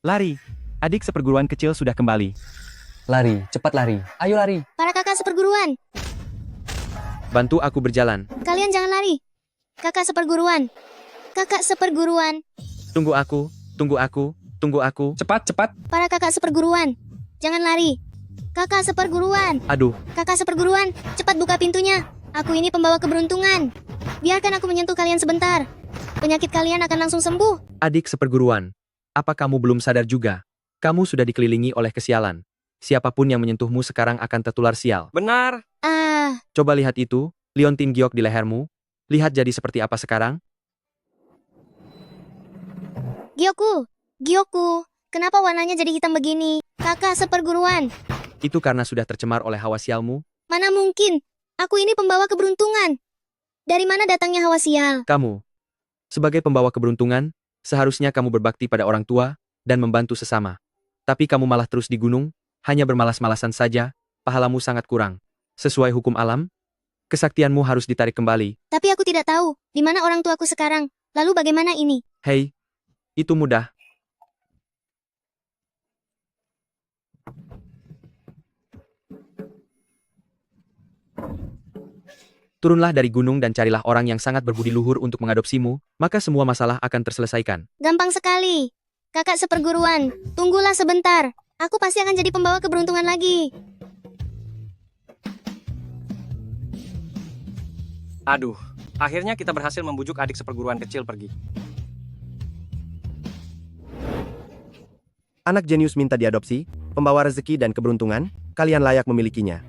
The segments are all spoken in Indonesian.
Lari. Adik seperguruan kecil sudah kembali. Lari, cepat lari. Ayo lari. Para kakak seperguruan, Bantu aku berjalan. kalian jangan lari. Kakak seperguruan. Kakak seperguruan. Tunggu aku, tunggu aku, tunggu aku. Cepat, cepat. Para kakak seperguruan. Jangan lari. Kakak seperguruan. Aduh, Kakak seperguruan, cepat buka pintunya. Aku ini pembawa keberuntungan. Biarkan aku menyentuh kalian sebentar. Penyakit kalian akan langsung sembuh. adik seperguruan. Apa kamu belum sadar juga? Kamu sudah dikelilingi oleh kesialan. Siapapun yang menyentuhmu sekarang akan tertular sial. Benar. Coba lihat itu, liontin giok di lehermu. Lihat jadi seperti apa sekarang? Gyoku. Gyoku. Kenapa warnanya jadi hitam begini? Kakak seperguruan. Itu karena sudah tercemar oleh hawa sialmu. Mana mungkin? Aku ini pembawa keberuntungan. Dari mana datangnya hawa sial? Kamu, sebagai pembawa keberuntungan, seharusnya kamu berbakti pada orang tua dan membantu sesama. Tapi kamu malah terus di gunung, hanya bermalas-malasan saja, pahalamu sangat kurang. Sesuai hukum alam, kesaktianmu harus ditarik kembali. Tapi aku tidak tahu di mana orang tuaku sekarang. Lalu bagaimana ini? Hei, itu mudah. Turunlah dari gunung dan carilah orang yang sangat berbudi luhur untuk mengadopsimu, maka semua masalah akan terselesaikan. Gampang sekali. Kakak seperguruan, tunggulah sebentar. Aku pasti akan jadi pembawa keberuntungan lagi. Aduh, akhirnya kita berhasil membujuk adik seperguruan kecil pergi. Anak jenius minta diadopsi, pembawa rezeki dan keberuntungan, kalian layak memilikinya.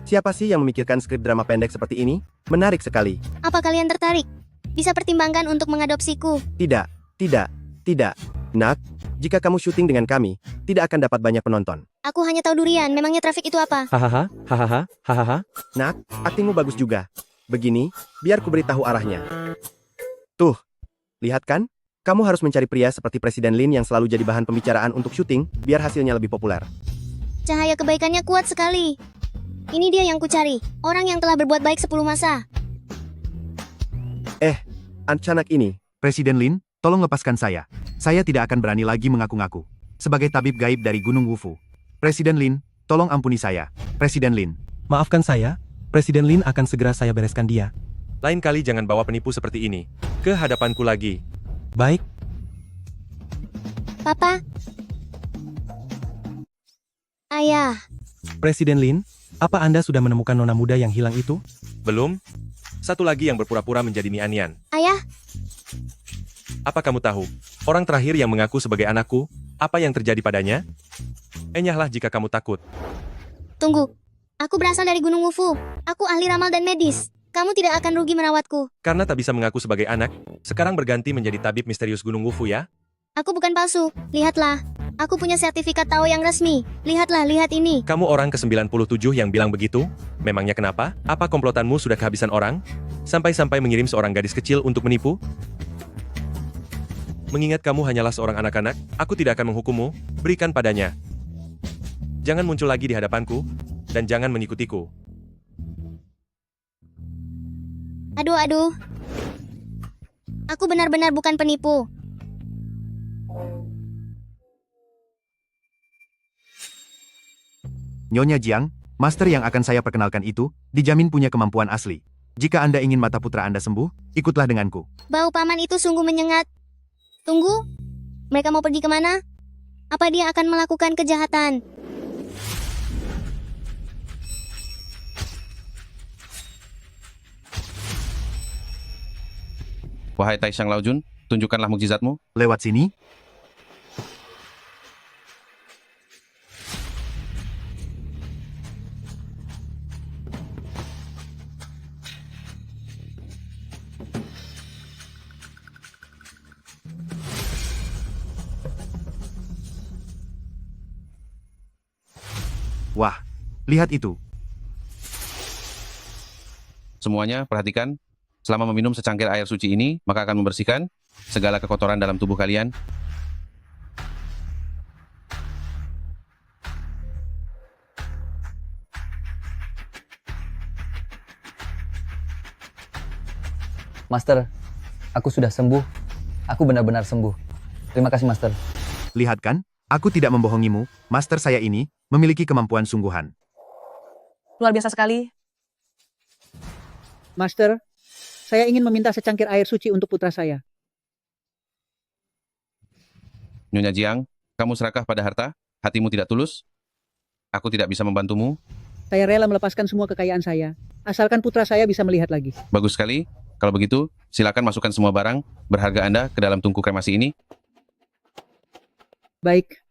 Siapa sih yang memikirkan skrip drama pendek seperti ini? Menarik sekali. Apa kalian tertarik? Bisa pertimbangkan untuk mengadopsiku. Tidak, tidak, tidak. Nak, jika kamu syuting dengan kami, tidak akan dapat banyak penonton. Aku hanya tahu durian, memangnya trafik itu apa? Hahaha, hahaha, hahaha. Nak, aktingmu bagus juga. Begini, biar ku beritahu arahnya. Tuh, lihat kan? Kamu harus mencari pria seperti Presiden Lin yang selalu jadi bahan pembicaraan untuk syuting, biar hasilnya lebih populer. Cahaya kebaikannya kuat sekali. Ini dia yang kucari, orang yang telah berbuat baik 10 masa. Anak ini, Presiden Lin, tolong lepaskan saya. Saya tidak akan berani lagi mengaku-ngaku. Sebagai tabib gaib dari Gunung Wufu. Presiden Lin, tolong ampuni saya. Presiden Lin. Maafkan saya, Presiden Lin akan segera saya bereskan dia. Lain kali jangan bawa penipu seperti ini ke hadapanku lagi. Baik, Papa. Ayah. Presiden Lin, apa Anda sudah menemukan nona muda yang hilang itu? Belum? Satu lagi yang berpura-pura menjadi Nianian. Ayah, Apa kamu tahu? Orang terakhir yang mengaku sebagai anakku, apa yang terjadi padanya? Enyahlah jika kamu takut. tunggu. Aku berasal dari Gunung Wufu. Aku ahli ramal dan medis. Kamu tidak akan rugi merawatku. Karena tak bisa mengaku sebagai anak, sekarang berganti menjadi tabib misterius Gunung Wufu ya? Aku bukan palsu. Lihatlah. Aku punya sertifikat Tao yang resmi. Lihatlah, lihat ini. Kamu orang ke-97 yang bilang begitu? Memangnya kenapa? Apa komplotanmu sudah kehabisan orang? Sampai-sampai mengirim seorang gadis kecil untuk menipu? Mengingat kamu hanyalah seorang anak-anak, aku tidak akan menghukummu, berikan padanya. Jangan muncul lagi di hadapanku, dan jangan mengikutiku. Aduh, aduh. Aku benar-benar bukan penipu. Nyonya Jiang, master yang akan saya perkenalkan itu, dijamin punya kemampuan asli. Jika Anda ingin mata putra Anda sembuh, ikutlah denganku. Bau paman itu sungguh menyengat. Tunggu. Mereka mau pergi kemana? Apa dia akan melakukan kejahatan? Wahai Taishang Laojun, tunjukkanlah mukjizatmu. Lewat sini, wah, lihat itu. Semuanya, perhatikan. Selama meminum secangkir air suci ini, maka akan membersihkan segala kekotoran dalam tubuh kalian. Master, aku sudah sembuh. Aku benar-benar sembuh. Terima kasih, Master. Lihat kan, aku tidak membohongimu, master saya ini memiliki kemampuan sungguhan. Luar biasa sekali. Master, saya ingin meminta secangkir air suci untuk putra saya. Nyonya Jiang, kamu serakah pada harta? Hatimu tidak tulus? Aku tidak bisa membantumu? Saya rela melepaskan semua kekayaan saya, asalkan putra saya bisa melihat lagi. Bagus sekali. Kalau begitu, silakan masukkan semua barang berharga Anda ke dalam tungku kremasi ini. Baik.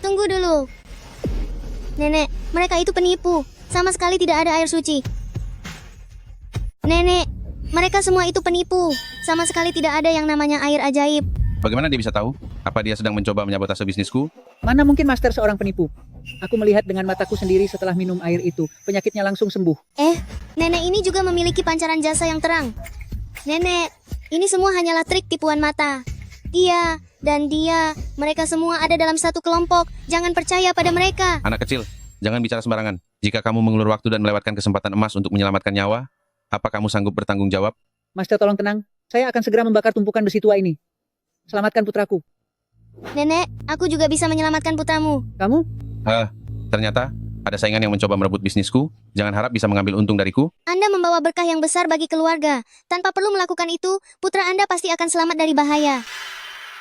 Tunggu dulu. Nenek, mereka itu penipu. Sama sekali tidak ada air suci. Nenek, mereka semua itu penipu. Sama sekali tidak ada yang namanya air ajaib. Bagaimana dia bisa tahu? Apa dia sedang mencoba menyabotase bisnisku? Mana mungkin master seorang penipu? Aku melihat dengan mataku sendiri setelah minum air itu, penyakitnya langsung sembuh. Nenek ini juga memiliki pancaran jasa yang terang. Nenek, ini semua hanyalah trik tipuan mata. Dia dan dia, mereka semua ada dalam satu kelompok. Jangan percaya pada mereka. Anak kecil, jangan bicara sembarangan. Jika kamu mengulur waktu dan melewatkan kesempatan emas untuk menyelamatkan nyawa, apa kamu sanggup bertanggung jawab? Master tolong tenang, saya akan segera membakar tumpukan besi tua ini. Selamatkan putraku. Nenek, aku juga bisa menyelamatkan putramu. Kamu? Ternyata ada saingan yang mencoba merebut bisnisku. Jangan harap bisa mengambil untung dariku. Anda membawa berkah yang besar bagi keluarga. Tanpa perlu melakukan itu, putra Anda pasti akan selamat dari bahaya.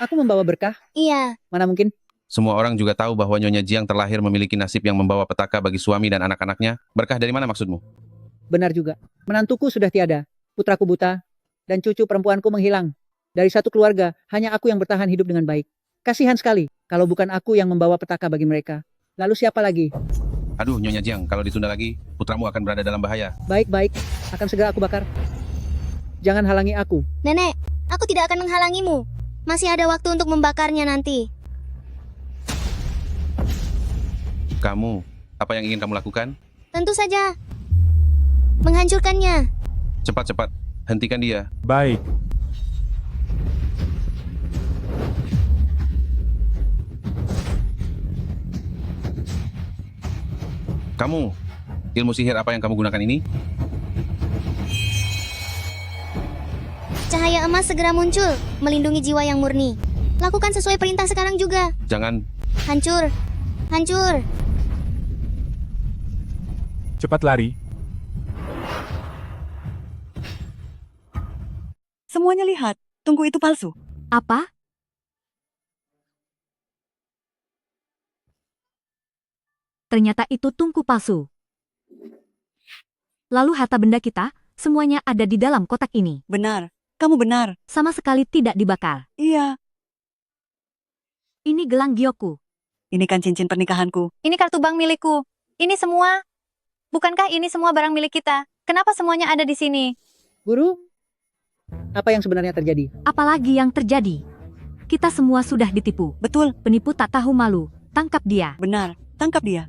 Aku membawa berkah? Iya. Mana mungkin? Semua orang juga tahu bahwa Nyonya Jiang terlahir memiliki nasib yang membawa petaka bagi suami dan anak-anaknya. Berkah dari mana maksudmu? Benar juga. Menantuku sudah tiada, putraku buta, dan cucu perempuanku menghilang. Dari satu keluarga, hanya aku yang bertahan hidup dengan baik. Kasihan sekali, kalau bukan aku yang membawa petaka bagi mereka. Lalu siapa lagi? Aduh, Nyonya Jiang, kalau ditunda lagi, putramu akan berada dalam bahaya. Baik-baik, akan segera aku bakar. Jangan halangi aku. Nenek, aku tidak akan menghalangimu. Masih ada waktu untuk membakarnya nanti. Kamu, apa yang ingin kamu lakukan? Tentu saja. Menghancurkannya. Cepat-cepat, hentikan dia. Baik. Kamu, ilmu sihir apa yang kamu gunakan ini? Cahaya emas segera muncul, melindungi jiwa yang murni. Lakukan sesuai perintah sekarang juga. Jangan. Hancur. Hancur. Cepat lari. Semuanya lihat, tungku itu palsu. Apa? Ternyata itu tungku palsu. Lalu harta benda kita, semuanya ada di dalam kotak ini. Benar, kamu benar. Sama sekali tidak dibakar. Iya. Ini gelang gioku. Ini kan cincin pernikahanku. Ini kartu bank milikku. Ini semua. Bukankah ini semua barang milik kita? Kenapa semuanya ada di sini? Guru, apa yang sebenarnya terjadi? Apalagi yang terjadi? Kita semua sudah ditipu. Betul. Penipu tak tahu malu. Tangkap dia. Benar, tangkap dia.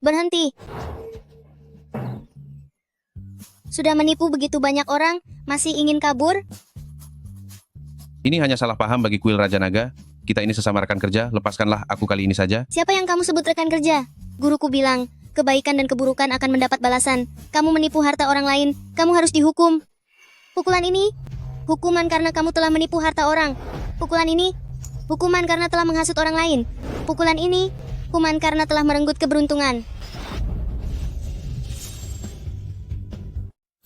Berhenti. Sudah menipu begitu banyak orang, masih ingin kabur? Ini hanya salah paham bagi kuil Raja Naga. Kita ini sesama rekan kerja, lepaskanlah aku kali ini saja. Siapa yang kamu sebut rekan kerja? Guruku bilang, kebaikan dan keburukan akan mendapat balasan. Kamu menipu harta orang lain, kamu harus dihukum. Pukulan ini, hukuman karena kamu telah menipu harta orang. Pukulan ini, hukuman karena telah menghasut orang lain. Pukulan ini, hukuman karena telah merenggut keberuntungan.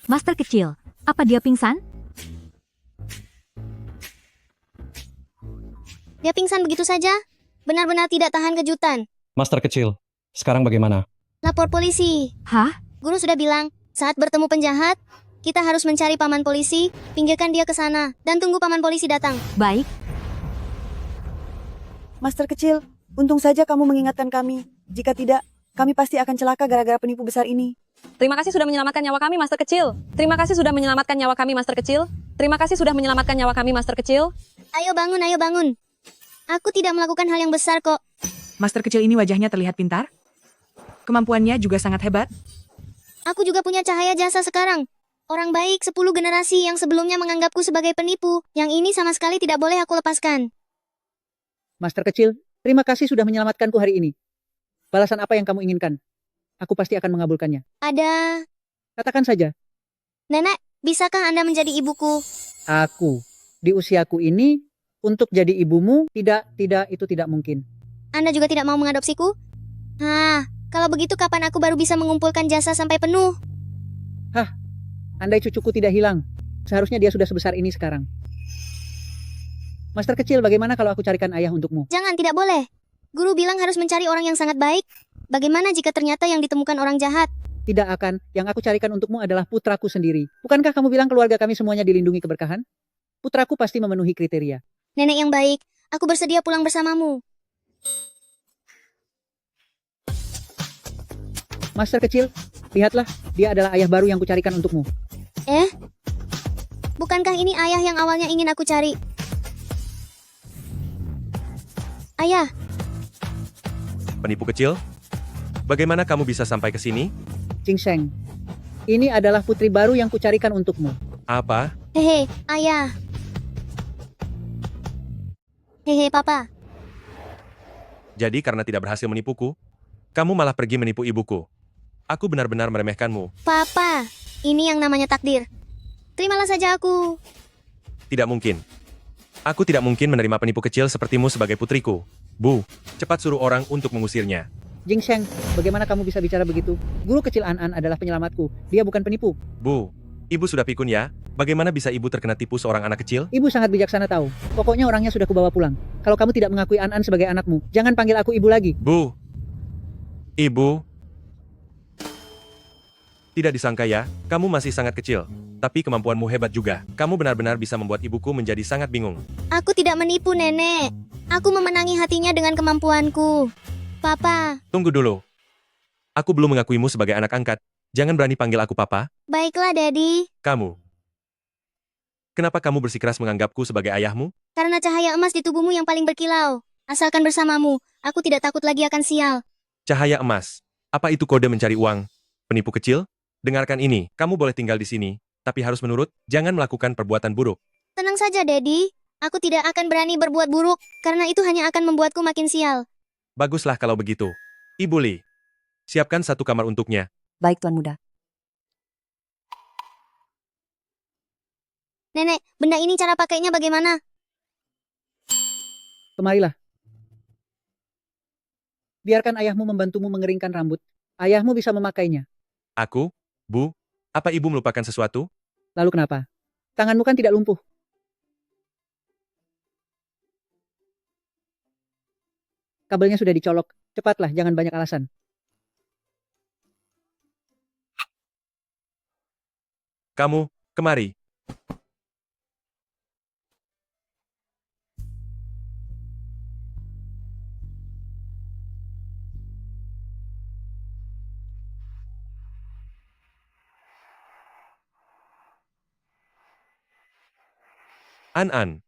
Master kecil, apa dia pingsan? Dia pingsan begitu saja? Benar-benar tidak tahan kejutan. Master kecil, sekarang bagaimana? Lapor polisi. Hah? Guru sudah bilang, saat bertemu penjahat, kita harus mencari paman polisi, pinggirkan dia ke sana, dan tunggu paman polisi datang. Baik. Master kecil, untung saja kamu mengingatkan kami. Jika tidak, kami pasti akan celaka gara-gara penipu besar ini. Terima kasih sudah menyelamatkan nyawa kami, Master Kecil. Terima kasih sudah menyelamatkan nyawa kami, Master Kecil. Terima kasih sudah menyelamatkan nyawa kami, Master Kecil. Ayo bangun, ayo bangun. Aku tidak melakukan hal yang besar kok. Master kecil ini wajahnya terlihat pintar. Kemampuannya juga sangat hebat. Aku juga punya cahaya jasa sekarang. Orang baik 10 generasi yang sebelumnya menganggapku sebagai penipu, yang ini sama sekali tidak boleh aku lepaskan. Master kecil, Terima kasih sudah menyelamatkanku hari ini. Balasan apa yang kamu inginkan? Aku pasti akan mengabulkannya. Ada... Katakan saja. Nenek, bisakah Anda menjadi ibuku? Aku, di usiaku ini, untuk jadi ibumu, tidak, itu tidak mungkin. Anda juga tidak mau mengadopsiku? Kalau begitu kapan aku baru bisa mengumpulkan jasa sampai penuh? Andai cucuku tidak hilang, seharusnya dia sudah sebesar ini sekarang. Master kecil, bagaimana kalau aku carikan ayah untukmu? Jangan, tidak boleh. Guru bilang harus mencari orang yang sangat baik. Bagaimana jika ternyata yang ditemukan orang jahat? Tidak akan, yang aku carikan untukmu adalah putraku sendiri. Bukankah kamu bilang keluarga kami semuanya dilindungi keberkahan? Putraku pasti memenuhi kriteria. Nenek yang baik, aku bersedia pulang bersamamu. Master kecil, lihatlah, dia adalah ayah baru yang kucarikan untukmu. Bukankah ini ayah yang awalnya ingin aku cari? Ayah, Penipu kecil? Bagaimana kamu bisa sampai ke sini? Jingsheng, ini adalah putri baru yang kucarikan untukmu. Apa? hehe, ayah. Hehe, papa. Jadi karena tidak berhasil menipuku, kamu malah pergi menipu ibuku. Aku benar-benar meremehkanmu. Papa, ini yang namanya takdir. Terimalah saja aku. Tidak mungkin. Aku tidak mungkin menerima penipu kecil sepertimu sebagai putriku. Bu, cepat suruh orang untuk mengusirnya. Jingsheng, bagaimana kamu bisa bicara begitu? Guru kecil An adalah penyelamatku. Dia bukan penipu. Bu, ibu sudah pikun ya? Bagaimana bisa ibu terkena tipu seorang anak kecil? Ibu sangat bijaksana tahu. Pokoknya orangnya sudah kubawa pulang. Kalau kamu tidak mengakui An sebagai anakmu, jangan panggil aku ibu lagi. Bu, ibu. Tidak disangka ya, kamu masih sangat kecil. Tapi kemampuanmu hebat juga. Kamu benar-benar bisa membuat ibuku menjadi sangat bingung. Aku tidak menipu, Nenek. Aku memenangi hatinya dengan kemampuanku. Papa. Tunggu dulu. Aku belum mengakuimu sebagai anak angkat. Jangan berani panggil aku papa. Baiklah, Daddy. Kamu. Kenapa kamu bersikeras menganggapku sebagai ayahmu? Karena cahaya emas di tubuhmu yang paling berkilau. Asalkan bersamamu, aku tidak takut lagi akan sial. Cahaya emas. Apa itu kode mencari uang? Penipu kecil? Dengarkan ini, kamu boleh tinggal di sini, tapi harus menurut, jangan melakukan perbuatan buruk. Tenang saja, Daddy. Aku tidak akan berani berbuat buruk, karena itu hanya akan membuatku makin sial. Baguslah kalau begitu. Ibu Li, siapkan satu kamar untuknya. Baik, Tuan Muda. Nenek, benda ini cara pakainya bagaimana? Kemarilah. Biarkan ayahmu membantumu mengeringkan rambut. Ayahmu bisa memakainya. Aku? Bu, apa ibu melupakan sesuatu? Lalu kenapa? Tanganmu kan tidak lumpuh. Kabelnya sudah dicolok. Cepatlah, jangan banyak alasan. Kamu, kemari. An-an.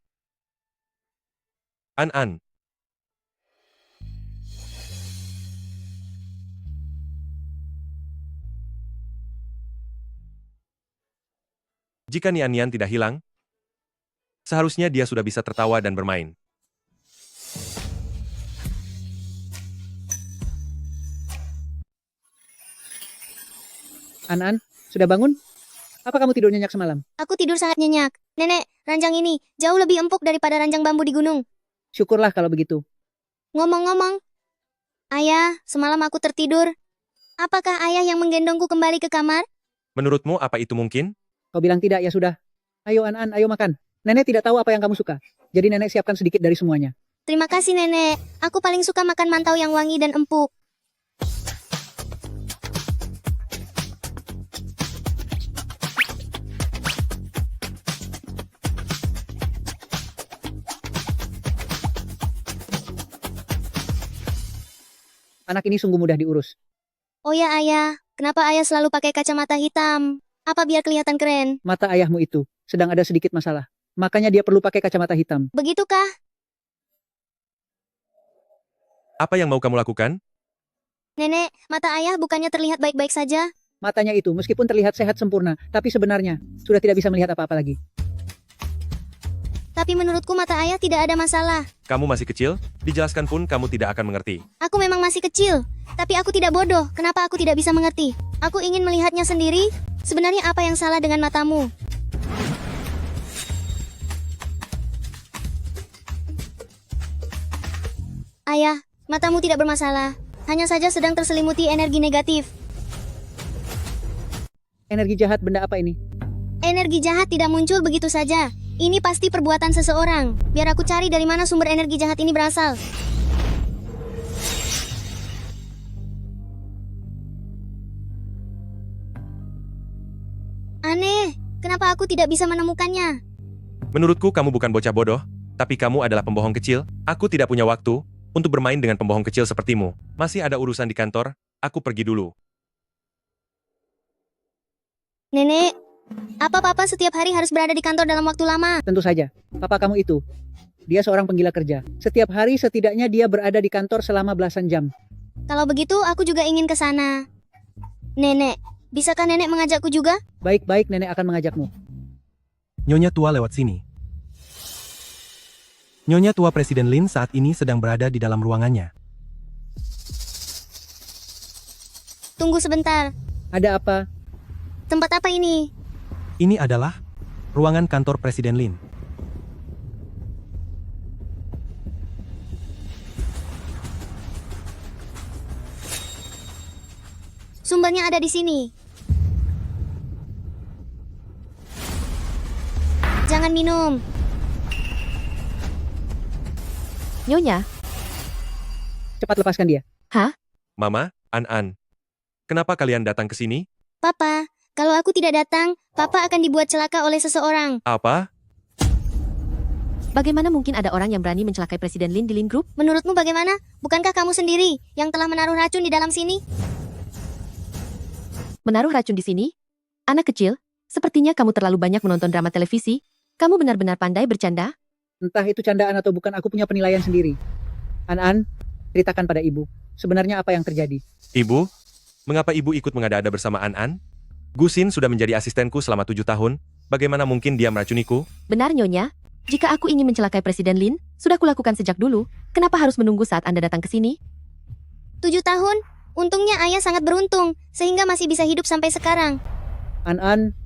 An-an. Jika Nian-Nian tidak hilang, seharusnya dia sudah bisa tertawa dan bermain. An-an, sudah bangun? Apa kamu tidur nyenyak semalam? Aku tidur sangat nyenyak. Nenek, ranjang ini jauh lebih empuk daripada ranjang bambu di gunung. Syukurlah kalau begitu. Ngomong-ngomong, Ayah, semalam aku tertidur. Apakah ayah yang menggendongku kembali ke kamar? Menurutmu apa itu mungkin? Kau bilang tidak, ya sudah. Ayo An-an, ayo makan. Nenek tidak tahu apa yang kamu suka. Jadi nenek siapkan sedikit dari semuanya. Terima kasih, Nenek. Aku paling suka makan mantau yang wangi dan empuk. Anak ini sungguh mudah diurus. Oh ya, Ayah. Kenapa Ayah selalu pakai kacamata hitam? Apa biar kelihatan keren? Mata ayahmu itu sedang ada sedikit masalah. Makanya dia perlu pakai kacamata hitam. Begitukah? Apa yang mau kamu lakukan? Nenek, mata Ayah bukannya terlihat baik-baik saja? Matanya itu meskipun terlihat sehat sempurna, tapi sebenarnya sudah tidak bisa melihat apa-apa lagi. Tapi menurutku mata ayah tidak ada masalah. Kamu masih kecil, dijelaskan pun kamu tidak akan mengerti. Aku memang masih kecil, tapi aku tidak bodoh. Kenapa aku tidak bisa mengerti? Aku ingin melihatnya sendiri. Sebenarnya apa yang salah dengan matamu? Ayah, matamu tidak bermasalah. Hanya saja sedang terselimuti energi negatif. Energi jahat benda apa ini? Energi jahat tidak muncul begitu saja. Ini pasti perbuatan seseorang. Biar aku cari dari mana sumber energi jahat ini berasal. Aneh, kenapa aku tidak bisa menemukannya? Menurutku kamu bukan bocah bodoh, tapi kamu adalah pembohong kecil. Aku tidak punya waktu untuk bermain dengan pembohong kecil sepertimu. Masih ada urusan di kantor, aku pergi dulu. Nenek, apa papa setiap hari harus berada di kantor dalam waktu lama? Tentu saja. Papa kamu itu. Dia seorang penggila kerja. Setiap hari setidaknya dia berada di kantor selama belasan jam. Kalau begitu, aku juga ingin ke sana. Nenek, bisakah nenek mengajakku juga? Baik-baik, nenek akan mengajakmu. Nyonya tua lewat sini. Nyonya tua Presiden Lin saat ini sedang berada di dalam ruangannya. Tunggu sebentar. Ada apa? Tempat apa ini? Ini adalah ruangan kantor Presiden Lin. Sumbernya ada di sini. Jangan minum. Nyonya, Cepat lepaskan dia. Mama, An-An. Kenapa kalian datang ke sini? Papa, kalau aku tidak datang, Papa akan dibuat celaka oleh seseorang. Apa? bagaimana mungkin ada orang yang berani mencelakai Presiden Lin di Lin Group? Menurutmu bagaimana? Bukankah kamu sendiri yang telah menaruh racun di dalam sini? Menaruh racun di sini? Anak kecil, sepertinya kamu terlalu banyak menonton drama televisi. Kamu benar-benar pandai bercanda? Entah itu candaan atau bukan, aku punya penilaian sendiri. An-An, ceritakan pada ibu. Sebenarnya apa yang terjadi? Ibu? Mengapa ibu ikut mengada-ada bersama An-An? Gusin sudah menjadi asistenku selama 7 tahun. Bagaimana mungkin dia meracuniku? Benar, Nyonya. Jika aku ingin mencelakai Presiden Lin, sudah kulakukan sejak dulu. Kenapa harus menunggu saat Anda datang ke sini? 7 tahun? Untungnya ayah sangat beruntung, sehingga masih bisa hidup sampai sekarang. An-An,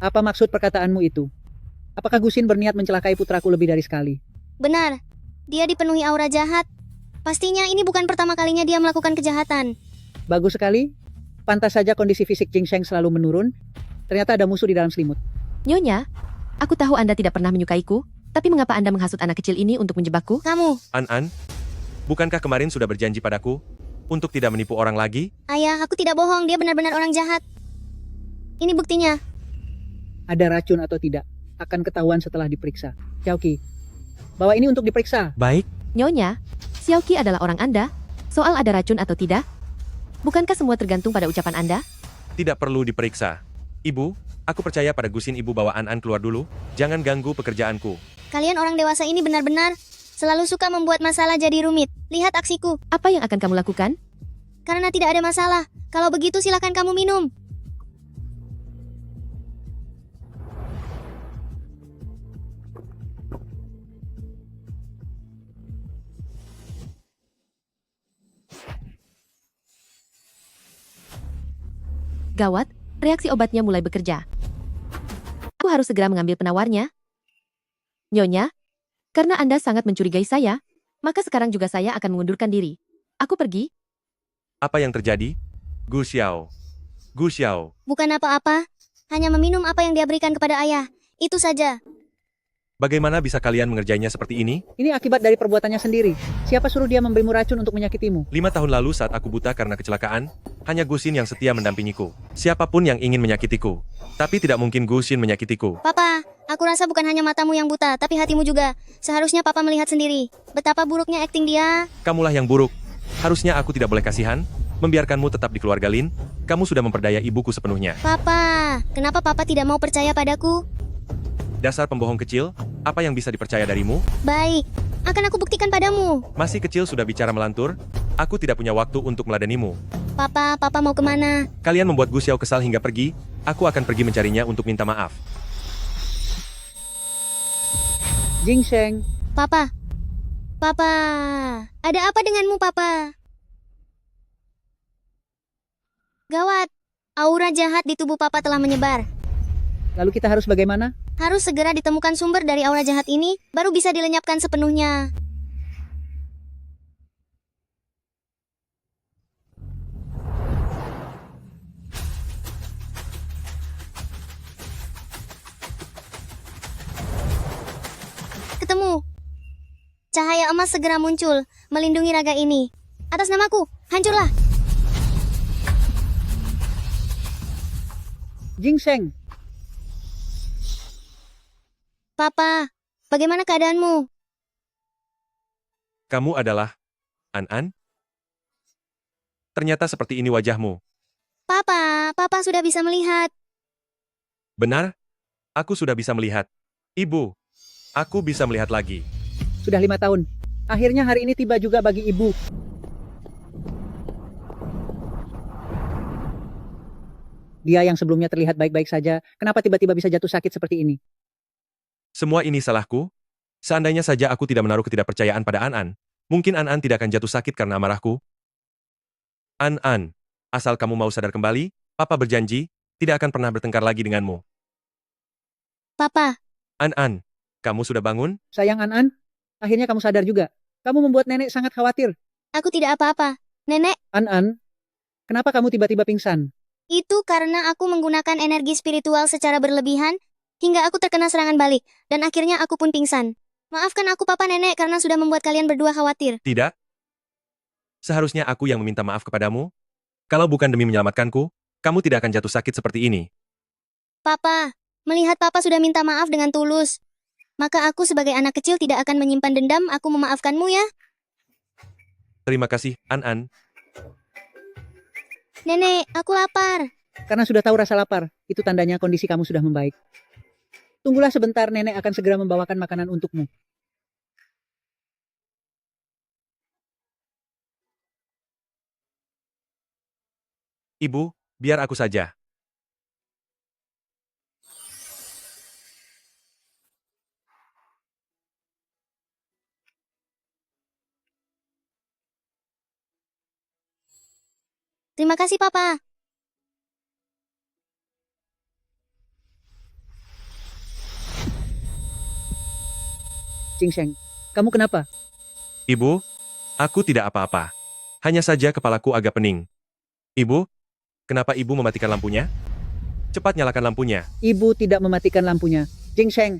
apa maksud perkataanmu itu? Apakah Gusin berniat mencelakai putraku lebih dari sekali? Benar, dia dipenuhi aura jahat. Pastinya ini bukan pertama kalinya dia melakukan kejahatan. Bagus sekali. Pantas saja kondisi fisik Jing Sheng selalu menurun. Ternyata ada musuh di dalam selimut. Nyonya, aku tahu Anda tidak pernah menyukaiku, tapi mengapa Anda menghasut anak kecil ini untuk menjebakku? Kamu. An-An, bukankah kemarin sudah berjanji padaku untuk tidak menipu orang lagi? Ayah, aku tidak bohong, dia benar-benar orang jahat. Ini buktinya. Ada racun atau tidak, akan ketahuan setelah diperiksa. Xiaoqi, bawa ini untuk diperiksa. Baik. Nyonya, Xiaoqi adalah orang Anda. Soal ada racun atau tidak, bukankah semua tergantung pada ucapan Anda? Tidak perlu diperiksa. Ibu, aku percaya pada Gusin ibu bawa An-An keluar dulu. Jangan ganggu pekerjaanku. Kalian orang dewasa ini benar-benar selalu suka membuat masalah jadi rumit. Lihat aksiku. Apa yang akan kamu lakukan? Karena tidak ada masalah. Kalau begitu silakan kamu minum. Gawat, reaksi obatnya mulai bekerja. Aku harus segera mengambil penawarnya. Nyonya, karena Anda sangat mencurigai saya, maka sekarang juga saya akan mengundurkan diri. Aku pergi. Apa yang terjadi? Gu Xiao. Gu Xiao. Bukan apa-apa. Hanya meminum apa yang dia berikan kepada ayah. Itu saja. Bagaimana bisa kalian mengerjainya seperti ini? Ini akibat dari perbuatannya sendiri. Siapa suruh dia memberimu racun untuk menyakitimu? 5 tahun lalu saat aku buta karena kecelakaan, hanya Gusin yang setia mendampingiku. Siapapun yang ingin menyakitiku. Tapi tidak mungkin Gusin menyakitiku. Papa, aku rasa bukan hanya matamu yang buta, tapi hatimu juga. Seharusnya Papa melihat sendiri. Betapa buruknya akting dia. Kamulah yang buruk. Harusnya aku tidak boleh kasihan, membiarkanmu tetap di keluarga Lin. Kamu sudah memperdaya ibuku sepenuhnya. Papa, kenapa Papa tidak mau percaya padaku? Dasar pembohong kecil, apa yang bisa dipercaya darimu? Baik, akan aku buktikan padamu. Masih kecil sudah bicara melantur, aku tidak punya waktu untuk meladenimu. Papa mau kemana? Kalian membuat Gu Xiao kesal hingga pergi, aku akan pergi mencarinya untuk minta maaf. Jingsheng, Papa. Papa. Ada apa denganmu, Papa? Gawat. Aura jahat di tubuh Papa telah menyebar. lalu kita harus bagaimana? Harus segera ditemukan sumber dari aura jahat ini, baru bisa dilenyapkan sepenuhnya. Ketemu. Cahaya emas segera muncul, melindungi raga ini. Atas namaku, hancurlah. Jingsheng, Papa, bagaimana keadaanmu? Kamu adalah An-An? Ternyata seperti ini wajahmu. Papa sudah bisa melihat. Benar? Aku sudah bisa melihat. Ibu, aku bisa melihat lagi. sudah 5 tahun. Akhirnya hari ini tiba juga bagi ibu. Dia yang sebelumnya terlihat baik-baik saja, kenapa tiba-tiba bisa jatuh sakit seperti ini? Semua ini salahku. Seandainya saja aku tidak menaruh ketidakpercayaan pada An-An, mungkin An-An tidak akan jatuh sakit karena amarahku. An-An, asal kamu mau sadar kembali, Papa berjanji, tidak akan pernah bertengkar lagi denganmu. Papa, An-An, kamu sudah bangun? Sayang An-An, akhirnya kamu sadar juga. Kamu membuat nenek sangat khawatir. aku tidak apa-apa. Nenek, An-An, kenapa kamu tiba-tiba pingsan? itu karena aku menggunakan energi spiritual secara berlebihan, hingga aku terkena serangan balik, dan akhirnya aku pun pingsan. Maafkan aku Papa Nenek karena sudah membuat kalian berdua khawatir. Tidak. Seharusnya aku yang meminta maaf kepadamu. Kalau bukan demi menyelamatkanku, kamu tidak akan jatuh sakit seperti ini. Papa, melihat Papa sudah minta maaf dengan tulus, maka aku sebagai anak kecil tidak akan menyimpan dendam, aku memaafkanmu ya. Terima kasih, An-An. Nenek, aku lapar. Karena sudah tahu rasa lapar, itu tandanya kondisi kamu sudah membaik. Tunggulah sebentar, nenek akan segera membawakan makanan untukmu. Ibu, biar aku saja. Terima kasih Papa. Jingsheng, kamu kenapa? Ibu, aku tidak apa-apa. Hanya saja kepalaku agak pening. Ibu, kenapa ibu mematikan lampunya? Cepat nyalakan lampunya. Ibu tidak mematikan lampunya. Jingsheng,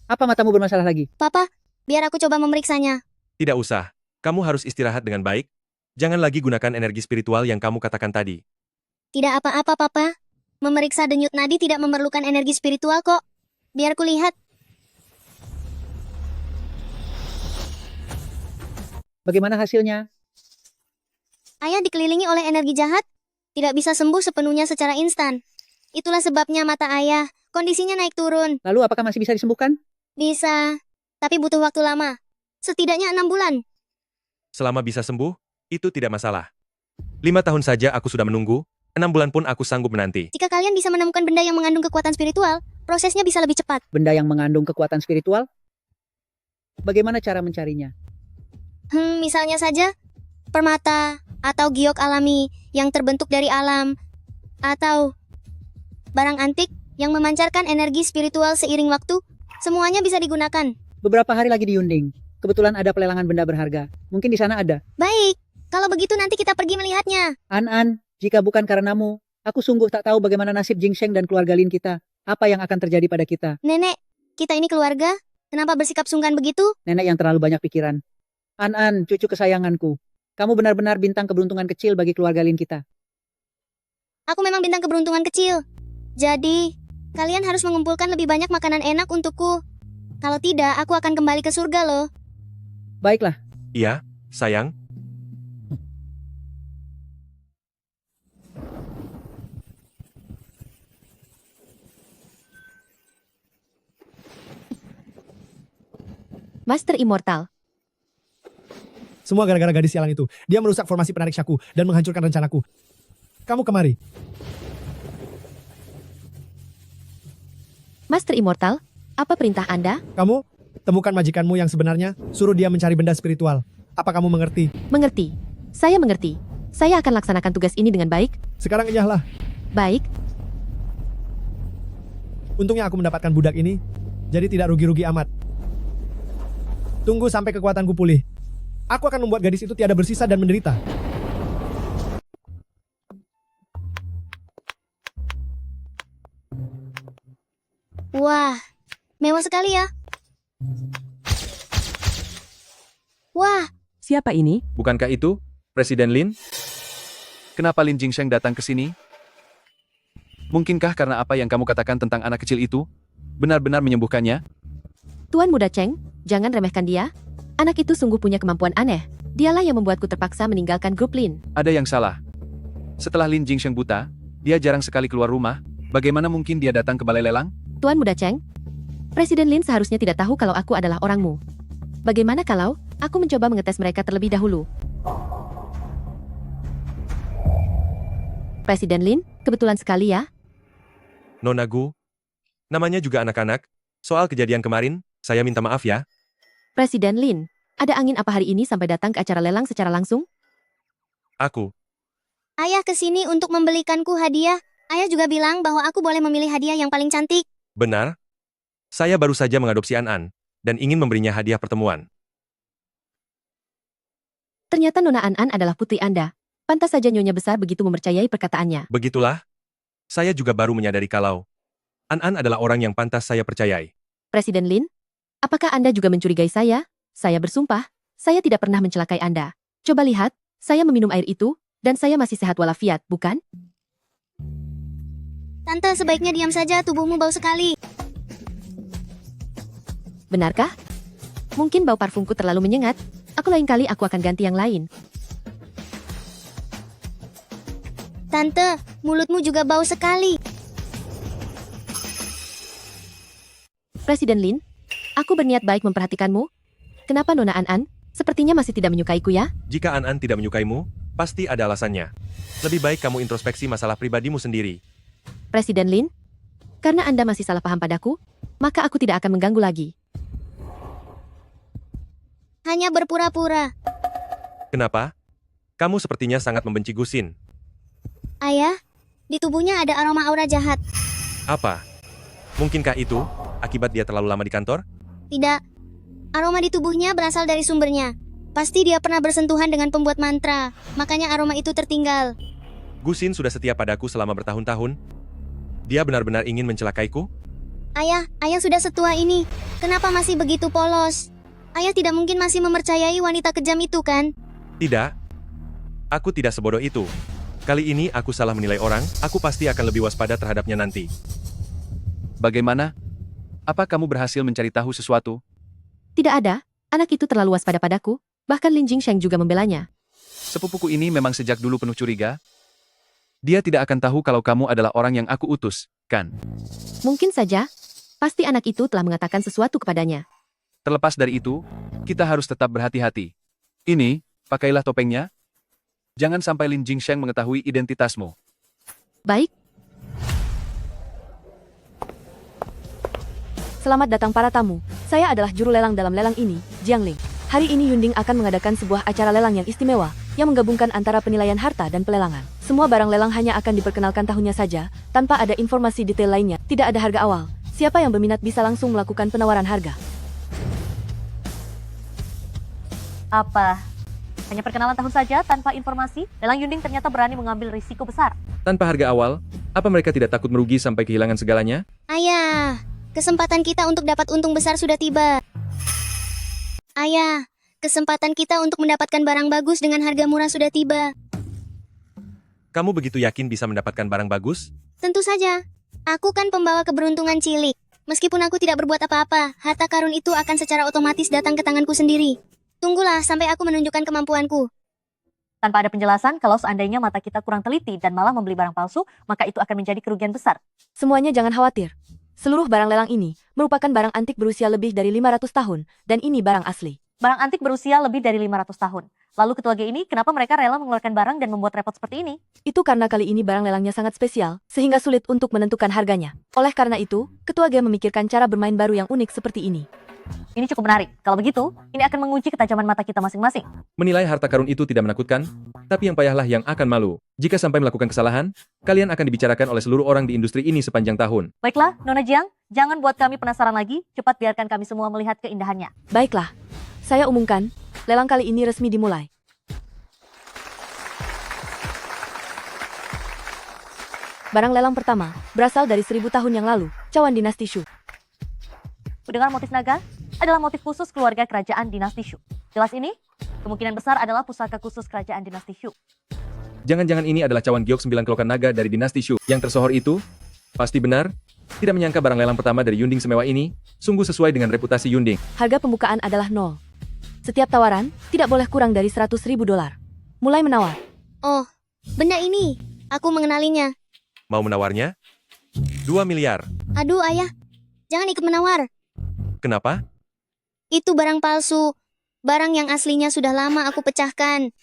apa matamu bermasalah lagi? Papa, biar aku coba memeriksanya. Tidak usah. Kamu harus istirahat dengan baik. Jangan lagi gunakan energi spiritual yang kamu katakan tadi. Tidak apa-apa Papa. Memeriksa denyut nadi tidak memerlukan energi spiritual kok. Biar ku lihat. Bagaimana hasilnya? Ayah dikelilingi oleh energi jahat, tidak bisa sembuh sepenuhnya secara instan. Itulah sebabnya mata ayah, kondisinya naik turun. Lalu apakah masih bisa disembuhkan? Bisa, tapi butuh waktu lama. Setidaknya 6 bulan. Selama bisa sembuh, itu tidak masalah. 5 tahun saja aku sudah menunggu, 6 bulan pun aku sanggup menanti. Jika kalian bisa menemukan benda yang mengandung kekuatan spiritual, prosesnya bisa lebih cepat. Benda yang mengandung kekuatan spiritual? Bagaimana cara mencarinya? Misalnya saja, permata, atau giok alami yang terbentuk dari alam, atau barang antik yang memancarkan energi spiritual seiring waktu, semuanya bisa digunakan. Beberapa hari lagi di Yunding. Kebetulan ada pelelangan benda berharga. Mungkin di sana ada. Baik, kalau begitu nanti kita pergi melihatnya. An-An, jika bukan karenamu, aku sungguh tak tahu bagaimana nasib Jingsheng dan keluarga Lin kita. Apa yang akan terjadi pada kita? Nenek, kita ini keluarga, kenapa bersikap sungkan begitu? Nenek yang terlalu banyak pikiran. An-An, cucu kesayanganku. Kamu benar-benar bintang keberuntungan kecil bagi keluarga Lin kita. Aku memang bintang keberuntungan kecil. Jadi, kalian harus mengumpulkan lebih banyak makanan enak untukku. Kalau tidak, aku akan kembali ke surga loh. Baiklah. Iya, sayang. Master Immortal. Semua gara-gara gadis sialan itu. Dia merusak formasi penarik syaku dan menghancurkan rencanaku. Kamu kemari. Master Immortal, apa perintah Anda? Kamu Temukan majikanmu yang sebenarnya, suruh dia mencari benda spiritual. Apa kamu mengerti? Mengerti. Saya mengerti. Saya akan laksanakan tugas ini dengan baik. Sekarang enyahlah. Baik. Untungnya aku mendapatkan budak ini, jadi tidak rugi-rugi amat. Tunggu sampai kekuatanku pulih. Aku akan membuat gadis itu tiada bersisa dan menderita. Wah, mewah sekali ya. Wah, Siapa ini? Bukankah itu Presiden Lin? Kenapa Lin Jingsheng datang ke sini? Mungkinkah karena apa yang kamu katakan tentang anak kecil itu benar-benar menyembuhkannya? Tuan Muda Cheng, jangan remehkan dia. Anak itu sungguh punya kemampuan aneh. Dialah yang membuatku terpaksa meninggalkan grup Lin. Ada yang salah. Setelah Lin Jingsheng buta, dia jarang sekali keluar rumah. Bagaimana mungkin dia datang ke balai lelang? Tuan Muda Cheng, Presiden Lin seharusnya tidak tahu kalau aku adalah orangmu. Bagaimana kalau aku mencoba mengetes mereka terlebih dahulu? Presiden Lin, kebetulan sekali ya. Nona Gu, namanya juga anak-anak. Soal kejadian kemarin, saya minta maaf ya. Presiden Lin, ada angin apa hari ini sampai datang ke acara lelang secara langsung? Aku, ayah kesini untuk membelikanku hadiah. Ayah juga bilang bahwa aku boleh memilih hadiah yang paling cantik. benar? Saya baru saja mengadopsi An-An, dan ingin memberinya hadiah pertemuan. Ternyata Nona An-An adalah putri Anda. Pantas saja Nyonya besar begitu mempercayai perkataannya. Begitulah. Saya juga baru menyadari kalau An-An adalah orang yang pantas saya percayai. Presiden Lin, apakah Anda juga mencurigai saya? Saya bersumpah, saya tidak pernah mencelakai Anda. Coba lihat, saya meminum air itu, dan saya masih sehat walafiat, bukan? Tante, sebaiknya diam saja, tubuhmu bau sekali. Benarkah? Mungkin bau parfumku terlalu menyengat. Lain kali aku akan ganti yang lain. Tante, mulutmu juga bau sekali. Presiden Lin, aku berniat baik memperhatikanmu. Kenapa Nona An-An? Sepertinya masih tidak menyukaiku ya? Jika An-An tidak menyukaimu, pasti ada alasannya. Lebih baik kamu introspeksi masalah pribadimu sendiri. Presiden Lin, karena Anda masih salah paham padaku, maka aku tidak akan mengganggu lagi. Hanya berpura-pura. Kenapa? Kamu sepertinya sangat membenci Gusin. Ayah, di tubuhnya ada aroma aura jahat. Apa? Mungkinkah itu akibat dia terlalu lama di kantor? Tidak. Aroma di tubuhnya berasal dari sumbernya. Pasti dia pernah bersentuhan dengan pembuat mantra, makanya aroma itu tertinggal. Gusin sudah setia padaku selama bertahun-tahun. Dia benar-benar ingin mencelakaiku? Ayah sudah setua ini. Kenapa masih begitu polos? Ayah tidak mungkin masih mempercayai wanita kejam itu, kan? Tidak. Aku tidak sebodoh itu. Kali ini aku salah menilai orang, aku pasti akan lebih waspada terhadapnya nanti. Bagaimana? Apa kamu berhasil mencari tahu sesuatu? Tidak ada, anak itu terlalu waspada padaku, bahkan Lin Jingsheng juga membelanya. Sepupuku ini memang sejak dulu penuh curiga. Dia tidak akan tahu kalau kamu adalah orang yang aku utus, kan? Mungkin saja, pasti anak itu telah mengatakan sesuatu kepadanya. Terlepas dari itu, kita harus tetap berhati-hati. Ini, pakailah topengnya. Jangan sampai Lin Jingsheng mengetahui identitasmu. Baik. Selamat datang para tamu. Saya adalah juru lelang dalam lelang ini, Jiang Ling. Hari ini Yunding akan mengadakan sebuah acara lelang yang istimewa, yang menggabungkan antara penilaian harta dan pelelangan. Semua barang lelang hanya akan diperkenalkan tahunnya saja, tanpa ada informasi detail lainnya. Tidak ada harga awal. Siapa yang berminat bisa langsung melakukan penawaran harga. Apa? Hanya perkenalan tahun saja tanpa informasi? Lelang Yunding ternyata berani mengambil risiko besar. Tanpa harga awal, apa mereka tidak takut merugi sampai kehilangan segalanya? Ayah, kesempatan kita untuk dapat untung besar sudah tiba. Ayah, kesempatan kita untuk mendapatkan barang bagus dengan harga murah sudah tiba. Kamu begitu yakin bisa mendapatkan barang bagus? Tentu saja. Aku kan pembawa keberuntungan cilik. Meskipun aku tidak berbuat apa-apa, harta karun itu akan secara otomatis datang ke tanganku sendiri. Tunggulah sampai aku menunjukkan kemampuanku. Tanpa ada penjelasan, kalau seandainya mata kita kurang teliti dan malah membeli barang palsu, maka itu akan menjadi kerugian besar. Semuanya jangan khawatir. Seluruh barang lelang ini merupakan barang antik berusia lebih dari 500 tahun, dan ini barang asli. Barang antik berusia lebih dari 500 tahun. Lalu ketua G ini, kenapa mereka rela mengeluarkan barang dan membuat repot seperti ini? Itu karena kali ini barang lelangnya sangat spesial, sehingga sulit untuk menentukan harganya. Oleh karena itu, ketua G memikirkan cara bermain baru yang unik seperti ini. Ini cukup menarik. Kalau begitu, ini akan menguji ketajaman mata kita masing-masing. Menilai harta karun itu tidak menakutkan, tapi yang payahlah yang akan malu. Jika sampai melakukan kesalahan, kalian akan dibicarakan oleh seluruh orang di industri ini sepanjang tahun. Baiklah, Nona Jiang, jangan buat kami penasaran lagi. Cepat biarkan kami semua melihat keindahannya. Baiklah, saya umumkan, lelang kali ini resmi dimulai. Barang lelang pertama, berasal dari 1000 tahun yang lalu, cawan dinasti Shu. Dengan motif naga, adalah motif khusus keluarga kerajaan dinasti Shu. Jelas ini, kemungkinan besar adalah pusaka khusus kerajaan dinasti Shu. Jangan-jangan ini adalah cawan giok 9 kelokan naga dari dinasti Shu. Yang tersohor itu, pasti benar. Tidak menyangka barang lelang pertama dari Yunding semewah ini, sungguh sesuai dengan reputasi Yunding. Harga pembukaan adalah 0. Setiap tawaran, tidak boleh kurang dari $100.000. Mulai menawar. Oh, benda ini. Aku mengenalinya. Mau menawarnya? 2 miliar. Aduh, ayah. Jangan ikut menawar. Kenapa? Itu barang palsu. Barang yang aslinya sudah lama aku pecahkan.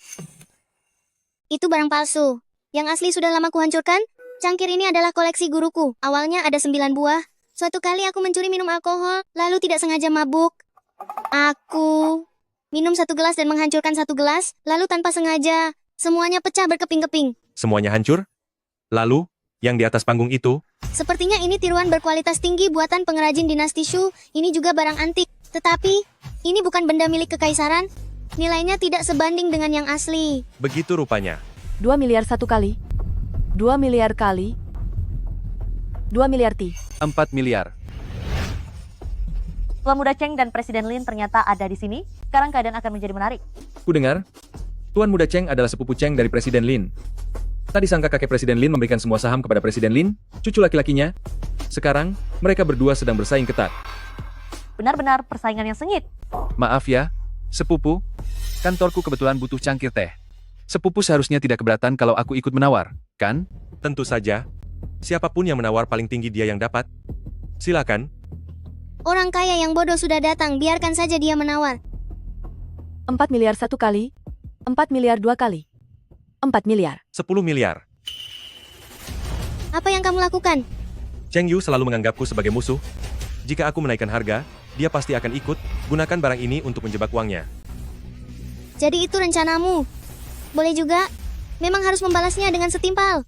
Itu barang palsu. Yang asli sudah lama kuhancurkan. Cangkir ini adalah koleksi guruku. Awalnya ada 9 buah. Suatu kali aku mencuri minum alkohol, lalu tidak sengaja mabuk. Aku minum 1 gelas dan menghancurkan 1 gelas, lalu tanpa sengaja, semuanya pecah berkeping-keping. Semuanya hancur? Lalu, yang di atas panggung itu? Sepertinya ini tiruan berkualitas tinggi buatan pengrajin dinasti Shu. Ini juga barang antik. Tetapi, ini bukan benda milik kekaisaran. Nilainya tidak sebanding dengan yang asli. Begitu rupanya. 2 miliar 1 kali. 2 miliar kali. 2 miliar T. 4 miliar. Tuan Muda Cheng dan Presiden Lin ternyata ada di sini. Sekarang keadaan akan menjadi menarik. Kudengar, Tuan Muda Cheng adalah sepupu Cheng dari Presiden Lin. Tadi sangka kakek Presiden Lin memberikan semua saham kepada Presiden Lin, cucu laki-lakinya. Sekarang, mereka berdua sedang bersaing ketat. Benar-benar persaingan yang sengit. Maaf ya, sepupu. Kantorku kebetulan butuh cangkir teh. Sepupu seharusnya tidak keberatan kalau aku ikut menawar, kan? Tentu saja. Siapapun yang menawar paling tinggi dia yang dapat. Silakan. Orang kaya yang bodoh sudah datang, biarkan saja dia menawar. 4 miliar 1 kali. 4 miliar 2 kali. 4 miliar. 10 miliar. Apa yang kamu lakukan? Cheng Yu selalu menganggapku sebagai musuh. Jika aku menaikkan harga, dia pasti akan ikut. Gunakan barang ini untuk menjebak uangnya. Jadi itu rencanamu. Boleh juga. Memang harus membalasnya dengan setimpal.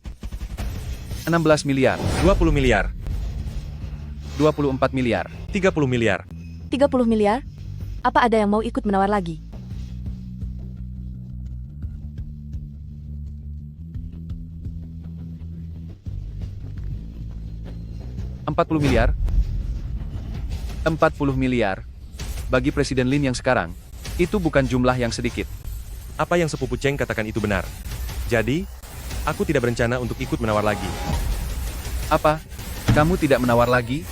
16 miliar. 20 miliar. 24 miliar. 30 miliar. 30 miliar? Apa ada yang mau ikut menawar lagi? $40 miliar. 40 miliar. Bagi Presiden Lin yang sekarang, itu bukan jumlah yang sedikit. Apa yang sepupu Cheng katakan itu benar. Jadi, aku tidak berencana untuk ikut menawar lagi. Apa? Kamu tidak menawar lagi?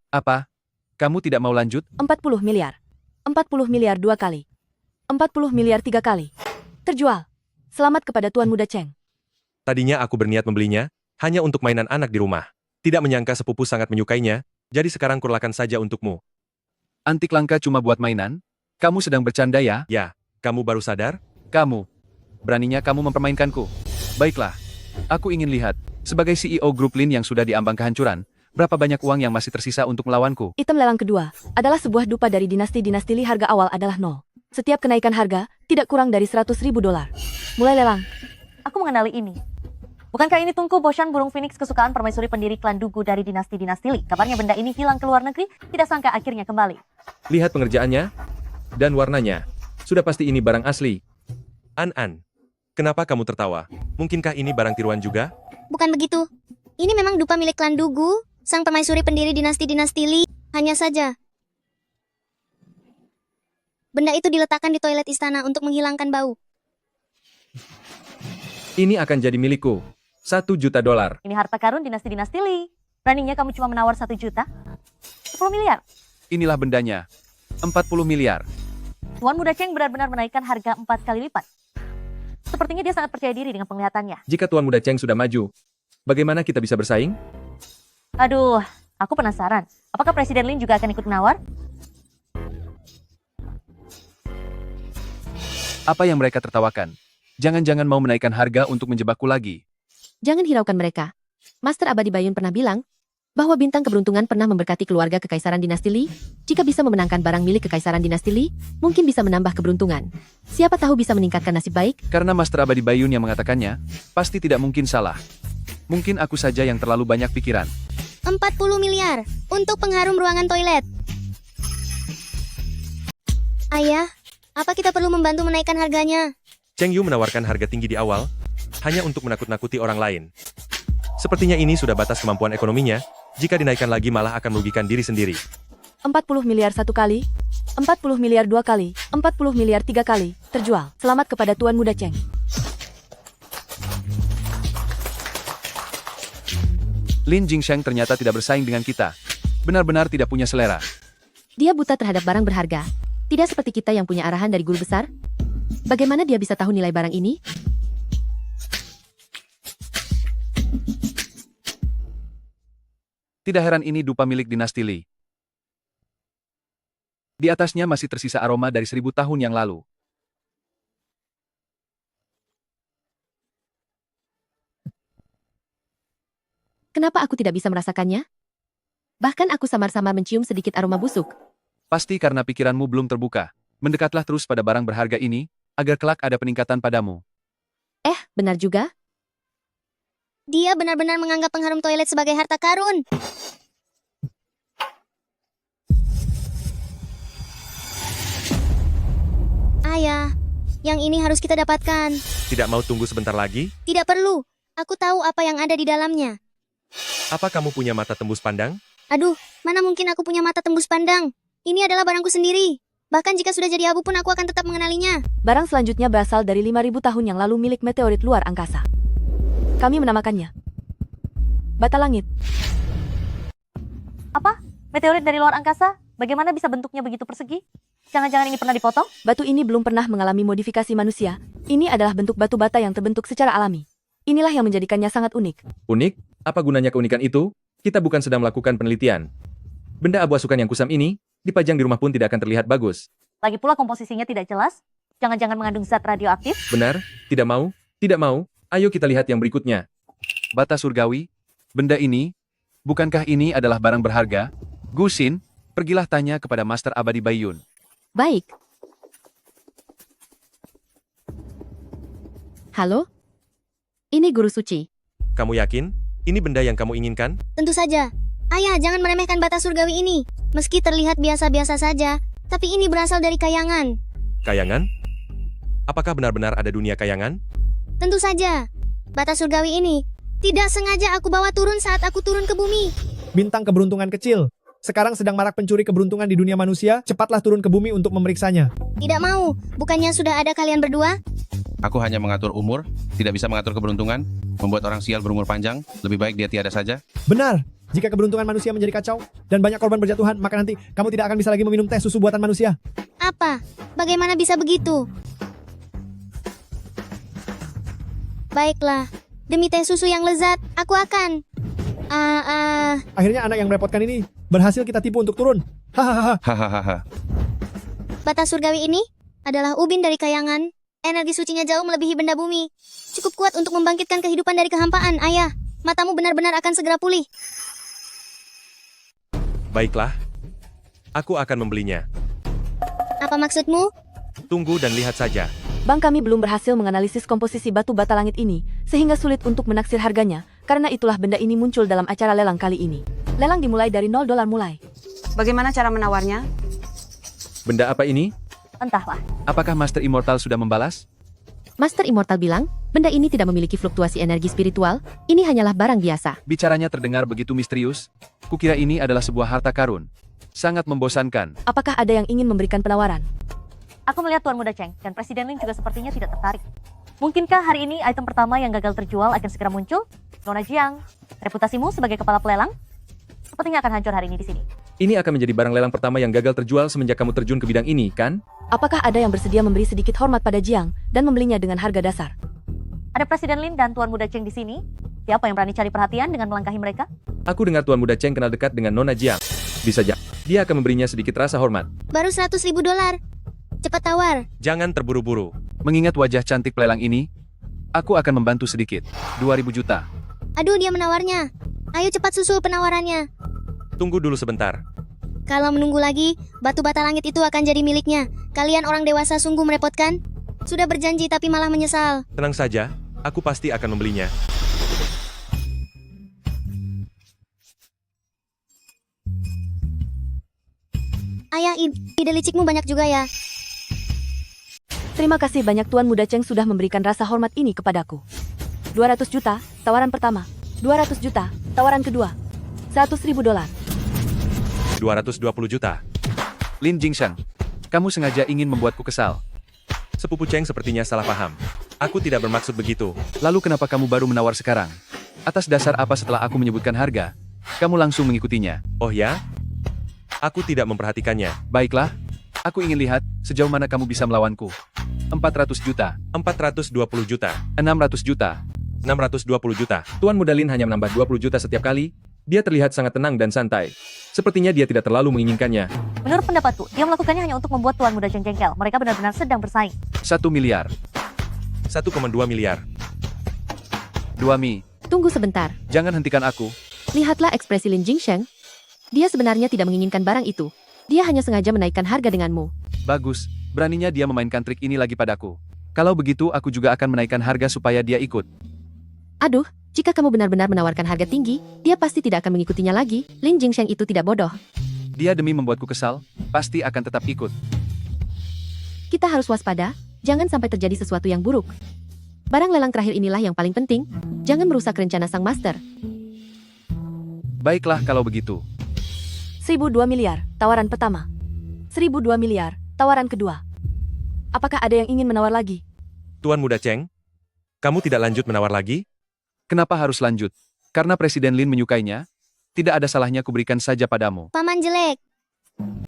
Apa? Kamu tidak mau lanjut? 40 miliar. 40 miliar 2 kali. 40 miliar 3 kali. Terjual. Selamat kepada Tuan Muda Cheng. Tadinya aku berniat membelinya, hanya untuk mainan anak di rumah. Tidak menyangka sepupu sangat menyukainya, jadi sekarang kurlakan saja untukmu. Antik langka cuma buat mainan? Kamu sedang bercanda ya? Ya, kamu baru sadar? Kamu. Beraninya kamu mempermainkanku. Baiklah. Aku ingin lihat, sebagai CEO grup Lin yang sudah diambang kehancuran, berapa banyak uang yang masih tersisa untuk melawanku? Item lelang kedua adalah sebuah dupa dari dinasti-dinasti Li. Harga awal adalah 0. Setiap kenaikan harga tidak kurang dari $100.000. Mulai lelang. Aku mengenali ini. Bukankah ini Tungku Boshan burung phoenix kesukaan permaisuri pendiri klan Dugu dari dinasti-dinasti Li? Kabarnya benda ini hilang ke luar negeri, tidak sangka akhirnya kembali. Lihat pengerjaannya dan warnanya. Sudah pasti ini barang asli. An, kenapa kamu tertawa? Mungkinkah ini barang tiruan juga? Bukan begitu. Ini memang dupa milik klan Dugu, sang permaisuri pendiri dinasti-dinasti Li. Hanya saja, benda itu diletakkan di toilet istana untuk menghilangkan bau. Ini akan jadi milikku. $1 juta. Ini harta karun dinasti-dinasti Li. Beraninya kamu cuma menawar 1 juta? 10 miliar. Inilah bendanya. 40 miliar. Tuan Muda Cheng benar-benar menaikkan harga 4 kali lipat. Sepertinya dia sangat percaya diri dengan penglihatannya. Jika Tuan Muda Cheng sudah maju, bagaimana kita bisa bersaing? Aduh, aku penasaran. Apakah Presiden Lin juga akan ikut menawar? Apa yang mereka tertawakan? Jangan-jangan mau menaikkan harga untuk menjebakku lagi. Jangan hiraukan mereka. Master Abadi Bayun pernah bilang, bahwa bintang keberuntungan pernah memberkati keluarga Kekaisaran Dinasti Li. Jika bisa memenangkan barang milik Kekaisaran Dinasti Li, mungkin bisa menambah keberuntungan. Siapa tahu bisa meningkatkan nasib baik? Karena Master Abadi Bayun yang mengatakannya, pasti tidak mungkin salah. Mungkin aku saja yang terlalu banyak pikiran. 40 miliar untuk pengharum ruangan toilet. Ayah, apa kita perlu membantu menaikkan harganya? Cheng Yu menawarkan harga tinggi di awal, hanya untuk menakut-nakuti orang lain. Sepertinya ini sudah batas kemampuan ekonominya, jika dinaikkan lagi malah akan merugikan diri sendiri. 40 miliar 1 kali, 40 miliar 2 kali, 40 miliar 3 kali, terjual. Selamat kepada Tuan Muda Cheng. Lin Jingsheng ternyata tidak bersaing dengan kita. Benar-benar tidak punya selera. Dia buta terhadap barang berharga. Tidak seperti kita yang punya arahan dari guru besar. Bagaimana dia bisa tahu nilai barang ini? Tidak heran ini dupa milik dinasti Li. Di atasnya masih tersisa aroma dari 1000 tahun yang lalu. Kenapa aku tidak bisa merasakannya? Bahkan aku samar-samar mencium sedikit aroma busuk. Pasti karena pikiranmu belum terbuka. Mendekatlah terus pada barang berharga ini, agar kelak ada peningkatan padamu. Benar juga. Dia benar-benar menganggap pengharum toilet sebagai harta karun. Ayah, yang ini harus kita dapatkan. Tidak mau tunggu sebentar lagi? Tidak perlu. Aku tahu apa yang ada di dalamnya. Apa kamu punya mata tembus pandang? Aduh, mana mungkin aku punya mata tembus pandang? Ini adalah barangku sendiri. Bahkan jika sudah jadi abu pun aku akan tetap mengenalinya. Barang selanjutnya berasal dari 5000 tahun yang lalu milik meteorit luar angkasa. Kami menamakannya Bata Langit. Apa? Meteorit dari luar angkasa? Bagaimana bisa bentuknya begitu persegi? Jangan-jangan ini pernah dipotong? Batu ini belum pernah mengalami modifikasi manusia. Ini adalah bentuk batu bata yang terbentuk secara alami. Inilah yang menjadikannya sangat unik. Unik? Apa gunanya keunikan itu? Kita bukan sedang melakukan penelitian. Benda abu asukan yang kusam ini, dipajang di rumah pun tidak akan terlihat bagus. Lagi pula komposisinya tidak jelas. Jangan-jangan mengandung zat radioaktif? Benar? Tidak mau? Tidak mau? Ayo kita lihat yang berikutnya. Bata surgawi? Benda ini? Bukankah ini adalah barang berharga? Gu Xin, pergilah tanya kepada Master Abadi Bayun. Baik. Halo? Ini guru suci. Kamu yakin? Ini benda yang kamu inginkan? Tentu saja. Ayah, jangan meremehkan bata surgawi ini. Meski terlihat biasa-biasa saja, tapi ini berasal dari kayangan. Kayangan? Apakah benar-benar ada dunia kayangan? Tentu saja. Bata surgawi ini tidak sengaja aku bawa turun saat aku turun ke bumi. Bintang keberuntungan kecil. Sekarang sedang marak pencuri keberuntungan di dunia manusia, cepatlah turun ke bumi untuk memeriksanya. Tidak mau. Bukannya sudah ada kalian berdua? Aku hanya mengatur umur, tidak bisa mengatur keberuntungan. Membuat orang sial berumur panjang, lebih baik dia tiada saja. Benar. Jika keberuntungan manusia menjadi kacau dan banyak korban berjatuhan, maka nanti kamu tidak akan bisa lagi meminum teh susu buatan manusia. Apa? Bagaimana bisa begitu? Baiklah. Demi teh susu yang lezat, aku akan... Akhirnya anak yang merepotkan ini berhasil kita tipu untuk turun. Hahaha. Hahaha. Bata surgawi ini adalah ubin dari kayangan. Energi sucinya jauh melebihi benda bumi. Cukup kuat untuk membangkitkan kehidupan dari kehampaan, Ayah. Matamu benar-benar akan segera pulih. Baiklah. Aku akan membelinya. Apa maksudmu? Tunggu dan lihat saja. Bank kami belum berhasil menganalisis komposisi batu bata langit ini, sehingga sulit untuk menaksir harganya, karena itulah benda ini muncul dalam acara lelang kali ini. Lelang dimulai dari $0 mulai. Bagaimana cara menawarnya? Benda apa ini? Entahlah. Apakah Master Immortal sudah membalas? Master Immortal bilang, benda ini tidak memiliki fluktuasi energi spiritual, ini hanyalah barang biasa. Bicaranya terdengar begitu misterius. Kukira ini adalah sebuah harta karun. Sangat membosankan. Apakah ada yang ingin memberikan penawaran? Aku melihat Tuan Muda Cheng, dan Presiden Lin juga sepertinya tidak tertarik. Mungkinkah hari ini item pertama yang gagal terjual akan segera muncul? Nona Jiang, reputasimu sebagai kepala pelelang sepertinya akan hancur hari ini di sini. Ini akan menjadi barang lelang pertama yang gagal terjual semenjak kamu terjun ke bidang ini, kan? Apakah ada yang bersedia memberi sedikit hormat pada Jiang dan membelinya dengan harga dasar? Ada Presiden Lin dan Tuan Muda Cheng di sini. Siapa yang berani cari perhatian dengan melangkahi mereka? Aku dengar Tuan Muda Cheng kenal dekat dengan Nona Jiang. Bisa jadi dia akan memberinya sedikit rasa hormat. Baru $100.000. Cepat tawar. Jangan terburu-buru. Mengingat wajah cantik pelelang ini, aku akan membantu sedikit. 2.000 juta. Aduh, dia menawarnya. Ayo cepat susul penawarannya. Tunggu dulu sebentar. Kalau menunggu lagi, batu bata langit itu akan jadi miliknya. Kalian orang dewasa sungguh merepotkan. Sudah berjanji tapi malah menyesal. Tenang saja, aku pasti akan membelinya. Ayah, ide licikmu banyak juga ya. Terima kasih banyak Tuan Muda Cheng sudah memberikan rasa hormat ini kepadaku. 200 juta, tawaran pertama. 200 juta, tawaran kedua. 100.000 dolar. 220 juta. Lin Jingsheng, kamu sengaja ingin membuatku kesal. Sepupu Cheng sepertinya salah paham. Aku tidak bermaksud begitu. Lalu kenapa kamu baru menawar sekarang? Atas dasar apa setelah aku menyebutkan harga, kamu langsung mengikutinya? Oh ya? Aku tidak memperhatikannya. Baiklah, aku ingin lihat sejauh mana kamu bisa melawanku. 400 juta. 420 juta. 600 juta. 620 juta. Tuan Muda Lin hanya menambah 20 juta setiap kali. Dia terlihat sangat tenang dan santai. Sepertinya dia tidak terlalu menginginkannya. Menurut pendapatku, dia melakukannya hanya untuk membuat Tuan Muda Cheng jengkel. Mereka benar-benar sedang bersaing. 1 miliar. 1,2 miliar. 2 mi. Tunggu sebentar. Jangan hentikan aku. Lihatlah ekspresi Lin Jingsheng. Dia sebenarnya tidak menginginkan barang itu. Dia hanya sengaja menaikkan harga denganmu. Bagus, beraninya dia memainkan trik ini lagi padaku. Kalau begitu aku juga akan menaikkan harga supaya dia ikut. Aduh, jika kamu benar-benar menawarkan harga tinggi, dia pasti tidak akan mengikutinya lagi. Lin Jingsheng itu tidak bodoh. Dia demi membuatku kesal, pasti akan tetap ikut. Kita harus waspada, jangan sampai terjadi sesuatu yang buruk. Barang lelang terakhir inilah yang paling penting. Jangan merusak rencana sang master. Baiklah kalau begitu. 1.002 miliar, tawaran pertama. 1.002 miliar, tawaran kedua. Apakah ada yang ingin menawar lagi? Tuan Muda Cheng, kamu tidak lanjut menawar lagi? Kenapa harus lanjut? Karena Presiden Lin menyukainya? Tidak ada salahnya kuberikan saja padamu. Paman jelek.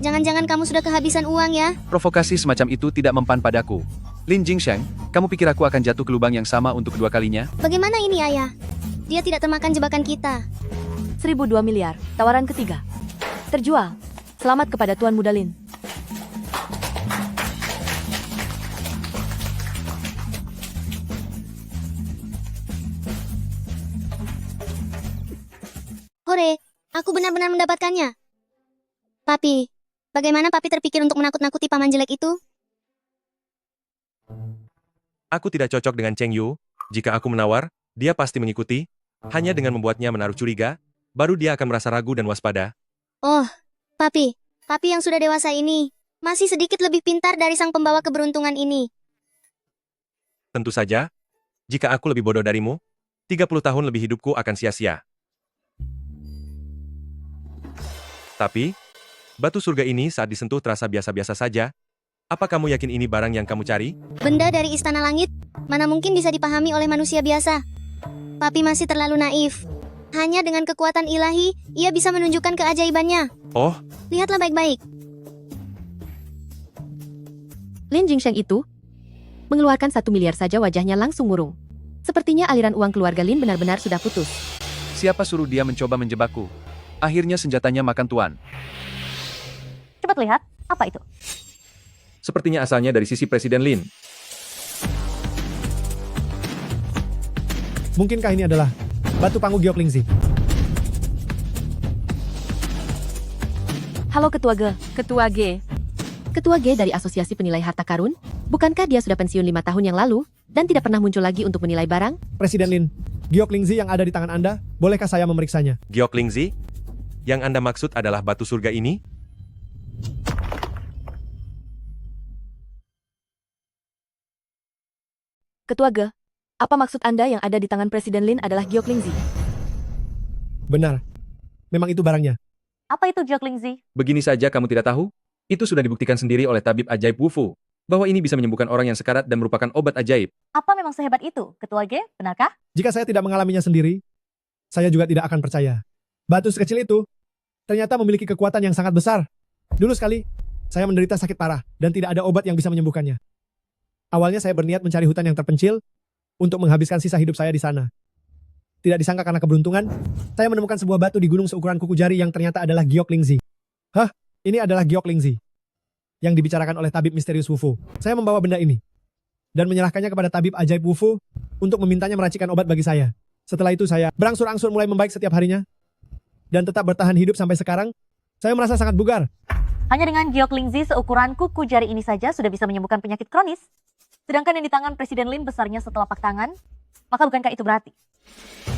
Jangan-jangan kamu sudah kehabisan uang ya? Provokasi semacam itu tidak mempan padaku. Lin Jingsheng, kamu pikir aku akan jatuh ke lubang yang sama untuk kedua kalinya? Bagaimana ini ayah? Dia tidak termakan jebakan kita. 1.002 miliar, tawaran ketiga. Terjual. Selamat kepada Tuan Muda Lin. Hore, aku benar-benar mendapatkannya. Papi, bagaimana Papi terpikir untuk menakut-nakuti paman jelek itu? Aku tidak cocok dengan Cheng Yu. Jika aku menawar, dia pasti mengikuti. Hanya dengan membuatnya menaruh curiga, baru dia akan merasa ragu dan waspada. Oh, Papi yang sudah dewasa ini, masih sedikit lebih pintar dari sang pembawa keberuntungan ini. Tentu saja, jika aku lebih bodoh darimu, 30 tahun lebih hidupku akan sia-sia. Tapi, batu surga ini saat disentuh terasa biasa-biasa saja. Apa kamu yakin ini barang yang kamu cari? Benda dari istana langit, mana mungkin bisa dipahami oleh manusia biasa. Papi masih terlalu naif. Hanya dengan kekuatan ilahi, ia bisa menunjukkan keajaibannya. Oh, lihatlah baik-baik. Lin Jingsheng itu mengeluarkan 1 miliar saja wajahnya langsung murung. Sepertinya aliran uang keluarga Lin benar-benar sudah putus. Siapa suruh dia mencoba menjebakku? Akhirnya senjatanya makan tuan. Cepat lihat, apa itu? Sepertinya asalnya dari sisi Presiden Lin. Mungkinkah ini adalah batu panggu Gioklingzi? Halo Ketua G. Ketua G. Ketua G dari Asosiasi Penilai Harta Karun? Bukankah dia sudah pensiun 5 tahun yang lalu dan tidak pernah muncul lagi untuk menilai barang? Presiden Lin, Gioklingzi yang ada di tangan Anda, bolehkah saya memeriksanya? Gioklingzi? Yang Anda maksud adalah batu surga ini? Ketua G, apa maksud Anda yang ada di tangan Presiden Lin adalah Gioklingzi? Benar. Memang itu barangnya. Apa itu Gioklingzi? Begini saja kamu tidak tahu? Itu sudah dibuktikan sendiri oleh tabib ajaib Wufu, bahwa ini bisa menyembuhkan orang yang sekarat dan merupakan obat ajaib. Apa memang sehebat itu, Ketua G? Benarkah? Jika saya tidak mengalaminya sendiri, saya juga tidak akan percaya. Batu sekecil itu ternyata memiliki kekuatan yang sangat besar. Dulu sekali, saya menderita sakit parah dan tidak ada obat yang bisa menyembuhkannya. Awalnya saya berniat mencari hutan yang terpencil untuk menghabiskan sisa hidup saya di sana. Tidak disangka karena keberuntungan, saya menemukan sebuah batu di gunung seukuran kuku jari yang ternyata adalah Gioklingzi. Hah? Ini adalah Gioklingzi yang dibicarakan oleh tabib misterius Wufu. Saya membawa benda ini dan menyerahkannya kepada tabib ajaib Wufu untuk memintanya meracikan obat bagi saya. Setelah itu saya berangsur-angsur mulai membaik setiap harinya. Dan tetap bertahan hidup sampai sekarang. Saya merasa sangat bugar. Hanya dengan giok Lingzi seukuran kuku jari ini saja sudah bisa menyembuhkan penyakit kronis. Sedangkan yang di tangan Presiden Lin besarnya setelapak tangan, maka bukankah itu berarti?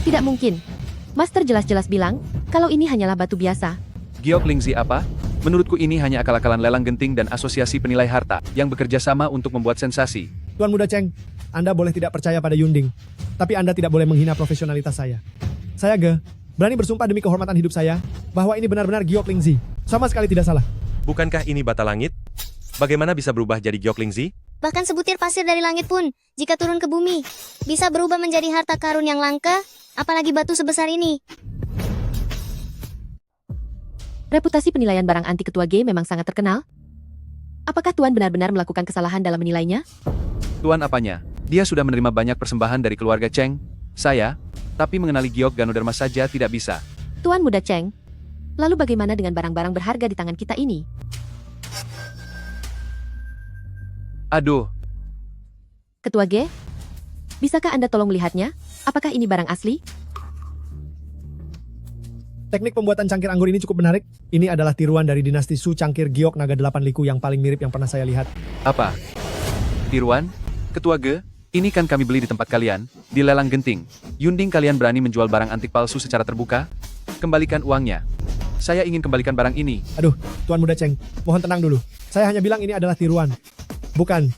Tidak mungkin. Master jelas-jelas bilang, kalau ini hanyalah batu biasa. Giok Lingzi apa? Menurutku ini hanya akal-akalan lelang genting dan asosiasi penilai harta yang bekerja sama untuk membuat sensasi. Tuan Muda Cheng, Anda boleh tidak percaya pada Yunding. Tapi Anda tidak boleh menghina profesionalitas saya. Saya Ge, berani bersumpah demi kehormatan hidup saya, bahwa ini benar-benar giok Lingzi. Sama sekali tidak salah. Bukankah ini bata langit? Bagaimana bisa berubah jadi giok Lingzi? Bahkan sebutir pasir dari langit pun, jika turun ke bumi, bisa berubah menjadi harta karun yang langka, apalagi batu sebesar ini. Reputasi penilaian barang antik Ketua G memang sangat terkenal. Apakah Tuan benar-benar melakukan kesalahan dalam menilainya? Tuan apanya? Dia sudah menerima banyak persembahan dari keluarga Cheng, saya, tapi mengenali giok Ganoderma saja tidak bisa. Tuan Muda Cheng, lalu bagaimana dengan barang-barang berharga di tangan kita ini? Aduh. Ketua G, bisakah Anda tolong melihatnya? Apakah ini barang asli? Teknik pembuatan cangkir anggur ini cukup menarik. Ini adalah tiruan dari dinasti Su cangkir giok naga 8 liku yang paling mirip yang pernah saya lihat. Apa? Tiruan? Ketua Ge, ini kan kami beli di tempat kalian, di lelang genting. Yunding kalian berani menjual barang antik palsu secara terbuka? Kembalikan uangnya. Saya ingin kembalikan barang ini. Aduh, Tuan Muda Cheng, mohon tenang dulu. Saya hanya bilang ini adalah tiruan. Bukan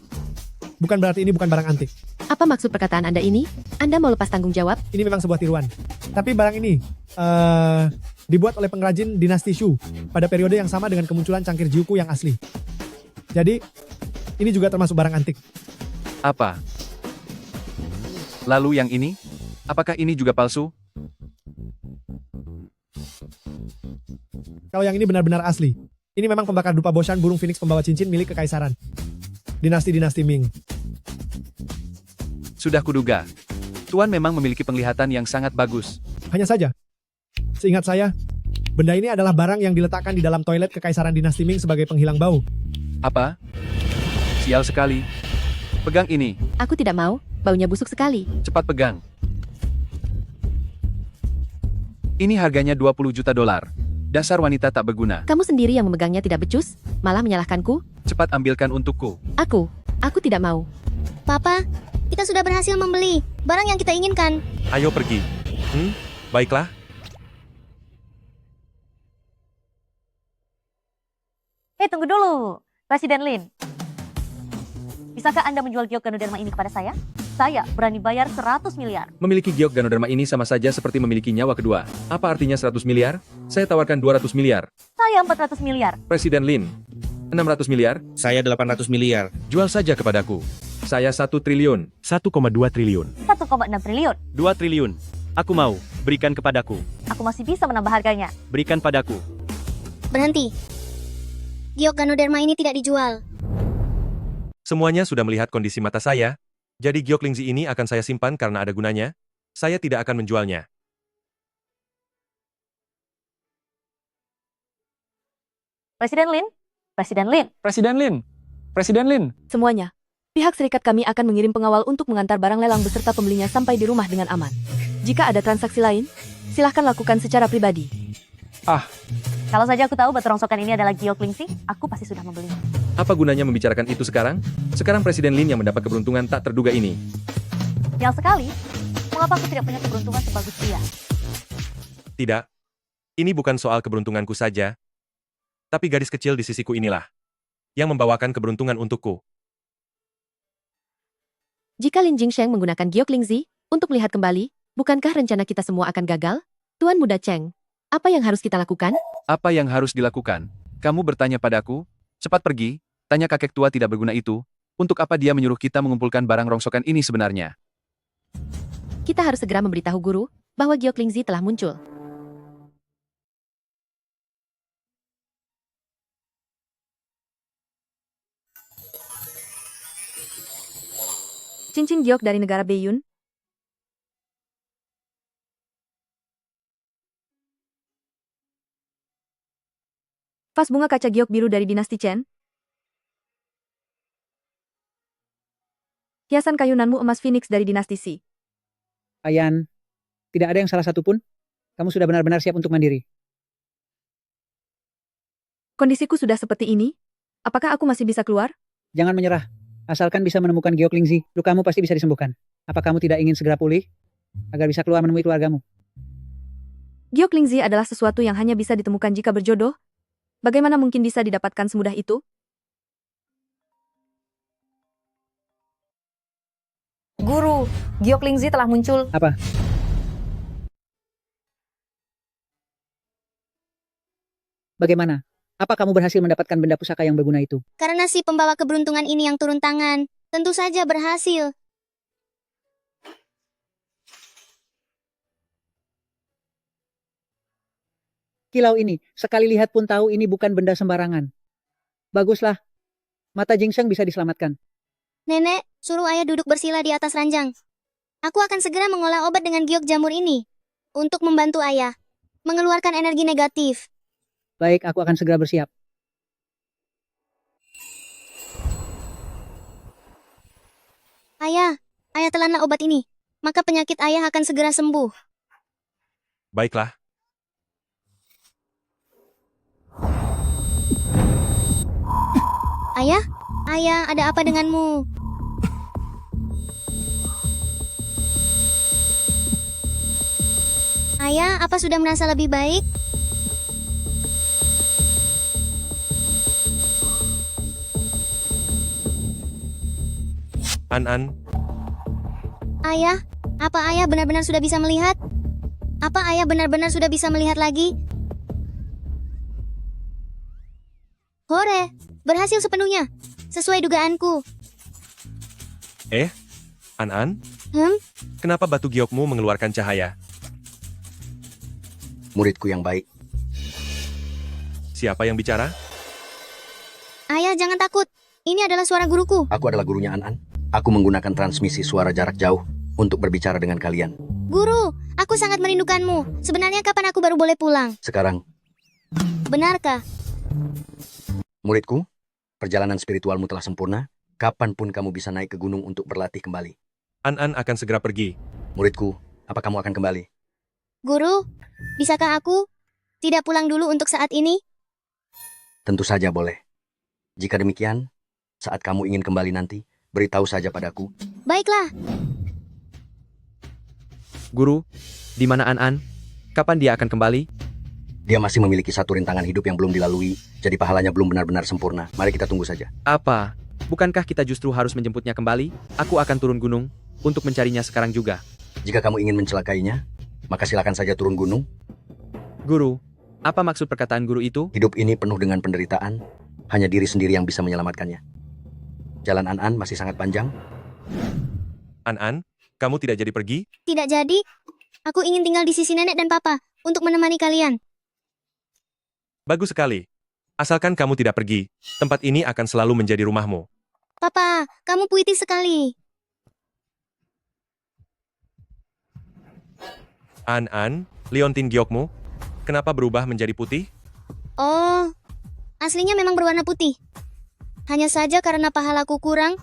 berarti ini bukan barang antik. Apa maksud perkataan Anda ini? Anda mau lepas tanggung jawab? Ini memang sebuah tiruan. Tapi barang ini dibuat oleh pengrajin dinasti Shu pada periode yang sama dengan kemunculan cangkir Jiuku yang asli. Jadi, ini juga termasuk barang antik. Apa? Lalu yang ini? Apakah ini juga palsu? Kalau yang ini benar-benar asli. Ini memang pembakar dupa Boshan burung phoenix pembawa cincin milik kekaisaran. Dinasti-dinasti Ming. Sudah kuduga. Tuan memang memiliki penglihatan yang sangat bagus. Hanya saja, seingat saya, benda ini adalah barang yang diletakkan di dalam toilet kekaisaran dinasti Ming sebagai penghilang bau. Apa? Sial sekali. Pegang ini. Aku tidak mau, baunya busuk sekali. Cepat pegang. Ini harganya 20 juta dolar. Dasar wanita tak berguna. Kamu sendiri yang memegangnya tidak becus, malah menyalahkanku. Cepat ambilkan untukku. Aku tidak mau. Papa, kita sudah berhasil membeli barang yang kita inginkan. Ayo pergi. Baiklah. Hei, tunggu dulu. Presiden Lin. Bisakah Anda menjual giok Ganoderma ini kepada saya? Saya berani bayar 100 miliar. Memiliki giok Ganoderma ini sama saja seperti memiliki nyawa kedua. Apa artinya 100 miliar? Saya tawarkan 200 miliar. Saya 400 miliar. Presiden Lin. 600 miliar? Saya 800 miliar. Jual saja kepadaku. Saya 1 triliun. 1,2 triliun. 1,6 triliun. 2 triliun. Aku mau. Berikan kepadaku. Aku masih bisa menambah harganya. Berikan padaku. Berhenti. Giok Ganoderma ini tidak dijual. Semuanya sudah melihat kondisi mata saya. Jadi giok Lingzi ini akan saya simpan karena ada gunanya. Saya tidak akan menjualnya. Presiden Lin? Presiden Lin? Presiden Lin. Presiden Lin. Semuanya. Pihak serikat kami akan mengirim pengawal untuk mengantar barang lelang beserta pembelinya sampai di rumah dengan aman. Jika ada transaksi lain, silahkan lakukan secara pribadi. Kalau saja aku tahu batu rongsokan ini adalah giok Lingzi, aku pasti sudah membelinya. Apa gunanya membicarakan itu sekarang? Sekarang Presiden Lin yang mendapat keberuntungan tak terduga ini. Sial sekali. Mengapa aku tidak punya keberuntungan sebagus dia? Tidak. Ini bukan soal keberuntunganku saja. Tapi gadis kecil di sisiku inilah yang membawakan keberuntungan untukku. Jika Lin Jingsheng menggunakan giok Lingzi untuk melihat kembali, bukankah rencana kita semua akan gagal? Tuan Muda Cheng, apa yang harus kita lakukan? Apa yang harus dilakukan? Kamu bertanya padaku? Cepat pergi, tanya kakek tua tidak berguna itu. Untuk apa dia menyuruh kita mengumpulkan barang rongsokan ini sebenarnya? Kita harus segera memberitahu guru bahwa giok Lingzi telah muncul. Cincin giok dari negara Beiyun. Vas bunga kaca giok biru dari dinasti Chen. Hiasan kayu nanmu emas phoenix dari dinasti Si. Ayan, Tidak ada yang salah satupun. Kamu sudah benar-benar siap untuk mandiri. Kondisiku sudah seperti ini. Apakah aku masih bisa keluar? Jangan menyerah. Asalkan bisa menemukan Giok Lingzi, lukamu pasti bisa disembuhkan. Apa kamu tidak ingin segera pulih? Agar bisa keluar menemui keluargamu. Giok Lingzi adalah sesuatu yang hanya bisa ditemukan jika berjodoh. Bagaimana mungkin bisa didapatkan semudah itu? Guru, Giok Lingzi telah muncul. Apa? Bagaimana? Apa kamu berhasil mendapatkan benda pusaka yang berguna itu? Karena si pembawa keberuntungan ini yang turun tangan, tentu saja berhasil. Kilau ini, sekali lihat pun tahu ini bukan benda sembarangan. Baguslah. Mata Jingsheng bisa diselamatkan. Nenek, suruh ayah duduk bersila di atas ranjang. Aku akan segera mengolah obat dengan giok jamur ini. Untuk membantu ayah. Mengeluarkan energi negatif. Baik, aku akan segera bersiap. Ayah telanlah obat ini. Maka penyakit ayah akan segera sembuh. Baiklah. Ayah, ada apa denganmu? Ayah, apa sudah merasa lebih baik? An-an, Ayah, apa ayah benar-benar sudah bisa melihat? Apa ayah benar-benar sudah bisa melihat lagi? Hore, berhasil sepenuhnya. Sesuai dugaanku. An-an, Kenapa kenapa batu giokmu mengeluarkan cahaya? Muridku yang baik. Siapa yang bicara? Ayah, jangan takut. Ini adalah suara guruku. Aku adalah gurunya An-an. Aku menggunakan transmisi suara jarak jauh untuk berbicara dengan kalian. Guru, aku sangat merindukanmu. Sebenarnya kapan aku baru boleh pulang? Sekarang, Benarkah? muridku, perjalanan spiritualmu telah sempurna. Kapanpun kamu bisa naik ke gunung untuk berlatih kembali. An-an akan segera pergi. Muridku, apa kamu akan kembali? Guru, bisakah aku tidak pulang dulu untuk saat ini? Tentu saja boleh. Jika demikian, saat kamu ingin kembali nanti, beritahu saja padaku. Baiklah. Guru, di mana An-an? Kapan dia akan kembali? Dia masih memiliki satu rintangan hidup yang belum dilalui, jadi pahalanya belum benar-benar sempurna. Mari kita tunggu saja. Apa? Bukankah kita justru harus menjemputnya kembali? Aku akan turun gunung untuk mencarinya sekarang juga. Jika kamu ingin mencelakainya, maka silakan saja turun gunung. Guru, apa maksud perkataan guru itu? Hidup ini penuh dengan penderitaan, hanya diri sendiri yang bisa menyelamatkannya. Jalan An-an masih sangat panjang. An-an, kamu tidak jadi pergi? Tidak jadi. Aku ingin tinggal di sisi nenek dan papa untuk menemani kalian. Bagus sekali. Asalkan kamu tidak pergi, tempat ini akan selalu menjadi rumahmu. Papa, kamu puitis sekali. An-an, liontin giokmu, kenapa berubah menjadi putih? Oh, aslinya memang berwarna putih. Hanya saja karena pahalaku kurang,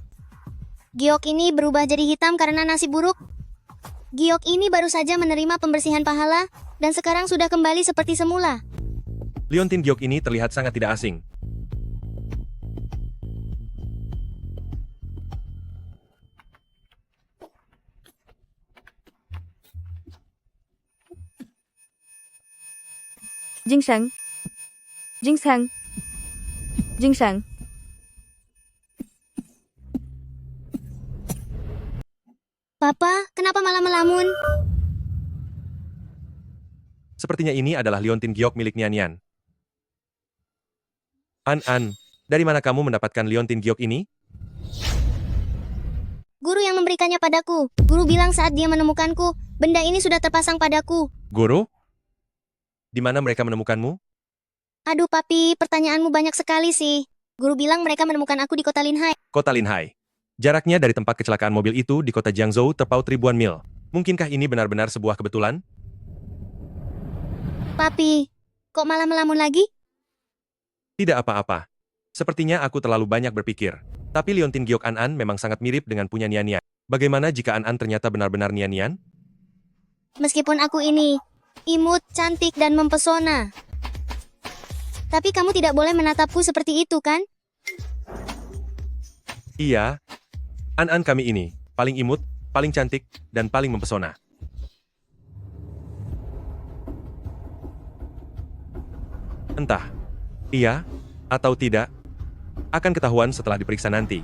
giok ini berubah jadi hitam karena nasib buruk. Giok ini baru saja menerima pembersihan pahala, dan sekarang sudah kembali seperti semula. Liontin giok ini terlihat sangat tidak asing. Jingsheng. Jingsheng. Jingsheng. Papa, kenapa malah melamun? Sepertinya ini adalah liontin giok milik Nian-Nian. An-an, dari mana kamu mendapatkan liontin giok ini? Guru yang memberikannya padaku. Guru bilang saat dia menemukanku, benda ini sudah terpasang padaku. Guru? Di mana mereka menemukanmu? Aduh papi, pertanyaanmu banyak sekali sih. Guru bilang mereka menemukan aku di kota Linhai. Kota Linhai. Jaraknya dari tempat kecelakaan mobil itu di kota Jiangzhou terpaut ribuan mil. Mungkinkah ini benar-benar sebuah kebetulan? Papi, kok malah melamun lagi? Tidak apa-apa. Sepertinya aku terlalu banyak berpikir. Tapi liontin giok An-an memang sangat mirip dengan punya Nian-Nian. Bagaimana jika An-an ternyata benar-benar Nian-Nian? Meskipun aku ini imut, cantik, dan mempesona. Tapi kamu tidak boleh menatapku seperti itu, kan? Iya. An-an kami ini, paling imut, paling cantik, dan paling mempesona. Entah, iya atau tidak, akan ketahuan setelah diperiksa nanti.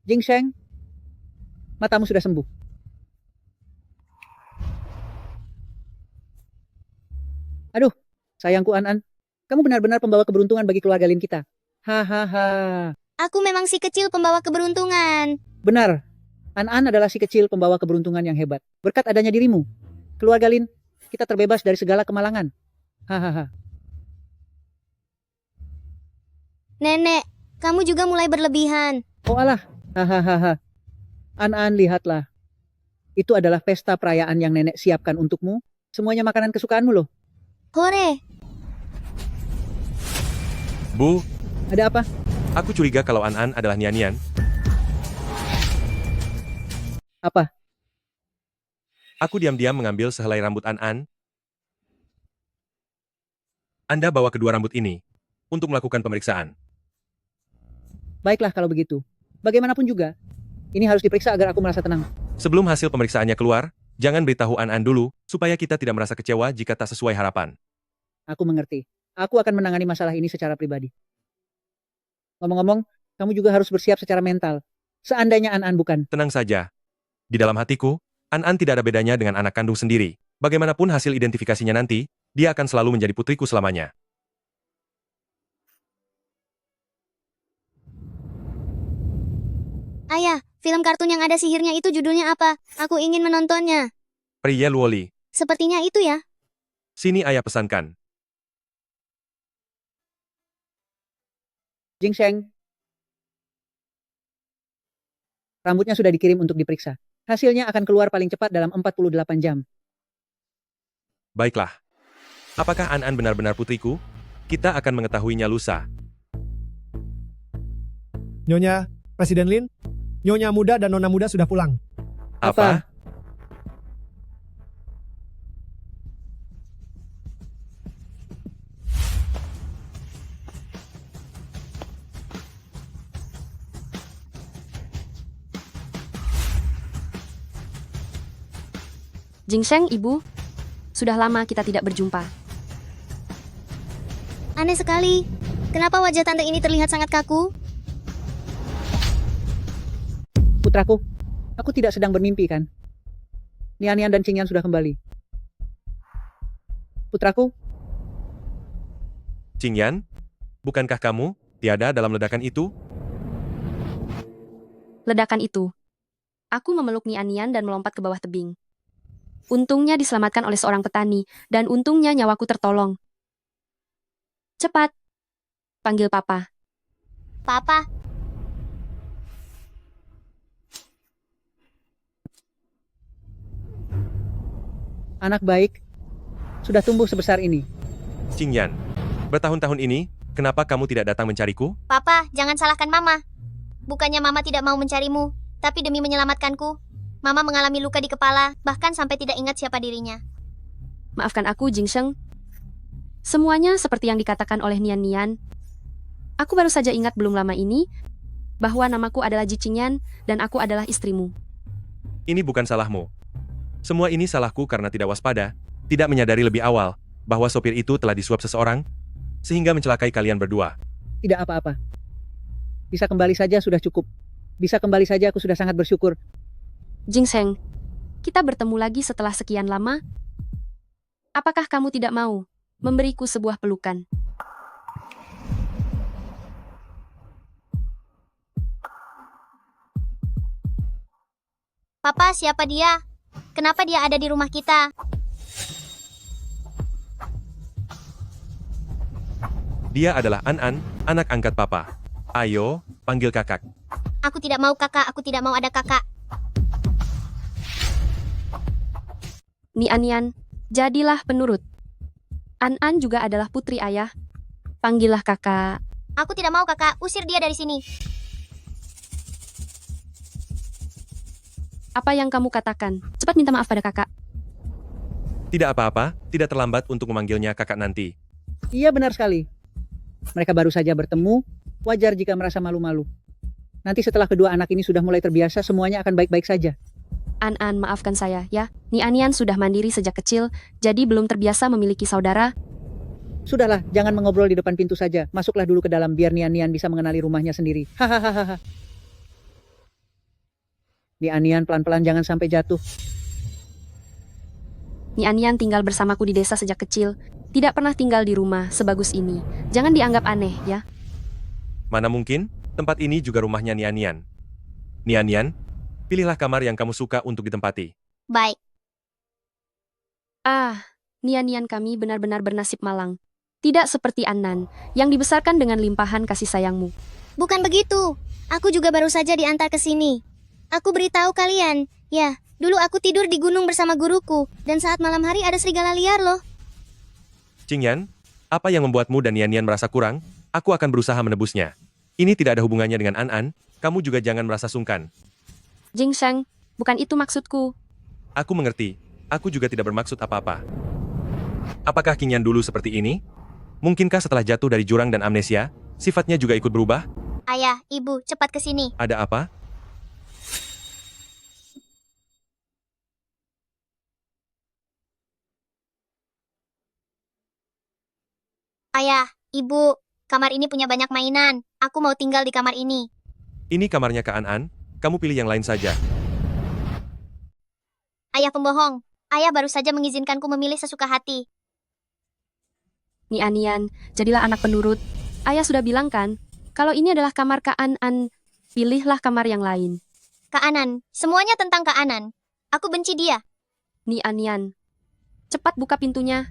Jingsheng, matamu sudah sembuh. Aduh, sayangku An-an, kamu benar-benar pembawa keberuntungan bagi keluarga Lin kita. Hahaha. Aku memang si kecil pembawa keberuntungan. Benar, An-an adalah si kecil pembawa keberuntungan yang hebat. Berkat adanya dirimu, keluarga Lin, kita terbebas dari segala kemalangan. Hahaha. Nenek, kamu juga mulai berlebihan. Oh alah, hahaha. An-an, lihatlah. Itu adalah pesta perayaan yang nenek siapkan untukmu. Semuanya makanan kesukaanmu loh. Hore. Bu, Ada apa? aku curiga kalau An-an adalah Nian-Nian. Apa? Aku diam-diam mengambil sehelai rambut An-an. Anda bawa kedua rambut ini untuk melakukan pemeriksaan. Baiklah kalau begitu. Bagaimanapun juga, ini harus diperiksa agar aku merasa tenang. Sebelum hasil pemeriksaannya keluar, jangan beritahu An-an dulu, supaya kita tidak merasa kecewa jika tak sesuai harapan. Aku mengerti. Aku akan menangani masalah ini secara pribadi. Ngomong-ngomong, kamu juga harus bersiap secara mental. Seandainya An-an bukan. Tenang saja. Di dalam hatiku, An-an tidak ada bedanya dengan anak kandung sendiri. Bagaimanapun hasil identifikasinya nanti, dia akan selalu menjadi putriku selamanya. Ayah, film kartun yang ada sihirnya itu judulnya apa? Aku ingin menontonnya. Pria Luoli, Sepertinya itu ya. sini ayah pesankan. Jingsheng. Rambutnya sudah dikirim untuk diperiksa. Hasilnya akan keluar paling cepat dalam 48 jam. Baiklah. Apakah An-an benar-benar putriku? Kita akan mengetahuinya lusa. Nyonya, Presiden Lin, Nyonya muda dan Nona muda sudah pulang. Apa? Jingsheng, Ibu. Sudah lama kita tidak berjumpa. Aneh sekali. Kenapa wajah tante ini terlihat sangat kaku? Putraku, aku tidak sedang bermimpi kan? Nian-Nian dan Qingyan sudah kembali. Putraku, Qingyan, bukankah kamu tiada dalam ledakan itu? Ledakan itu. Aku memeluk Nian-Nian dan melompat ke bawah tebing. Untungnya diselamatkan oleh seorang petani, dan untungnya nyawaku tertolong. Cepat, panggil Papa. Papa. anak baik, sudah tumbuh sebesar ini. Qingyan, bertahun-tahun ini, kenapa kamu tidak datang mencariku? Papa, jangan salahkan Mama. Bukannya Mama tidak mau mencarimu, tapi demi menyelamatkanku. Mama mengalami luka di kepala, bahkan sampai tidak ingat siapa dirinya. Maafkan aku, Jingsheng. Semuanya seperti yang dikatakan oleh Nian-Nian. Aku baru saja ingat belum lama ini, bahwa namaku adalah Ji Qingyan, dan aku adalah istrimu. Ini bukan salahmu. Semua ini salahku karena tidak waspada, tidak menyadari lebih awal, bahwa sopir itu telah disuap seseorang, sehingga mencelakai kalian berdua. Tidak apa-apa. Bisa kembali saja sudah cukup. Bisa kembali saja aku sudah sangat bersyukur. Jingsheng, kita bertemu lagi setelah sekian lama. Apakah kamu tidak mau memberiku sebuah pelukan? Papa, siapa dia? Kenapa dia ada di rumah kita? Dia adalah An-an, anak angkat papa. Ayo, panggil kakak. Aku tidak mau kakak, aku tidak mau ada kakak. Nian-Nian, jadilah penurut. An-an juga adalah putri ayah. Panggillah kakak. Aku tidak mau kakak, usir dia dari sini. Apa yang kamu katakan? Cepat minta maaf pada kakak. Tidak apa-apa, tidak terlambat untuk memanggilnya kakak nanti. Iya benar sekali. Mereka baru saja bertemu, wajar jika merasa malu-malu. Nanti setelah kedua anak ini sudah mulai terbiasa, semuanya akan baik-baik saja. An, maafkan saya, ya. Nianian sudah mandiri sejak kecil, jadi belum terbiasa memiliki saudara. Sudahlah, jangan mengobrol di depan pintu saja. Masuklah dulu ke dalam biar Nian bisa mengenali rumahnya sendiri. Hahaha. Nian pelan-pelan jangan sampai jatuh. Nianian tinggal bersamaku di desa sejak kecil. Tidak pernah tinggal di rumah sebagus ini. Jangan dianggap aneh, ya. Mana mungkin, tempat ini juga rumahnya Nian. Nian, pilihlah kamar yang kamu suka untuk ditempati. Baik. Nian kami benar-benar bernasib malang. Tidak seperti Anan, yang dibesarkan dengan limpahan kasih sayangmu. Bukan begitu. Aku juga baru saja diantar ke sini. Aku beritahu kalian, ya, dulu aku tidur di gunung bersama guruku, dan saat malam hari ada serigala liar loh. Qingyan, apa yang membuatmu dan Nian merasa kurang? Aku akan berusaha menebusnya. Ini tidak ada hubungannya dengan An, kamu juga jangan merasa sungkan. Jingsheng, bukan itu maksudku. Aku mengerti, aku juga tidak bermaksud apa-apa. Apakah Qingyan dulu seperti ini? Mungkinkah setelah jatuh dari jurang dan amnesia, sifatnya juga ikut berubah? Ayah, ibu, cepat ke sini. Ada apa? Ayah, ibu, kamar ini punya banyak mainan. Aku mau tinggal di kamar ini. Ini kamarnya Kak An, kamu pilih yang lain saja. Ayah pembohong. Ayah baru saja mengizinkanku memilih sesuka hati. Nian, jadilah anak penurut. Ayah sudah bilang kan, kalau ini adalah kamar Kak An, pilihlah kamar yang lain. Kak Anan, semuanya tentang Kak Anan. Aku benci dia. Nian, cepat buka pintunya.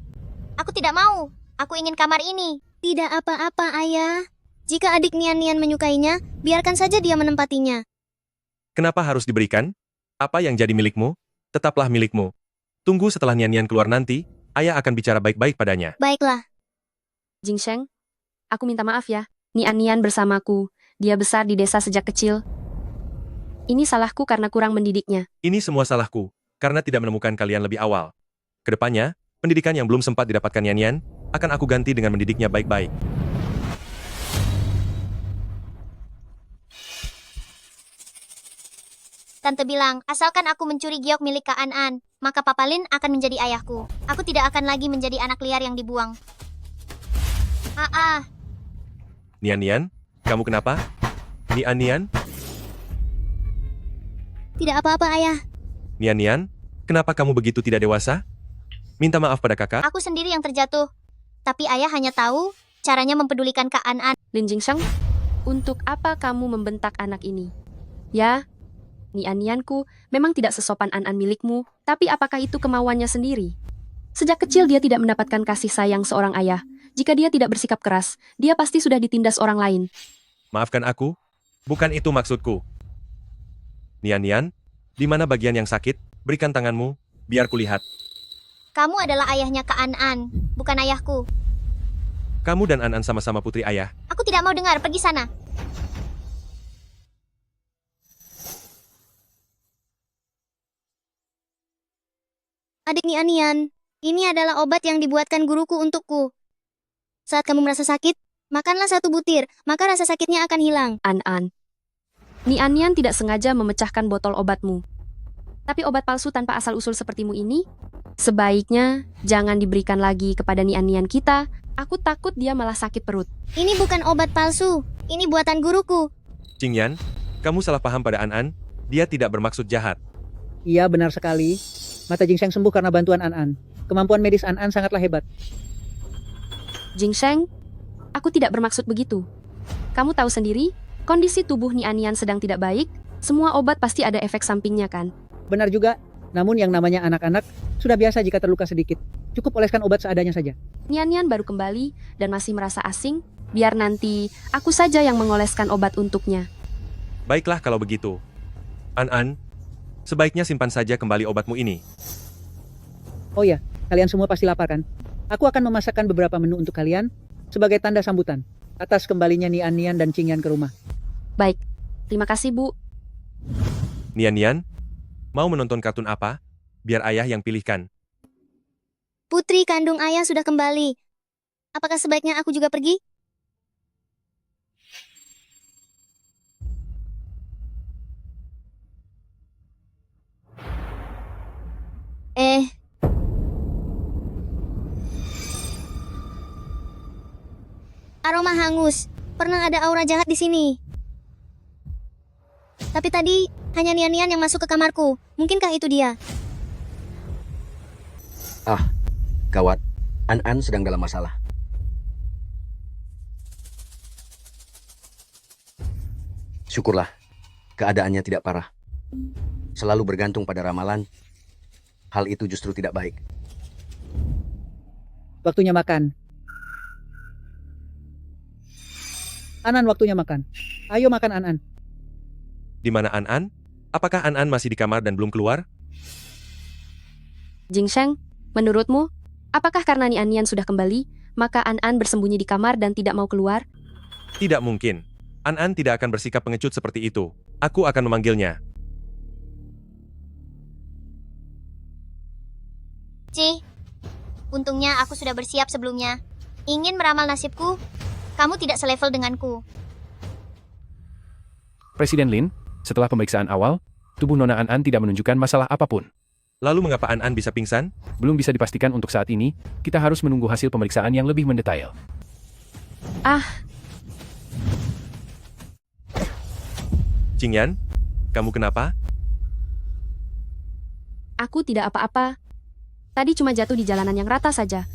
Aku tidak mau. Aku ingin kamar ini. Tidak apa-apa, Ayah. Jika adik Nian menyukainya, biarkan saja dia menempatinya. Kenapa harus diberikan? Apa yang jadi milikmu, tetaplah milikmu. Tunggu setelah Nian keluar nanti, ayah akan bicara baik-baik padanya. Baiklah. Jingsheng, aku minta maaf ya. Nian bersamaku. Dia besar di desa sejak kecil. Ini salahku karena kurang mendidiknya. Ini semua salahku, karena tidak menemukan kalian lebih awal. Kedepannya, pendidikan yang belum sempat didapatkan Nian, akan aku ganti dengan mendidiknya baik-baik. Tante bilang, asalkan aku mencuri giok milik Kak An, maka Papa Lin akan menjadi ayahku. Aku tidak akan lagi menjadi anak liar yang dibuang. Nian, kamu kenapa? Nian? Tidak apa-apa, Ayah. Nian, kenapa kamu begitu tidak dewasa? Minta maaf pada kakak? Aku sendiri yang terjatuh. Tapi Ayah hanya tahu caranya mempedulikan Kak An. Lin Jingsheng, untuk apa kamu membentak anak ini? Ya, Nianku memang tidak sesopan An milikmu, tapi apakah itu kemauannya sendiri? Sejak kecil dia tidak mendapatkan kasih sayang seorang ayah. Jika dia tidak bersikap keras, dia pasti sudah ditindas orang lain. Maafkan aku, bukan itu maksudku. Nian, di mana bagian yang sakit? Berikan tanganmu, biar kulihat. Kamu adalah ayahnya Kak An, bukan ayahku. Kamu dan An sama-sama putri ayah. Aku tidak mau dengar, pergi sana. Adik Nian, ini adalah obat yang dibuatkan guruku untukku. Saat kamu merasa sakit, makanlah 1 butir, maka rasa sakitnya akan hilang. An, Nian tidak sengaja memecahkan botol obatmu. Tapi obat palsu tanpa asal-usul sepertimu ini, sebaiknya jangan diberikan lagi kepada Nian kita. Aku takut dia malah sakit perut. Ini bukan obat palsu, ini buatan guruku. Qingyan, kamu salah paham pada An, dia tidak bermaksud jahat. Iya benar sekali. Mata Jingsheng sembuh karena bantuan An. Kemampuan medis An sangatlah hebat. Jingsheng, aku tidak bermaksud begitu. Kamu tahu sendiri, kondisi tubuh Nian sedang tidak baik, semua obat pasti ada efek sampingnya kan? Benar juga, namun yang namanya anak-anak sudah biasa jika terluka sedikit. Cukup oleskan obat seadanya saja. Nian baru kembali dan masih merasa asing, biar nanti aku saja yang mengoleskan obat untuknya. Baiklah kalau begitu. An, sebaiknya simpan saja kembali obatmu ini. Oh ya, kalian semua pasti lapar kan? Aku akan memasakkan beberapa menu untuk kalian sebagai tanda sambutan. atas kembalinya Nian dan Qingyan ke rumah. Baik, terima kasih Bu. Nian, mau menonton kartun apa? Biar ayah yang pilihkan. Putri kandung ayah sudah kembali. Apakah sebaiknya aku juga pergi? Aroma hangus. Pernah ada aura jahat di sini. Tapi tadi hanya Nian yang masuk ke kamarku. Mungkinkah itu dia? Ah, gawat. An sedang dalam masalah. Syukurlah, keadaannya tidak parah. Selalu bergantung pada ramalan. Hal itu justru tidak baik. Waktunya makan. Waktunya makan. Ayo makan An. Di mana An? Apakah An masih di kamar dan belum keluar? Jingsheng, menurutmu, apakah karena Nian sudah kembali, maka An bersembunyi di kamar dan tidak mau keluar? Tidak mungkin. An tidak akan bersikap pengecut seperti itu. Aku akan memanggilnya. Untungnya aku sudah bersiap sebelumnya. Ingin meramal nasibku, kamu tidak selevel denganku. Presiden Lin, setelah pemeriksaan awal, tubuh Nona An tidak menunjukkan masalah apapun. Lalu mengapa An bisa pingsan? Belum bisa dipastikan untuk saat ini, kita harus menunggu hasil pemeriksaan yang lebih mendetail. Qingyan, kamu kenapa? Aku tidak apa-apa. Tadi cuma jatuh di jalanan yang rata saja.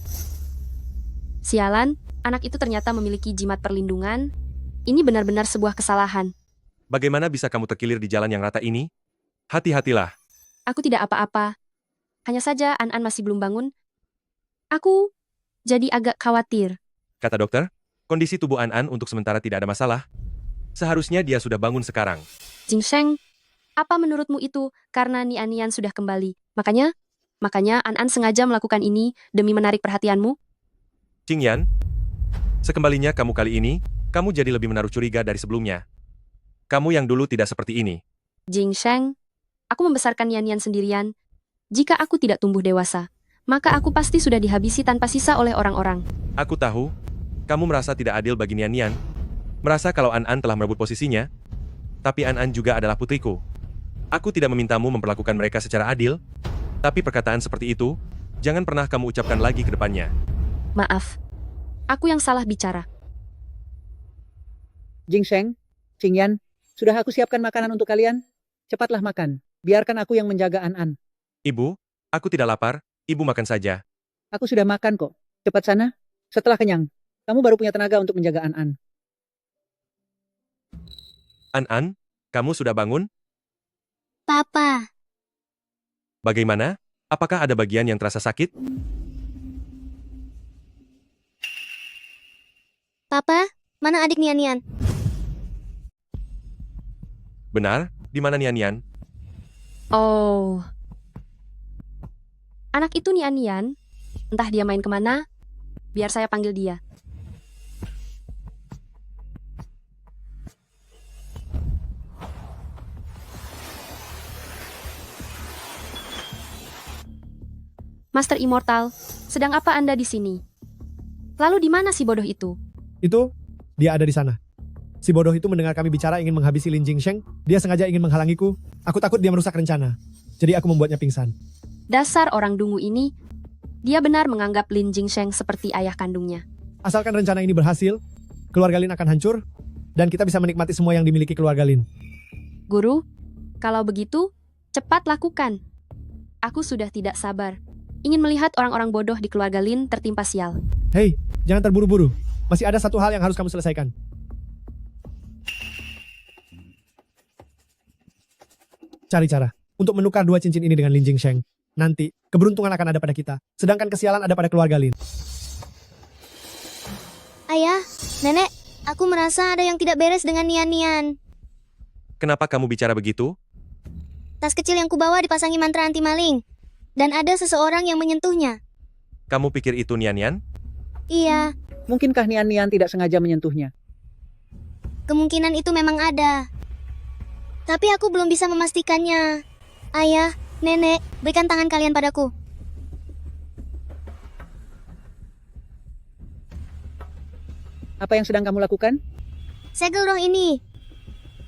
Sialan, anak itu ternyata memiliki jimat perlindungan. Ini benar-benar sebuah kesalahan. Bagaimana bisa kamu terkilir di jalan yang rata ini? Hati-hatilah. Aku tidak apa-apa. Hanya saja An masih belum bangun. Aku jadi agak khawatir. Kata dokter, kondisi tubuh An untuk sementara tidak ada masalah. Seharusnya dia sudah bangun sekarang. Jingsheng, apa menurutmu itu karena Nian sudah kembali? Makanya An sengaja melakukan ini demi menarik perhatianmu? Qingyan, sekembalinya kamu kali ini, kamu jadi lebih menaruh curiga dari sebelumnya. Kamu yang dulu tidak seperti ini. Jingsheng, aku membesarkan Nian sendirian. Jika aku tidak tumbuh dewasa, maka aku pasti sudah dihabisi tanpa sisa oleh orang-orang. Aku tahu, kamu merasa tidak adil bagi Nian. Merasa kalau An telah merebut posisinya. Tapi An juga adalah putriku. Aku tidak memintamu memperlakukan mereka secara adil. Tapi perkataan seperti itu, jangan pernah kamu ucapkan lagi ke depannya. Maaf, aku yang salah bicara. Jingsheng, Qingyan, sudah aku siapkan makanan untuk kalian. Cepatlah makan. Biarkan aku yang menjaga An. Ibu, aku tidak lapar. Ibu makan saja. Aku sudah makan kok. Cepat sana. Setelah kenyang, kamu baru punya tenaga untuk menjaga An. An, kamu sudah bangun? Papa. Bagaimana? Apakah ada bagian yang terasa sakit? Papa, mana adik Nian? Benar, di mana Nian? Oh. Anak itu Nian, entah dia main kemana, biar saya panggil dia. Master Immortal, sedang apa Anda di sini? Lalu di mana si bodoh itu? Itu, dia ada di sana. Si bodoh itu mendengar kami bicara ingin menghabisi Lin Jingsheng. Dia sengaja ingin menghalangiku. Aku takut dia merusak rencana. Jadi aku membuatnya pingsan. Dasar orang dungu ini, dia benar menganggap Lin Jingsheng seperti ayah kandungnya. Asalkan rencana ini berhasil, keluarga Lin akan hancur, dan kita bisa menikmati semua yang dimiliki keluarga Lin. Guru, kalau begitu, cepat lakukan. Aku sudah tidak sabar. Ingin melihat orang-orang bodoh di keluarga Lin tertimpa sial. Hei, jangan terburu-buru. Masih ada satu hal yang harus kamu selesaikan. Cari cara untuk menukar dua cincin ini dengan Lin Jingsheng. Nanti, keberuntungan akan ada pada kita, sedangkan kesialan ada pada keluarga Lin. Ayah, Nenek, aku merasa ada yang tidak beres dengan Nian. Kenapa kamu bicara begitu? Tas kecil yang kubawa dipasangi mantra anti maling. Dan ada seseorang yang menyentuhnya. Kamu pikir itu Nian? Iya, Mungkinkah Nian tidak sengaja menyentuhnya? Kemungkinan itu memang ada. Tapi aku belum bisa memastikannya. Ayah, nenek, berikan tangan kalian padaku. Apa yang sedang kamu lakukan? Segel roh ini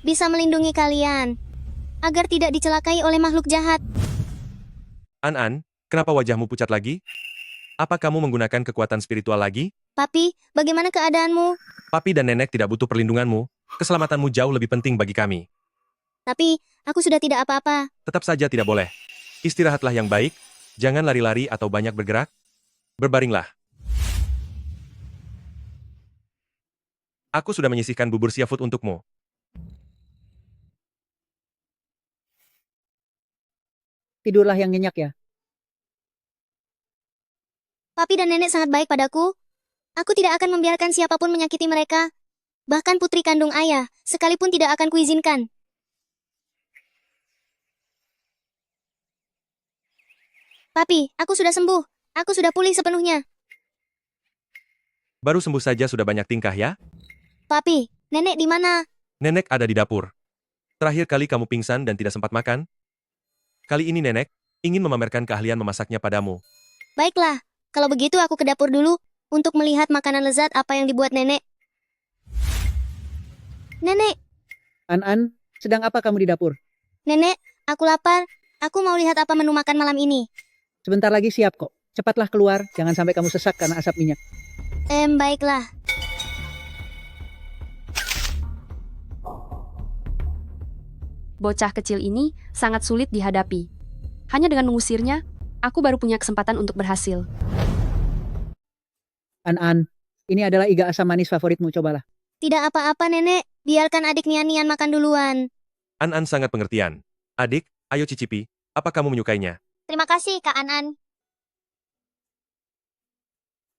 bisa melindungi kalian agar tidak dicelakai oleh makhluk jahat. An, kenapa wajahmu pucat lagi? Apa kamu menggunakan kekuatan spiritual lagi? Papi, bagaimana keadaanmu? Papi dan nenek tidak butuh perlindunganmu. Keselamatanmu jauh lebih penting bagi kami. Tapi, aku sudah tidak apa-apa. Tetap saja tidak boleh. Istirahatlah yang baik, jangan lari-lari atau banyak bergerak. Berbaringlah. Aku sudah menyisihkan bubur seafood untukmu. Tidurlah yang nyenyak ya. Papi dan nenek sangat baik padaku. Aku tidak akan membiarkan siapapun menyakiti mereka. Bahkan putri kandung ayah, sekalipun tidak akan kuizinkan. Papi, aku sudah sembuh. Aku sudah pulih sepenuhnya. Baru sembuh saja sudah banyak tingkah ya? Papi, nenek di mana? Nenek ada di dapur. Terakhir kali kamu pingsan dan tidak sempat makan? Kali ini nenek ingin memamerkan keahlian memasaknya padamu. Baiklah, kalau begitu aku ke dapur dulu untuk melihat makanan lezat apa yang dibuat nenek. Nenek, An, sedang apa kamu di dapur? nenek, aku lapar. Aku mau lihat apa menu makan malam ini. Sebentar lagi siap kok. Cepatlah keluar, jangan sampai kamu sesak karena asap minyak. Baiklah. Bocah kecil ini sangat sulit dihadapi. Hanya dengan mengusirnya, aku baru punya kesempatan untuk berhasil. An, ini adalah iga asam manis favoritmu, cobalah. Tidak apa-apa, nenek. Biarkan adik Nian makan duluan. An sangat pengertian. Adik, ayo cicipi. Apa kamu menyukainya? Terima kasih, Kak An.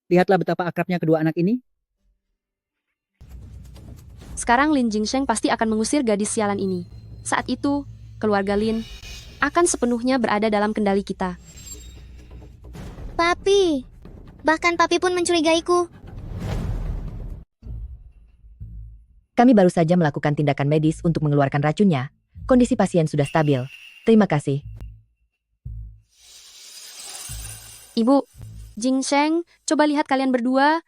Lihatlah betapa akrabnya kedua anak ini. Sekarang Lin Jingsheng pasti akan mengusir gadis sialan ini. Saat itu, keluarga Lin akan sepenuhnya berada dalam kendali kita. Papi. Bahkan papi pun mencurigaiku. Kami baru saja melakukan tindakan medis untuk mengeluarkan racunnya. Kondisi pasien sudah stabil. Terima kasih. Ibu, Jingsheng, coba lihat kalian berdua.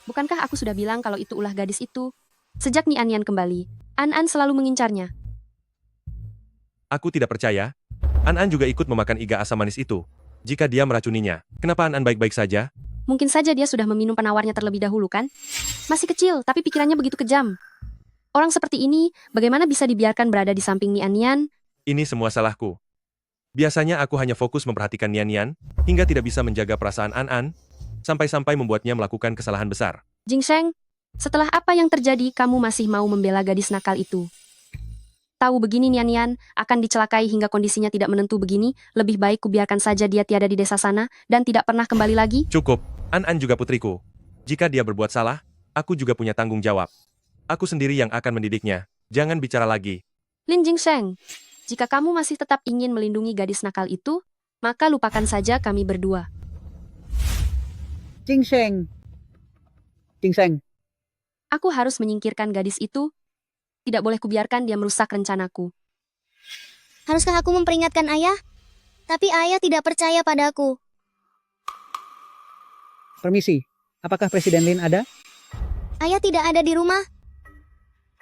Bukankah aku sudah bilang kalau itu ulah gadis itu? Sejak Nian kembali, An selalu mengincarnya. Aku tidak percaya. An juga ikut memakan iga asam manis itu. Jika dia meracuninya, kenapa An baik-baik saja? Mungkin saja dia sudah meminum penawarnya terlebih dahulu kan? Masih kecil, tapi pikirannya begitu kejam. Orang seperti ini, bagaimana bisa dibiarkan berada di samping Nian? Ini semua salahku. Biasanya aku hanya fokus memperhatikan Nian, hingga tidak bisa menjaga perasaan An, sampai-sampai membuatnya melakukan kesalahan besar. Jingsheng, setelah apa yang terjadi, kamu masih mau membela gadis nakal itu? Tahu begini Nian akan dicelakai hingga kondisinya tidak menentu begini, lebih baik kubiarkan saja dia tiada di desa sana, dan tidak pernah kembali lagi? Cukup, An juga putriku. Jika dia berbuat salah, aku juga punya tanggung jawab. Aku sendiri yang akan mendidiknya. Jangan bicara lagi. Lin Jingsheng, jika kamu masih tetap ingin melindungi gadis nakal itu, maka lupakan saja kami berdua. Jingsheng. Aku harus menyingkirkan gadis itu. Tidak boleh kubiarkan dia merusak rencanaku. Haruskah aku memperingatkan ayah? Tapi ayah tidak percaya padaku. Permisi, apakah Presiden Lin ada? Ayah tidak ada di rumah.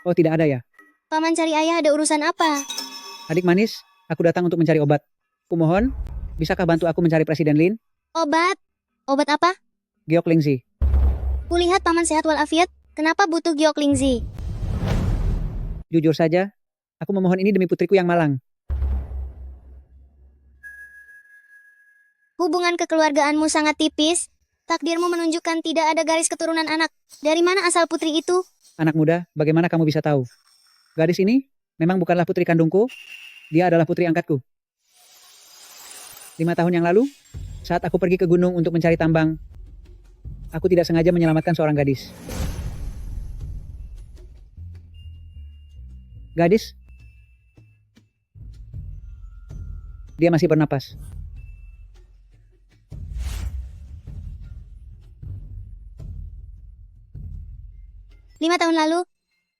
Oh, tidak ada ya? Paman cari ayah ada urusan apa? Adik manis, aku datang untuk mencari obat. Kumohon, bisakah bantu aku mencari Presiden Lin? Obat? Obat apa? Giok Lingzi. Kulihat paman sehat walafiat. Kenapa butuh Giok Lingzi? Jujur saja, aku memohon ini demi putriku yang malang. Hubungan kekeluargaanmu sangat tipis. Takdirmu menunjukkan tidak ada garis keturunan anak. Dari mana asal putri itu? Anak muda, bagaimana kamu bisa tahu? Gadis ini memang bukanlah putri kandungku. Dia adalah putri angkatku. 5 tahun yang lalu, saat aku pergi ke gunung untuk mencari tambang, aku tidak sengaja menyelamatkan seorang gadis. Gadis, dia masih bernapas. tahun lalu.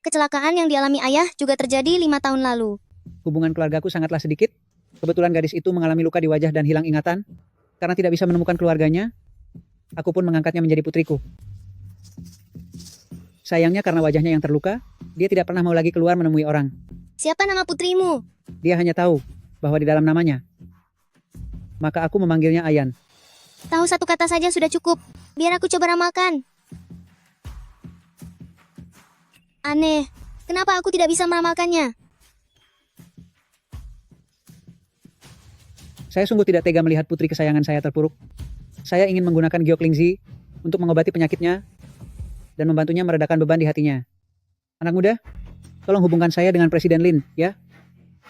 Kecelakaan yang dialami ayah juga terjadi 5 tahun lalu. Hubungan keluargaku sangatlah sedikit. Kebetulan gadis itu mengalami luka di wajah dan hilang ingatan. Karena tidak bisa menemukan keluarganya, aku pun mengangkatnya menjadi putriku. Sayangnya karena wajahnya yang terluka, dia tidak pernah mau lagi keluar menemui orang. Siapa nama putrimu? Dia hanya tahu bahwa di dalam namanya. Maka aku memanggilnya Ayan. Tahu satu kata saja sudah cukup. Biar aku coba ramalkan. Aneh, kenapa aku tidak bisa meramalkannya? Saya sungguh tidak tega melihat putri kesayangan saya terpuruk. Saya ingin menggunakan Gyoklingzi untuk mengobati penyakitnya dan membantunya meredakan beban di hatinya. Anak muda, tolong hubungkan saya dengan Presiden Lin, ya.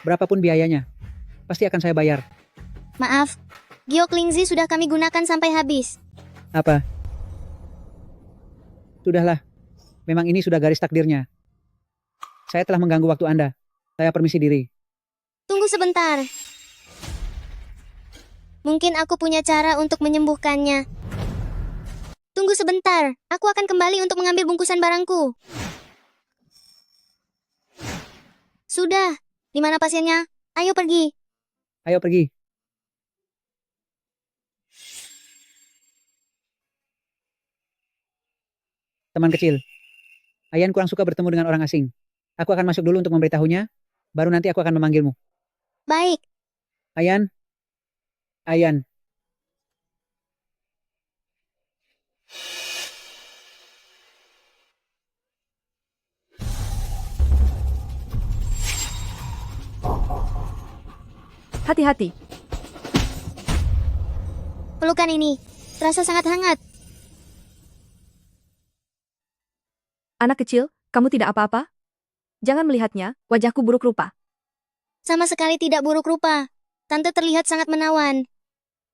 Berapapun biayanya, pasti akan saya bayar. Maaf, Gyoklingzi sudah kami gunakan sampai habis. Apa? Sudahlah, memang ini sudah garis takdirnya. Saya telah mengganggu waktu Anda. Saya permisi diri. Tunggu sebentar. Mungkin aku punya cara untuk menyembuhkannya. Tunggu sebentar, aku akan kembali untuk mengambil bungkusan barangku. Sudah, di mana pasiennya? Ayo pergi. Ayo pergi. Teman kecil, Ayan kurang suka bertemu dengan orang asing. Aku akan masuk dulu untuk memberitahunya, baru nanti aku akan memanggilmu. Baik. Ayan. Ayan. Hati-hati. Pelukan ini terasa sangat hangat. Anak kecil, kamu tidak apa-apa? Jangan melihatnya, wajahku buruk rupa. Sama sekali tidak buruk rupa. Tante terlihat sangat menawan.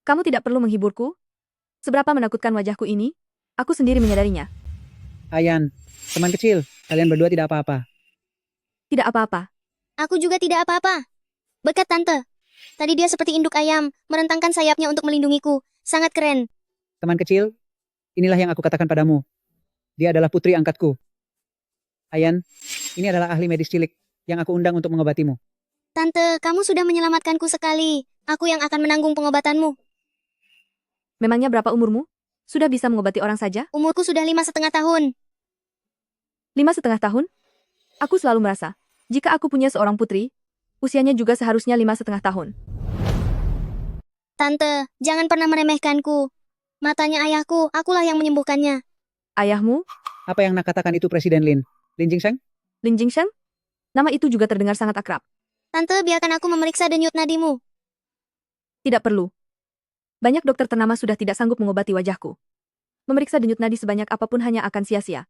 Kamu tidak perlu menghiburku. Seberapa menakutkan wajahku ini, aku sendiri menyadarinya. Ayan, teman kecil, kalian berdua tidak apa-apa. Tidak apa-apa. Aku juga tidak apa-apa. Berkat Tante. Tadi dia seperti induk ayam, merentangkan sayapnya untuk melindungiku. Sangat keren. Teman kecil, inilah yang aku katakan padamu. Dia adalah putri angkatku. Ayan, ini adalah ahli medis cilik yang aku undang untuk mengobatimu. Tante, kamu sudah menyelamatkanku sekali. Aku yang akan menanggung pengobatanmu. Memangnya berapa umurmu? Sudah bisa mengobati orang saja? Umurku sudah 5,5 tahun. 5,5 tahun? Aku selalu merasa, jika aku punya seorang putri, usianya juga seharusnya 5,5 tahun. Tante, jangan pernah meremehkanku. Matanya ayahku, akulah yang menyembuhkannya. Ayahmu? Apa yang nak katakan itu Presiden Lin? Lin Jingsheng? Lin Jingsheng? Nama itu juga terdengar sangat akrab. Tante, biarkan aku memeriksa denyut nadimu. Tidak perlu. Banyak dokter ternama sudah tidak sanggup mengobati wajahku. Memeriksa denyut nadi sebanyak apapun hanya akan sia-sia.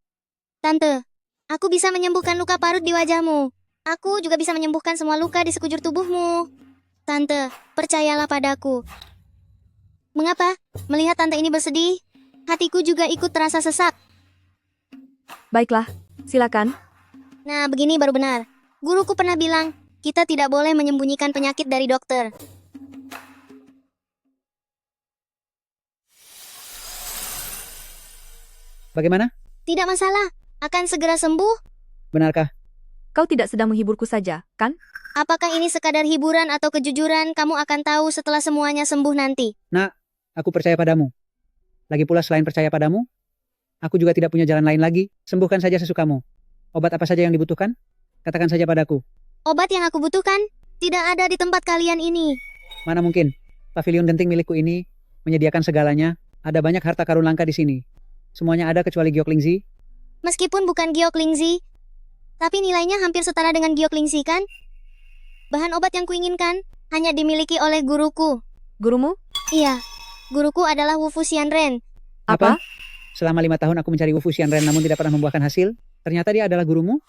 Tante, aku bisa menyembuhkan luka parut di wajahmu. Aku juga bisa menyembuhkan semua luka di sekujur tubuhmu. Tante, percayalah padaku. Mengapa? Melihat tante ini bersedih, hatiku juga ikut terasa sesak. Baiklah, silakan. Nah, begini baru benar. Guruku pernah bilang, kita tidak boleh menyembunyikan penyakit dari dokter. Bagaimana? Tidak masalah, akan segera sembuh. Benarkah? Kau tidak sedang menghiburku saja, kan? Apakah ini sekadar hiburan atau kejujuran, kamu akan tahu setelah semuanya sembuh nanti. Nak, aku percaya padamu. Lagi pula selain percaya padamu, aku juga tidak punya jalan lain lagi. Sembuhkan saja sesukamu. Obat apa saja yang dibutuhkan? Katakan saja padaku. Obat yang aku butuhkan tidak ada di tempat kalian ini. Mana mungkin? Pavilion genting milikku ini menyediakan segalanya. Ada banyak harta karun langka di sini. Semuanya ada kecuali Gyoklingzi. Meskipun bukan Gyoklingzi, tapi nilainya hampir setara dengan Gyoklingzi kan? Bahan obat yang kuinginkan hanya dimiliki oleh guruku. Gurumu? Iya, guruku adalah Wu Fuxianren. Apa? Selama 5 tahun aku mencari Wu Fuxianren namun tidak pernah membuahkan hasil. Ternyata dia adalah gurumu?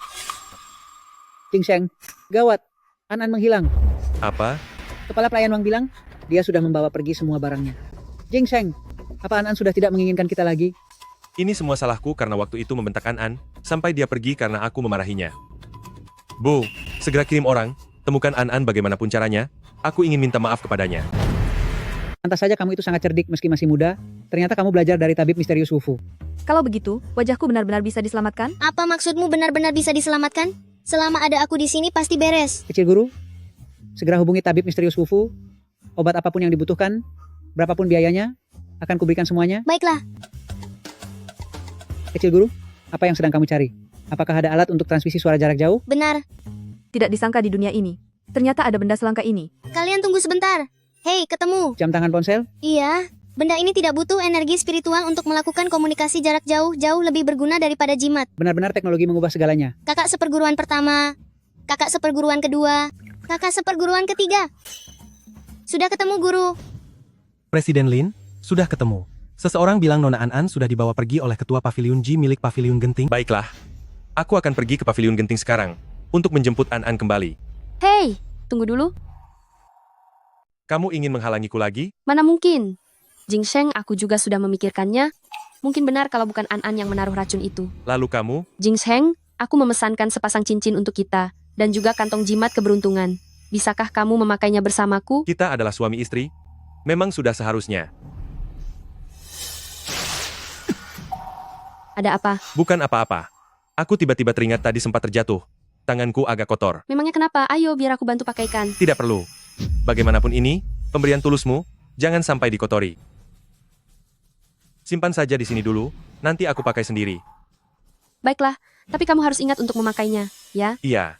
Jingsheng, gawat. An-An menghilang. Apa? Kepala pelayan Wang bilang, dia sudah membawa pergi semua barangnya. Jingsheng, apa An-An sudah tidak menginginkan kita lagi? Ini semua salahku karena waktu itu membentak An-An, sampai dia pergi karena aku memarahinya. Bu, segera kirim orang, temukan An-An bagaimanapun caranya, aku ingin minta maaf kepadanya. Pantas saja kamu itu sangat cerdik meski masih muda. Ternyata kamu belajar dari tabib misterius Wufu. Kalau begitu, wajahku benar-benar bisa diselamatkan? Apa maksudmu benar-benar bisa diselamatkan? Selama ada aku di sini pasti beres. Kecil guru, segera hubungi tabib misterius Wufu. Obat apapun yang dibutuhkan, berapapun biayanya, akan kuberikan semuanya. Baiklah. Kecil guru, apa yang sedang kamu cari? Apakah ada alat untuk transmisi suara jarak jauh? Benar. Tidak disangka di dunia ini. Ternyata ada benda selangka ini. Kalian tunggu sebentar. Hei, ketemu. Jam tangan ponsel? Iya. Benda ini tidak butuh energi spiritual untuk melakukan komunikasi jarak jauh, jauh lebih berguna daripada jimat. Benar-benar teknologi mengubah segalanya. Kakak seperguruan pertama, kakak seperguruan kedua, kakak seperguruan ketiga. Sudah ketemu, guru. Presiden Lin, sudah ketemu. Seseorang bilang Nona An sudah dibawa pergi oleh ketua Paviliun Ji milik Paviliun Genting. Baiklah. Aku akan pergi ke Paviliun Genting sekarang untuk menjemput An kembali. Hei, tunggu dulu. Kamu ingin menghalangiku lagi? Mana mungkin? Jing Sheng, aku juga sudah memikirkannya. Mungkin benar kalau bukan An yang menaruh racun itu. Lalu kamu? Jing Sheng, aku memesankan sepasang cincin untuk kita, dan juga kantong jimat keberuntungan. Bisakah kamu memakainya bersamaku? Kita adalah suami istri. Memang sudah seharusnya. Ada apa? Bukan apa-apa. Aku tiba-tiba teringat tadi sempat terjatuh. Tanganku agak kotor. Memangnya kenapa? Ayo biar aku bantu pakaikan. Tidak perlu. Bagaimanapun ini, pemberian tulusmu, jangan sampai dikotori. Simpan saja di sini dulu, nanti aku pakai sendiri. Baiklah, tapi kamu harus ingat untuk memakainya, ya? Iya.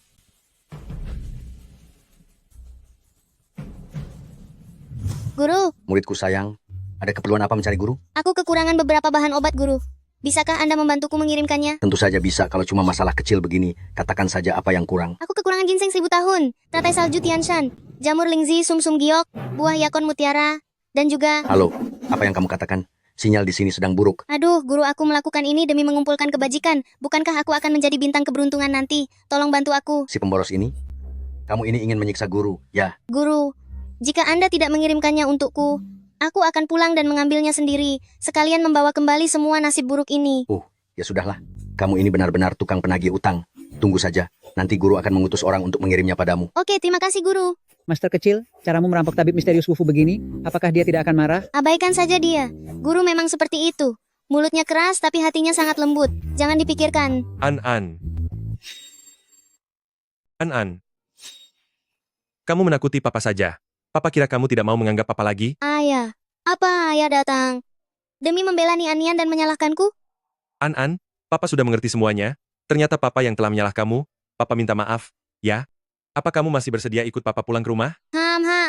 Guru, Muridku sayang, ada keperluan apa mencari guru? aku kekurangan beberapa bahan obat, guru. Bisakah Anda membantuku mengirimkannya? Tentu saja bisa kalau cuma masalah kecil begini. Katakan saja apa yang kurang. Aku kekurangan ginseng 1000 tahun, teratai salju Tianshan, jamur lingzi sum-sum giok, buah yakon mutiara, dan juga... Halo, apa yang kamu katakan? Sinyal di sini sedang buruk. Aduh, guru, aku melakukan ini demi mengumpulkan kebajikan. Bukankah aku akan menjadi bintang keberuntungan nanti? Tolong bantu aku. Si pemboros ini? Kamu ini ingin menyiksa guru, ya? Guru, jika Anda tidak mengirimkannya untukku, aku akan pulang dan mengambilnya sendiri, sekalian membawa kembali semua nasib buruk ini. Ya sudahlah. Kamu ini benar-benar tukang penagih utang. Tunggu saja, nanti guru akan mengutus orang untuk mengirimnya padamu. Oke, terima kasih, guru. Master kecil, caramu merampok tabib misterius Wufu begini, apakah dia tidak akan marah? Abaikan saja dia. Guru memang seperti itu. Mulutnya keras tapi hatinya sangat lembut. Jangan dipikirkan. An. Kamu menakuti papa saja. Papa kira kamu tidak mau menganggap papa lagi? Ayah, apa ayah datang? Demi membela Nian dan menyalahkanku? An, papa sudah mengerti semuanya. Ternyata papa yang telah menyalah kamu. Papa minta maaf, ya? Apa kamu masih bersedia ikut papa pulang ke rumah?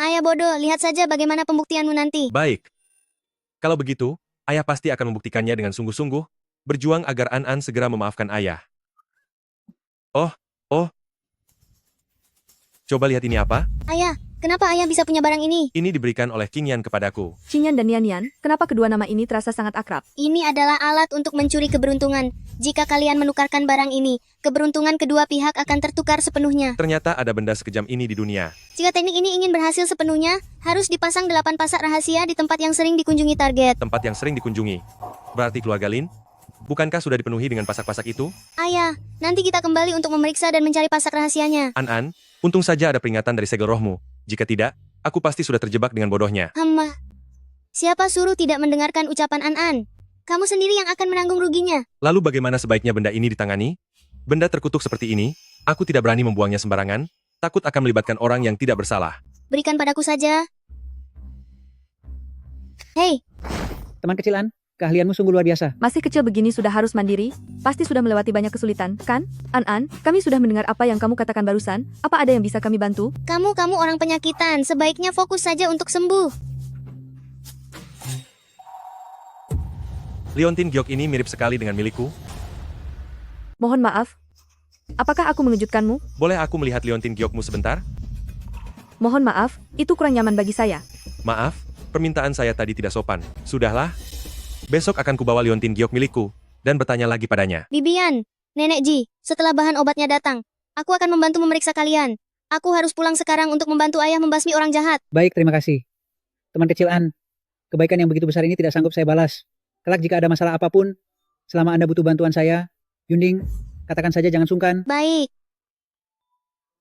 Ayah bodoh. Lihat saja bagaimana pembuktianmu nanti. Baik. Kalau begitu, ayah pasti akan membuktikannya dengan sungguh-sungguh. Berjuang agar An segera memaafkan ayah. Oh. Coba lihat ini apa? Ayah, kenapa ayah bisa punya barang ini? Ini diberikan oleh King Yan kepadaku. Qingyan dan Nian, kenapa kedua nama ini terasa sangat akrab? Ini adalah alat untuk mencuri keberuntungan. Jika kalian menukarkan barang ini, keberuntungan kedua pihak akan tertukar sepenuhnya. Ternyata ada benda sekejam ini di dunia. Jika teknik ini ingin berhasil sepenuhnya, harus dipasang 8 pasak rahasia di tempat yang sering dikunjungi target. Tempat yang sering dikunjungi. Berarti keluarga Lin? Bukankah sudah dipenuhi dengan pasak-pasak itu? Ayah, nanti kita kembali untuk memeriksa dan mencari pasak rahasianya. An, untung saja ada peringatan dari segel rohmu. Jika tidak, aku pasti sudah terjebak dengan bodohnya. Siapa suruh tidak mendengarkan ucapan An? Kamu sendiri yang akan menanggung ruginya. Lalu bagaimana sebaiknya benda ini ditangani? Benda terkutuk seperti ini, aku tidak berani membuangnya sembarangan, takut akan melibatkan orang yang tidak bersalah. Berikan padaku saja. Hei, Teman kecil An, keahlianmu sungguh luar biasa. Masih kecil begini sudah harus mandiri? Pasti sudah melewati banyak kesulitan, kan? An, kami sudah mendengar apa yang kamu katakan barusan. Apa ada yang bisa kami bantu? kamu orang penyakitan. Sebaiknya fokus saja untuk sembuh. Liontin giok ini mirip sekali dengan milikku. Mohon maaf. Apakah aku mengejutkanmu? Boleh aku melihat liontin giokmu sebentar? Mohon maaf, itu kurang nyaman bagi saya. Maaf, permintaan saya tadi tidak sopan. Sudahlah. Besok akan kubawa liontin giok milikku, dan bertanya lagi padanya. Bibian, Nenek Ji, setelah bahan obatnya datang, aku akan membantu memeriksa kalian. Aku harus pulang sekarang untuk membantu ayah membasmi orang jahat. Baik, terima kasih. Teman kecil An, kebaikan yang begitu besar ini tidak sanggup saya balas. Kelak jika ada masalah apapun, selama Anda butuh bantuan saya, Yunding, katakan saja jangan sungkan. Baik.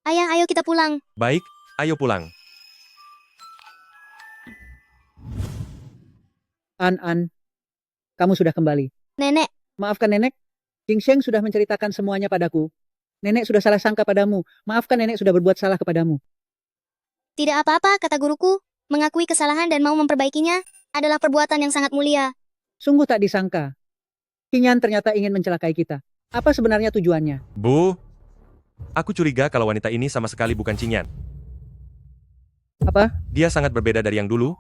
Ayah, ayo kita pulang. Baik, ayo pulang. An, kamu sudah kembali. Nenek, Maafkan nenek, Jingsheng sudah menceritakan semuanya padaku. Nenek sudah salah sangka padamu. Maafkan nenek sudah berbuat salah kepadamu. tidak apa-apa, kata guruku. Mengakui kesalahan dan mau memperbaikinya adalah perbuatan yang sangat mulia. Sungguh tak disangka. Qingyan ternyata ingin mencelakai kita. Apa sebenarnya tujuannya? Bu, aku curiga kalau wanita ini sama sekali bukan Qingyan. Apa? Dia sangat berbeda dari yang dulu.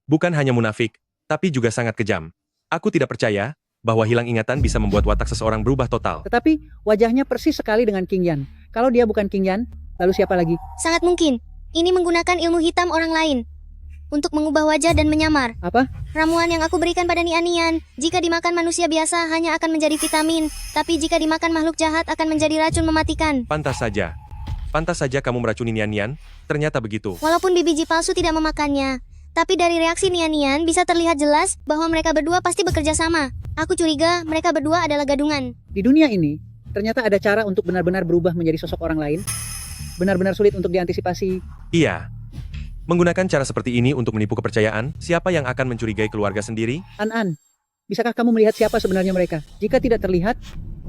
Bukan hanya munafik, tapi juga sangat kejam. Aku tidak percaya bahwa hilang ingatan bisa membuat watak seseorang berubah total. Tetapi wajahnya persis sekali dengan Qingyan. Kalau dia bukan Qingyan, lalu siapa lagi? Sangat mungkin. Ini menggunakan ilmu hitam orang lain untuk mengubah wajah dan menyamar. Apa? Ramuan yang aku berikan pada Nian, jika dimakan manusia biasa hanya akan menjadi vitamin, tapi jika dimakan makhluk jahat akan menjadi racun mematikan. Pantas saja kamu meracuni Nian. Ternyata begitu. Walaupun bibiji palsu tidak memakannya, tapi dari reaksi Nian bisa terlihat jelas bahwa mereka berdua pasti bekerja sama. Aku curiga mereka berdua adalah gadungan. Di dunia ini, ternyata ada cara untuk benar-benar berubah menjadi sosok orang lain. Benar-benar sulit untuk diantisipasi. Iya. Menggunakan cara seperti ini untuk menipu kepercayaan, siapa yang akan mencurigai keluarga sendiri? An, bisakah kamu melihat siapa sebenarnya mereka? Jika tidak terlihat,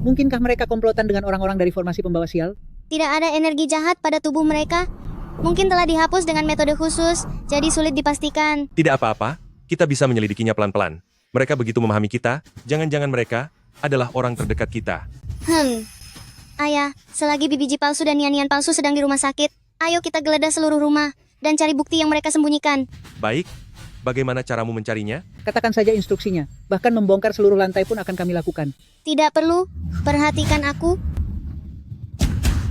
mungkinkah mereka komplotan dengan orang-orang dari formasi pembawa sial? Tidak ada energi jahat pada tubuh mereka. Mungkin telah dihapus dengan metode khusus, jadi sulit dipastikan. Tidak apa-apa, kita bisa menyelidikinya pelan-pelan. Mereka begitu memahami kita, jangan-jangan mereka adalah orang terdekat kita. Ayah, selagi bibiji palsu dan Nian palsu sedang di rumah sakit, ayo kita geledah seluruh rumah dan cari bukti yang mereka sembunyikan. Baik, bagaimana caramu mencarinya? Katakan saja instruksinya. Bahkan membongkar seluruh lantai pun akan kami lakukan. Tidak perlu, perhatikan aku.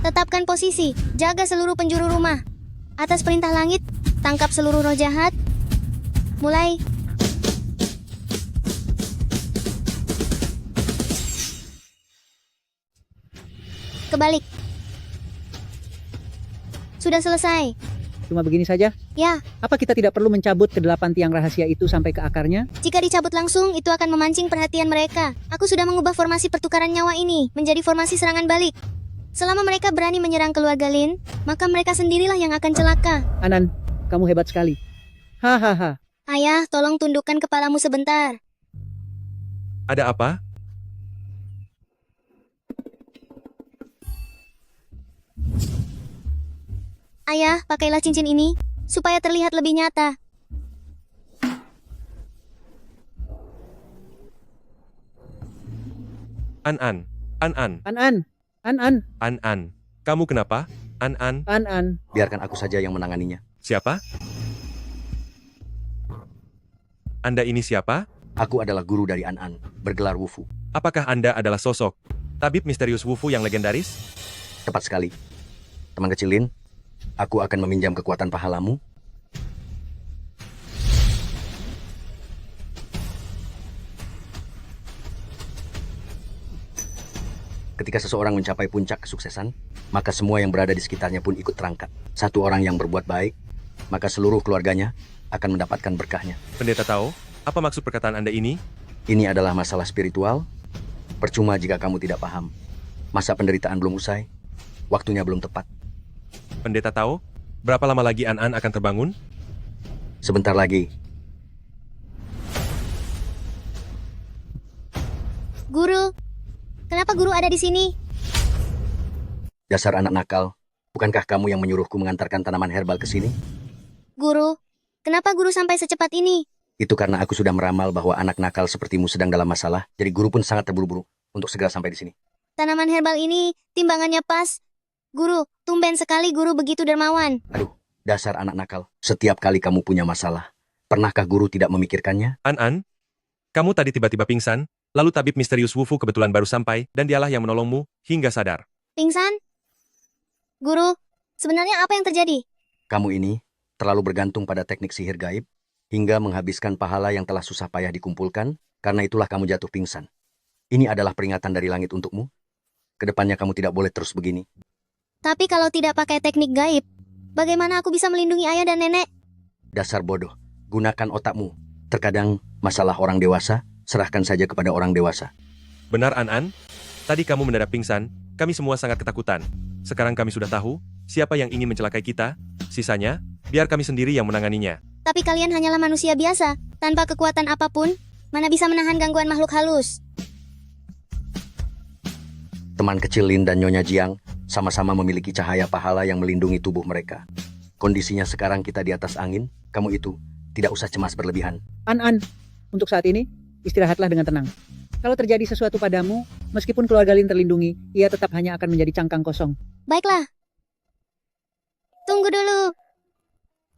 Tetapkan posisi, jaga seluruh penjuru rumah. Atas perintah langit, tangkap seluruh roh jahat. Mulai. Kebalik. Sudah selesai. Cuma begini saja? Ya, Apa kita tidak perlu mencabut ke-8 tiang rahasia itu sampai ke akarnya? jika dicabut langsung, itu akan memancing perhatian mereka. Aku sudah mengubah formasi pertukaran nyawa ini menjadi formasi serangan balik. Selama mereka berani menyerang keluarga Lin, maka mereka sendirilah yang akan celaka. Anan, kamu hebat sekali. Hahaha. Ayah, tolong tundukkan kepalamu sebentar. Ada apa? Ayah, pakailah cincin ini, supaya terlihat lebih nyata. An. An. Kamu kenapa? An. Biarkan aku saja yang menanganinya. Siapa? Anda ini siapa? Aku adalah guru dari An, bergelar Wufu. Apakah Anda adalah sosok tabib misterius Wufu yang legendaris? Tepat sekali. Teman kecil Lin, aku akan meminjam kekuatan pahalamu. Ketika seseorang mencapai puncak kesuksesan, maka semua yang berada di sekitarnya pun ikut terangkat. Satu orang yang berbuat baik, maka seluruh keluarganya akan mendapatkan berkahnya. Pendeta Tao, apa maksud perkataan Anda ini? Ini adalah masalah spiritual. Percuma jika kamu tidak paham. Masa penderitaan belum usai. Waktunya belum tepat. Pendeta Tao, berapa lama lagi An akan terbangun? Sebentar lagi. Guru, kenapa guru ada di sini? Dasar anak nakal. Bukankah kamu yang menyuruhku mengantarkan tanaman herbal ke sini? Guru, kenapa guru sampai secepat ini? Itu karena aku sudah meramal bahwa anak nakal sepertimu sedang dalam masalah. Jadi guru pun sangat terburu-buru untuk segera sampai di sini. Tanaman herbal ini, timbangannya pas. Guru, tumben sekali guru begitu dermawan. Aduh, dasar anak nakal. Setiap kali kamu punya masalah, pernahkah guru tidak memikirkannya? An, kamu tadi tiba-tiba pingsan, lalu tabib misterius Wufu kebetulan baru sampai, dan dialah yang menolongmu hingga sadar. Pingsan? Guru, sebenarnya apa yang terjadi? Kamu ini terlalu bergantung pada teknik sihir gaib, hingga menghabiskan pahala yang telah susah payah dikumpulkan, karena itulah kamu jatuh pingsan. Ini adalah peringatan dari langit untukmu. Kedepannya kamu tidak boleh terus begini. Tapi kalau tidak pakai teknik gaib, bagaimana aku bisa melindungi ayah dan nenek? Dasar bodoh, gunakan otakmu. Terkadang masalah orang dewasa, serahkan saja kepada orang dewasa. Benar An, tadi kamu mendadak pingsan, kami semua sangat ketakutan. Sekarang kami sudah tahu siapa yang ingin mencelakai kita, sisanya, biar kami sendiri yang menanganinya. Tapi kalian hanyalah manusia biasa, tanpa kekuatan apapun, mana bisa menahan gangguan makhluk halus. Teman kecil Lin dan Nyonya Jiang sama-sama memiliki cahaya pahala yang melindungi tubuh mereka. Kondisinya sekarang kita di atas angin, kamu itu tidak usah cemas berlebihan. An, untuk saat ini, istirahatlah dengan tenang. Kalau terjadi sesuatu padamu, meskipun keluarga Lin terlindungi, ia tetap hanya akan menjadi cangkang kosong. Baiklah. Tunggu dulu.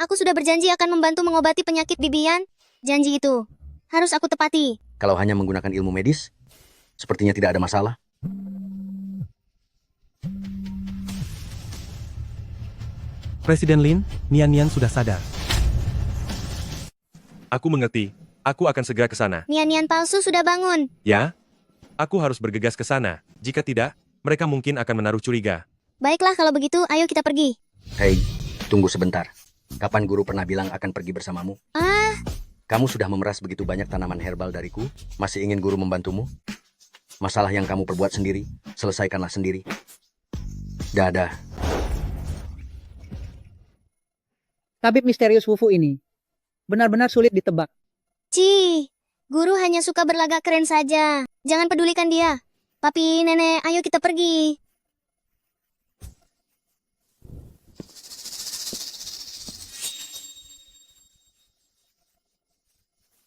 Aku sudah berjanji akan membantu mengobati penyakit Bibian. Janji itu harus aku tepati. Kalau hanya menggunakan ilmu medis, sepertinya tidak ada masalah. Presiden Lin, Nian sudah sadar. Aku mengerti. Aku akan segera ke sana. Nian palsu sudah bangun. Ya? Aku harus bergegas ke sana. Jika tidak, mereka mungkin akan menaruh curiga. Baiklah kalau begitu, ayo kita pergi. Hei, tunggu sebentar. Kapan guru pernah bilang akan pergi bersamamu? Kamu sudah memeras begitu banyak tanaman herbal dariku, masih ingin guru membantumu? Masalah yang kamu perbuat sendiri, selesaikanlah sendiri. Dadah. Tabib misterius Wufu ini benar-benar sulit ditebak. Guru hanya suka berlagak keren saja. Jangan pedulikan dia. Papi, nenek, ayo kita pergi.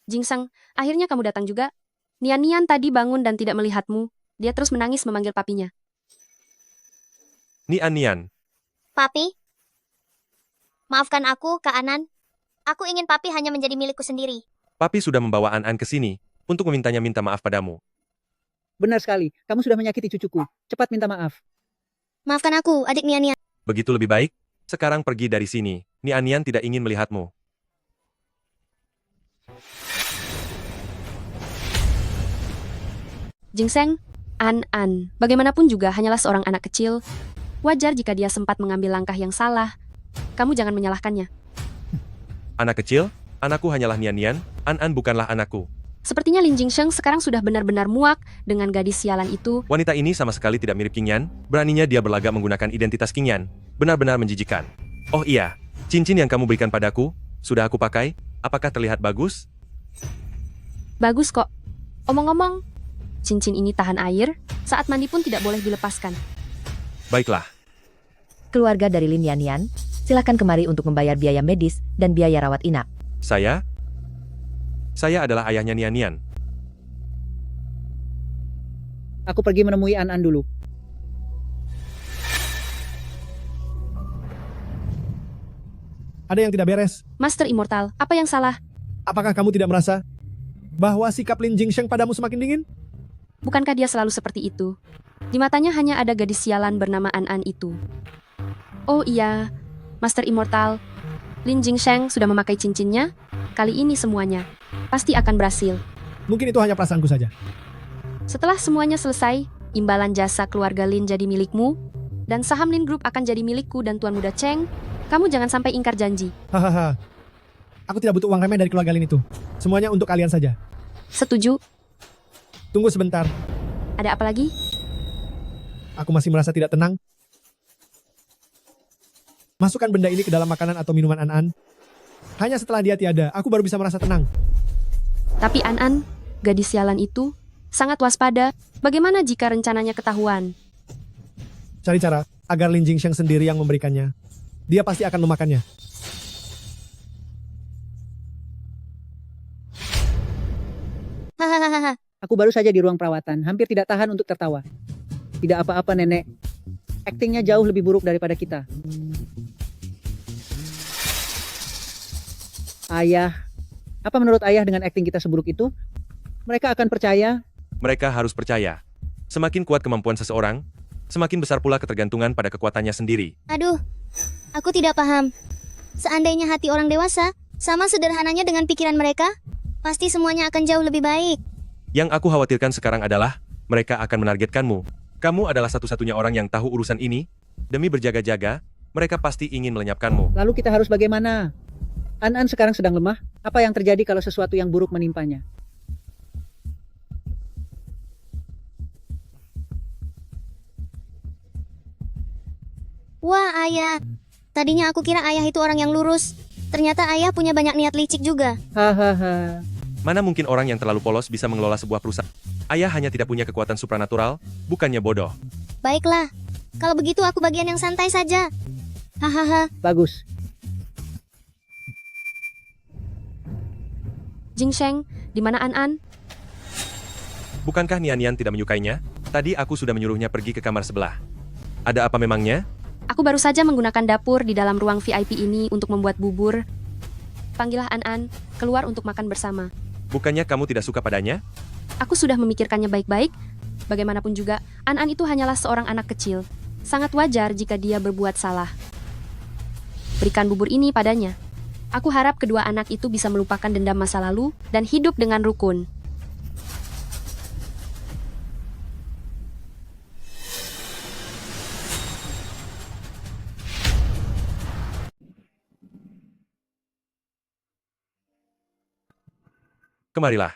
Jingseng, akhirnya kamu datang juga. Nian tadi bangun dan tidak melihatmu. Dia terus menangis memanggil papinya. Nian. Papi, maafkan aku, Kak Anan. Aku ingin Papi hanya menjadi milikku sendiri. Papi sudah membawa An ke sini untuk memintanya minta maaf padamu. Benar sekali, kamu sudah menyakiti cucuku. Cepat minta maaf. Maafkan aku, adik Nian. Begitu lebih baik. Sekarang pergi dari sini. Nian tidak ingin melihatmu. Jingseng, An, bagaimanapun juga hanyalah seorang anak kecil. Wajar jika dia sempat mengambil langkah yang salah. Kamu jangan menyalahkannya. Anak kecil? Anakku hanyalah Nian. An bukanlah anakku. Sepertinya Lin Jingsheng sekarang sudah benar-benar muak dengan gadis sialan itu. Wanita ini sama sekali tidak mirip King Yan. Beraninya dia berlagak menggunakan identitas King Yan. Benar-benar menjijikan. Oh iya, cincin yang kamu berikan padaku, sudah aku pakai. Apakah terlihat bagus? Bagus kok. Omong-omong, cincin ini tahan air, saat mandi pun tidak boleh dilepaskan. Baiklah. Keluarga dari Lin Yan, silakan kemari untuk membayar biaya medis dan biaya rawat inap. Saya adalah ayahnya Nian. Aku pergi menemui An dulu. Ada yang tidak beres. Master Immortal, apa yang salah? Apakah kamu tidak merasa bahwa sikap Lin Jingsheng padamu semakin dingin? Bukankah dia selalu seperti itu? Di matanya hanya ada gadis sialan bernama An itu. Oh iya, Master Immortal, Lin Jingsheng sudah memakai cincinnya. Kali ini semuanya pasti akan berhasil. Mungkin itu hanya perasaanku saja. Setelah semuanya selesai, imbalan jasa keluarga Lin jadi milikmu, dan saham Lin Group akan jadi milikku dan Tuan Muda Cheng. Kamu jangan sampai ingkar janji. Hahaha. Aku tidak butuh uang remeh dari keluarga Lin itu. Semuanya untuk kalian saja. Setuju. Tunggu sebentar. Ada apa lagi? Aku masih merasa tidak tenang. Masukkan benda ini ke dalam makanan atau minuman An. Hanya setelah dia tiada, aku baru bisa merasa tenang. Tapi An, gadis sialan itu sangat waspada. Bagaimana jika rencananya ketahuan? Cari cara agar Lin Jingsheng sendiri yang memberikannya. Dia pasti akan memakannya. Hahaha. Aku baru saja di ruang perawatan, hampir tidak tahan untuk tertawa. Tidak apa-apa, Nenek. Aktingnya jauh lebih buruk daripada kita. Ayah, apa menurut ayah dengan akting kita seburuk itu? Mereka akan percaya? Mereka harus percaya. Semakin kuat kemampuan seseorang, semakin besar pula ketergantungan pada kekuatannya sendiri. Aduh, aku tidak paham. Seandainya hati orang dewasa sama sederhananya dengan pikiran mereka, pasti semuanya akan jauh lebih baik. Yang aku khawatirkan sekarang adalah, mereka akan menargetkanmu. Kamu adalah satu-satunya orang yang tahu urusan ini. Demi berjaga-jaga, mereka pasti ingin melenyapkanmu. Lalu kita harus bagaimana? An sekarang sedang lemah. Apa yang terjadi kalau sesuatu yang buruk menimpanya? Wah, ayah. Tadinya aku kira ayah itu orang yang lurus. Ternyata ayah punya banyak niat licik juga. Hahaha. Mana mungkin orang yang terlalu polos bisa mengelola sebuah perusahaan? Ayah hanya tidak punya kekuatan supranatural, bukannya bodoh. Baiklah. Kalau begitu aku bagian yang santai saja. Hahaha. Bagus. Jingsheng, di mana An-An? Bukankah Nian tidak menyukainya? Tadi aku sudah menyuruhnya pergi ke kamar sebelah. Ada apa memangnya? Aku baru saja menggunakan dapur di dalam ruang VIP ini untuk membuat bubur. Panggillah An-An, keluar untuk makan bersama. Bukannya kamu tidak suka padanya? Aku sudah memikirkannya baik-baik. Bagaimanapun juga, An-An itu hanyalah seorang anak kecil. Sangat wajar jika dia berbuat salah. Berikan bubur ini padanya. Aku harap kedua anak itu bisa melupakan dendam masa lalu dan hidup dengan rukun. Kemarilah.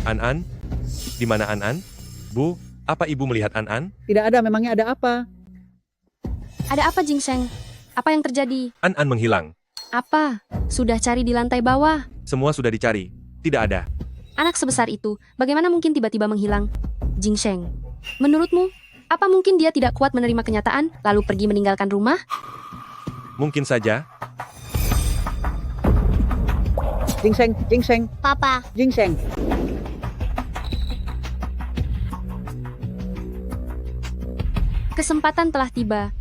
An-An? Di mana An-An? Bu, apa ibu melihat An-An? Tidak ada, memangnya ada apa? Ada apa, Jingsheng? Apa yang terjadi? An-An menghilang. Apa? Sudah cari di lantai bawah? Semua sudah dicari. Tidak ada. Anak sebesar itu, bagaimana mungkin tiba-tiba menghilang? Jingsheng, menurutmu, apa mungkin dia tidak kuat menerima kenyataan, lalu pergi meninggalkan rumah? Mungkin saja. Jingsheng, Jingsheng. Papa. Jingsheng. Kesempatan telah tiba.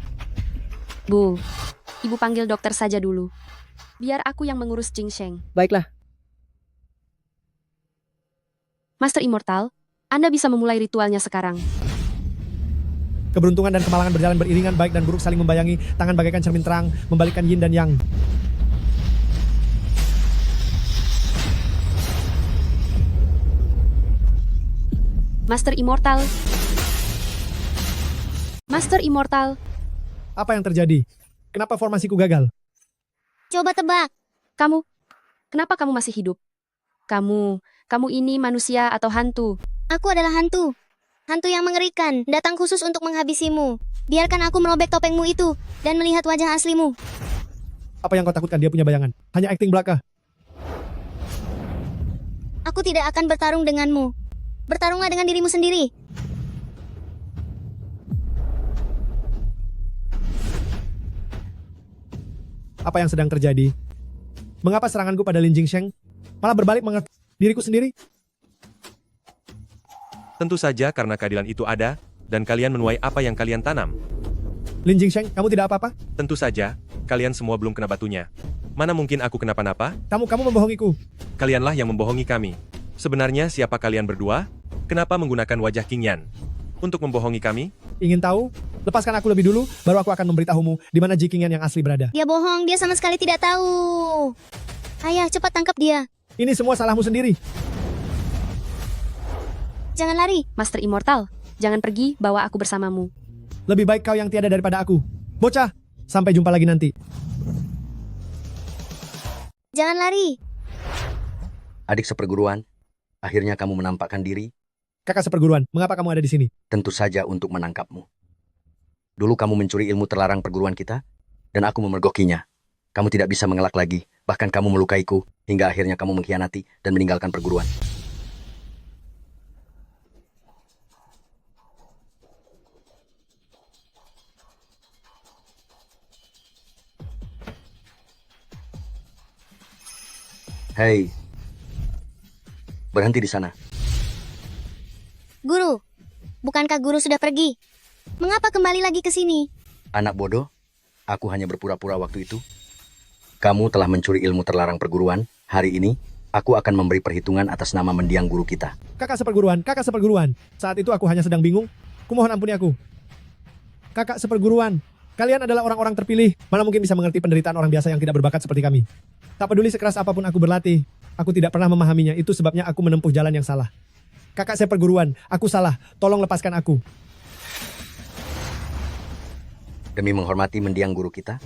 Bu, ibu panggil dokter saja dulu. Biar aku yang mengurus Jingsheng. Baiklah. Master Immortal, Anda bisa memulai ritualnya sekarang. Keberuntungan dan kemalangan berjalan beriringan, baik dan buruk saling membayangi, tangan bagaikan cermin terang, membalikkan yin dan yang. Master Immortal. Master Immortal. Apa yang terjadi? Kenapa formasiku gagal? Coba tebak. Kenapa kamu masih hidup? Kamu ini manusia atau hantu? Aku adalah hantu. Hantu yang mengerikan, datang khusus untuk menghabisimu. Biarkan aku merobek topengmu itu, dan melihat wajah aslimu. Apa yang kau takutkan? Dia punya bayangan. Hanya akting belaka. Aku tidak akan bertarung denganmu. Bertarunglah dengan dirimu sendiri. Apa yang sedang terjadi? Mengapa seranganku pada Lin Jingsheng malah berbalik mengerti diriku sendiri? Tentu saja karena keadilan itu ada, dan kalian menuai apa yang kalian tanam. Lin Jingsheng, kamu tidak apa-apa? Tentu saja, kalian semua belum kena batunya. Mana mungkin aku kenapa-napa? Kamu membohongiku. Kalianlah yang membohongi kami. Sebenarnya siapa kalian berdua? Kenapa menggunakan wajah King Yan? Untuk membohongi kami? Ingin tahu? Lepaskan aku lebih dulu, baru aku akan memberitahumu di mana Ji King Yan yang asli berada. Dia bohong, dia sama sekali tidak tahu. Ayah, cepat tangkap dia. Ini semua salahmu sendiri. Jangan lari. Master Immortal, jangan pergi, bawa aku bersamamu. Lebih baik kau yang tiada daripada aku. Bocah, sampai jumpa lagi nanti. Jangan lari. Adik seperguruan, akhirnya kamu menampakkan diri. Kakak seperguruan, mengapa kamu ada di sini? Tentu saja untuk menangkapmu. Dulu kamu mencuri ilmu terlarang perguruan kita, dan aku memergokinya. Kamu tidak bisa mengelak lagi, bahkan kamu melukaiku, hingga akhirnya kamu mengkhianati dan meninggalkan perguruan. Hei, berhenti di sana. Guru, bukankah guru sudah pergi? Mengapa kembali lagi ke sini? Anak bodoh, aku hanya berpura-pura waktu itu. Kamu telah mencuri ilmu terlarang perguruan. Hari ini, aku akan memberi perhitungan atas nama mendiang guru kita. Kakak seperguruan. Saat itu aku hanya sedang bingung. Kumohon ampuni aku. Kakak seperguruan, kalian adalah orang-orang terpilih. Mana mungkin bisa mengerti penderitaan orang biasa yang tidak berbakat seperti kami. Tak peduli sekeras apapun aku berlatih, aku tidak pernah memahaminya. Itu sebabnya aku menempuh jalan yang salah. Kakak seperguruan, aku salah. Tolong lepaskan aku. Demi menghormati mendiang guru kita,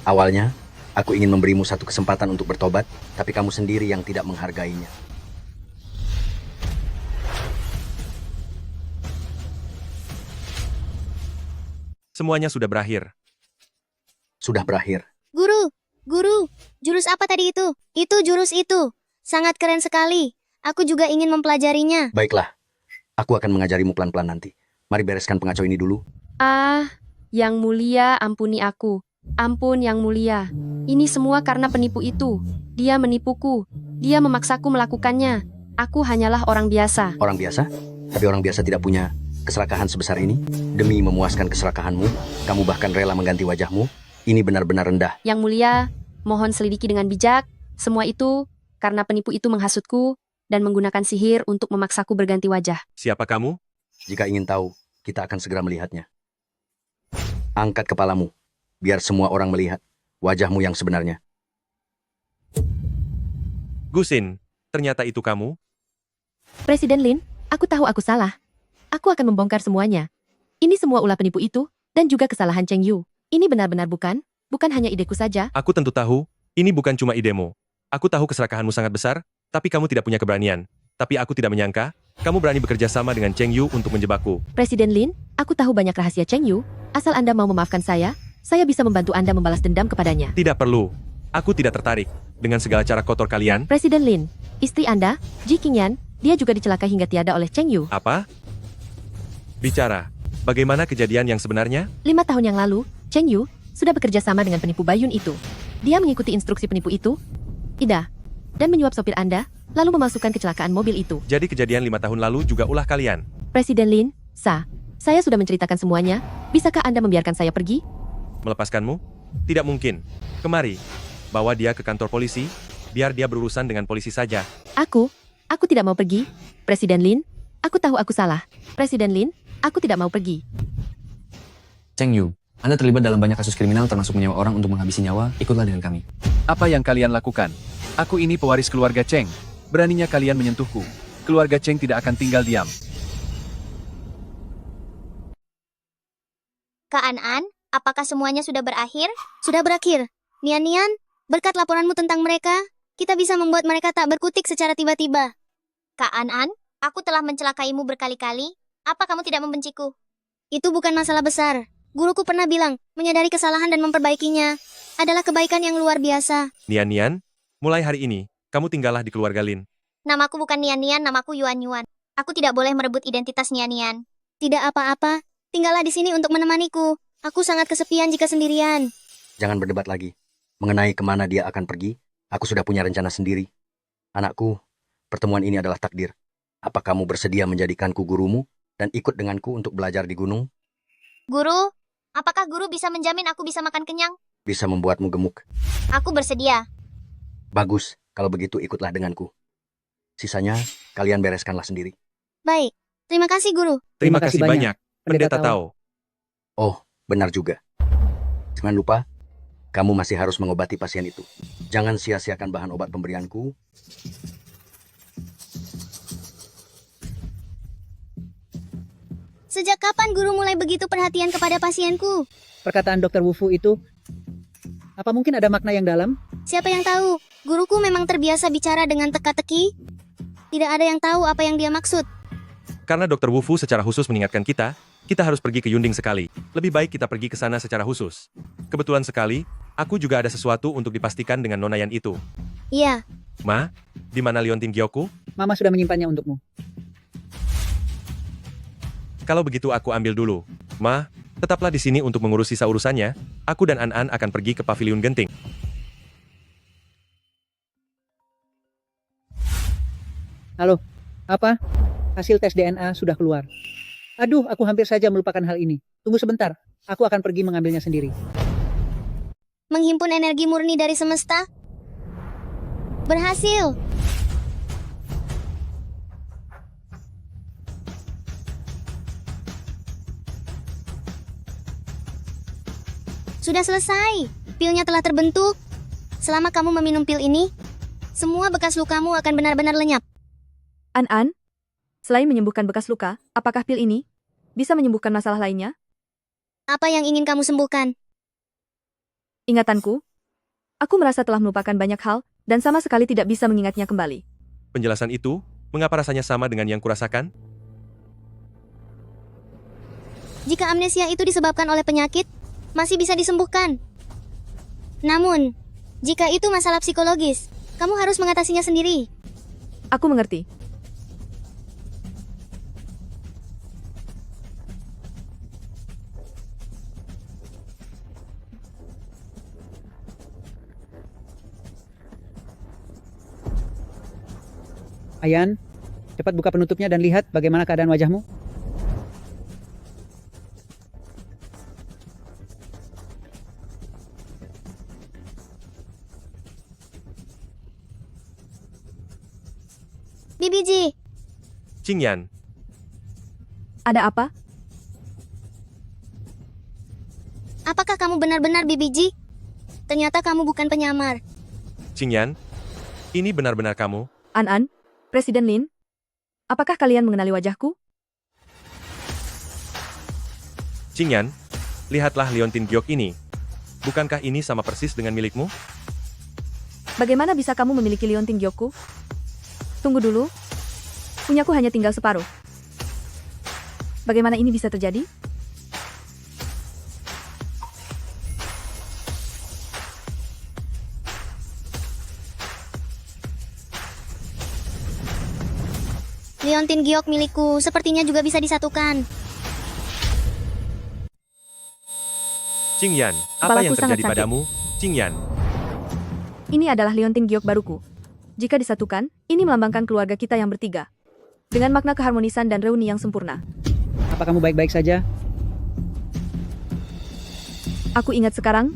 awalnya, aku ingin memberimu satu kesempatan untuk bertobat, tapi kamu sendiri yang tidak menghargainya. Semuanya sudah berakhir. Sudah berakhir. Guru, jurus apa tadi itu? Itu jurus itu. Sangat keren sekali. Aku juga ingin mempelajarinya. Baiklah, aku akan mengajarimu pelan-pelan nanti. Mari bereskan pengacau ini dulu. Yang mulia ampuni aku. Ampun yang mulia. Ini semua karena penipu itu. Dia menipuku. Dia memaksaku melakukannya. Aku hanyalah orang biasa. Orang biasa? Tapi orang biasa tidak punya keserakahan sebesar ini. Demi memuaskan keserakahanmu, kamu bahkan rela mengganti wajahmu. Ini benar-benar rendah. Yang mulia, mohon selidiki dengan bijak. Semua itu karena penipu itu menghasutku dan menggunakan sihir untuk memaksaku berganti wajah. Siapa kamu? Jika ingin tahu, kita akan segera melihatnya. Angkat kepalamu, biar semua orang melihat wajahmu yang sebenarnya. Gusin, ternyata itu kamu? Presiden Lin, aku tahu aku salah. Aku akan membongkar semuanya. Ini semua ulah penipu itu, dan juga kesalahan Cheng Yu. Ini benar-benar bukan hanya ideku saja. Aku tentu tahu, ini bukan cuma idemu. Aku tahu keserakahanmu sangat besar, tapi kamu tidak punya keberanian. Tapi aku tidak menyangka, kamu berani bekerja sama dengan Cheng Yu untuk menjebakku. Presiden Lin, aku tahu banyak rahasia Cheng Yu. Asal Anda mau memaafkan saya bisa membantu Anda membalas dendam kepadanya. Tidak perlu. Aku tidak tertarik dengan segala cara kotor kalian. Presiden Lin, istri Anda, Ji Qingyan, dia juga dicelakai hingga tiada oleh Cheng Yu. Apa? Bicara. Bagaimana kejadian yang sebenarnya? 5 tahun yang lalu, Cheng Yu sudah bekerja sama dengan penipu Bayun itu. Dia mengikuti instruksi penipu itu, dan menyuap sopir Anda, lalu memasukkan kecelakaan mobil itu. Jadi kejadian 5 tahun lalu juga ulah kalian. Presiden Lin, saya sudah menceritakan semuanya. Bisakah Anda membiarkan saya pergi? Melepaskanmu? Tidak mungkin. Kemari. Bawa dia ke kantor polisi, biar dia berurusan dengan polisi saja. Aku tidak mau pergi. Presiden Lin, aku tahu aku salah. Presiden Lin, aku tidak mau pergi. Cheng Yu, Anda terlibat dalam banyak kasus kriminal termasuk menyewa orang untuk menghabisi nyawa, ikutlah dengan kami. Apa yang kalian lakukan? Aku ini pewaris keluarga Cheng. Beraninya kalian menyentuhku. Keluarga Cheng tidak akan tinggal diam. Kak An, apakah semuanya sudah berakhir? Sudah berakhir. Nian, berkat laporanmu tentang mereka, kita bisa membuat mereka tak berkutik secara tiba-tiba. Kak An, aku telah mencelakaimu berkali-kali. Apa kamu tidak membenciku? Itu bukan masalah besar. Guruku pernah bilang, menyadari kesalahan dan memperbaikinya adalah kebaikan yang luar biasa. Nian, mulai hari ini, kamu tinggallah di keluarga Lin. Namaku bukan Nian, namaku Yuan. Aku tidak boleh merebut identitas Nian. Tidak apa-apa, tinggallah di sini untuk menemaniku. Aku sangat kesepian jika sendirian. Jangan berdebat lagi. Mengenai kemana dia akan pergi, aku sudah punya rencana sendiri. Anakku, pertemuan ini adalah takdir. Apa kamu bersedia menjadikanku gurumu dan ikut denganku untuk belajar di gunung? Guru, apakah guru bisa menjamin aku bisa makan kenyang? Bisa membuatmu gemuk. Aku bersedia. Bagus, kalau begitu ikutlah denganku. Sisanya, kalian bereskanlah sendiri. Baik, terima kasih guru. Terima kasih banyak, Pendeta Tao. Oh, benar juga. Jangan lupa, kamu masih harus mengobati pasien itu. Jangan sia-siakan bahan obat pemberianku. Sejak kapan guru mulai begitu perhatian kepada pasienku? Perkataan Dr. Wufu itu, apa mungkin ada makna yang dalam? Siapa yang tahu? Guruku memang terbiasa bicara dengan teka-teki. Tidak ada yang tahu apa yang dia maksud. Karena Dr. Wufu secara khusus mengingatkan kita harus pergi ke Yunding sekali. Lebih baik kita pergi ke sana secara khusus. Kebetulan sekali, aku juga ada sesuatu untuk dipastikan dengan Nona Yan itu. Iya. Ma, di mana Liontin Gyoku? Mama sudah menyimpannya untukmu. Kalau begitu aku ambil dulu. Ma, tetaplah di sini untuk mengurus sisa urusannya. Aku dan An akan pergi ke Paviliun Genting. Halo, apa? Hasil tes DNA sudah keluar. Aduh, aku hampir saja melupakan hal ini. Tunggu sebentar, aku akan pergi mengambilnya sendiri. Menghimpun energi murni dari semesta? Berhasil! Sudah selesai. Pilnya telah terbentuk. Selama kamu meminum pil ini, semua bekas lukamu akan benar-benar lenyap. An, selain menyembuhkan bekas luka, apakah pil ini bisa menyembuhkan masalah lainnya? Apa yang ingin kamu sembuhkan? Ingatanku. Aku merasa telah melupakan banyak hal, dan sama sekali tidak bisa mengingatnya kembali. Penjelasan itu, mengapa rasanya sama dengan yang kurasakan? Jika amnesia itu disebabkan oleh penyakit, masih bisa disembuhkan. Namun, jika itu masalah psikologis, kamu harus mengatasinya sendiri. Aku mengerti. Ayan, cepat buka penutupnya dan lihat bagaimana keadaan wajahmu. BBG, Qingyan, Ada apa? apakah kamu benar-benar BBG? Ternyata kamu bukan penyamar. Qingyan, ini benar-benar kamu? An, Presiden Lin, apakah kalian mengenali wajahku? Qingyan, lihatlah liontin giok ini. Bukankah ini sama persis dengan milikmu? Bagaimana bisa kamu memiliki liontin giokku? Tunggu dulu. Punyaku hanya tinggal separuh. Bagaimana ini bisa terjadi? Liontin giok milikku sepertinya juga bisa disatukan. Qingyan, apa yang Kepalaku sangat terjadi sakit. padamu? Qingyan, Ini adalah liontin giok baruku. Jika disatukan, ini melambangkan keluarga kita yang bertiga. Dengan makna keharmonisan dan reuni yang sempurna. Apa kamu baik-baik saja? Aku ingat sekarang.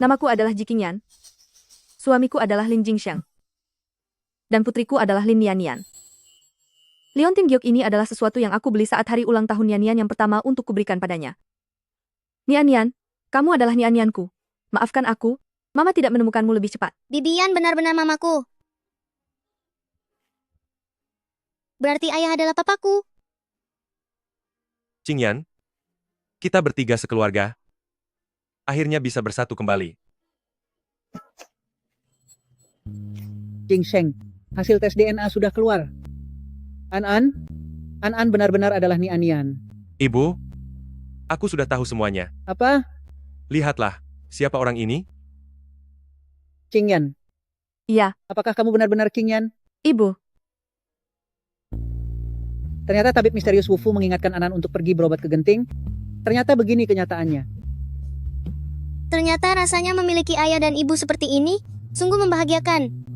Namaku adalah Ji Qingyan. Suamiku adalah Lin Jingxiang. Dan putriku adalah Lin Nianian. Liontin giok ini adalah sesuatu yang aku beli saat hari ulang tahun Nianian yang pertama untuk kuberikan padanya. Nianian, kamu adalah Nianianku. Maafkan aku, Mama tidak menemukanmu lebih cepat. Bibian benar-benar mamaku. Berarti ayah adalah papaku. Qingyan, kita bertiga sekeluarga. Akhirnya bisa bersatu kembali. Jing Sheng, hasil tes DNA sudah keluar. An benar-benar adalah Nianian. Ibu, aku sudah tahu semuanya. Apa? Lihatlah, siapa orang ini? Qingyan. Iya. Apakah kamu benar-benar Qingyan? Ibu. Ternyata tabib misterius Wufu mengingatkan Anan untuk pergi berobat ke Genting. Ternyata begini kenyataannya. Ternyata rasanya memiliki ayah dan ibu seperti ini sungguh membahagiakan.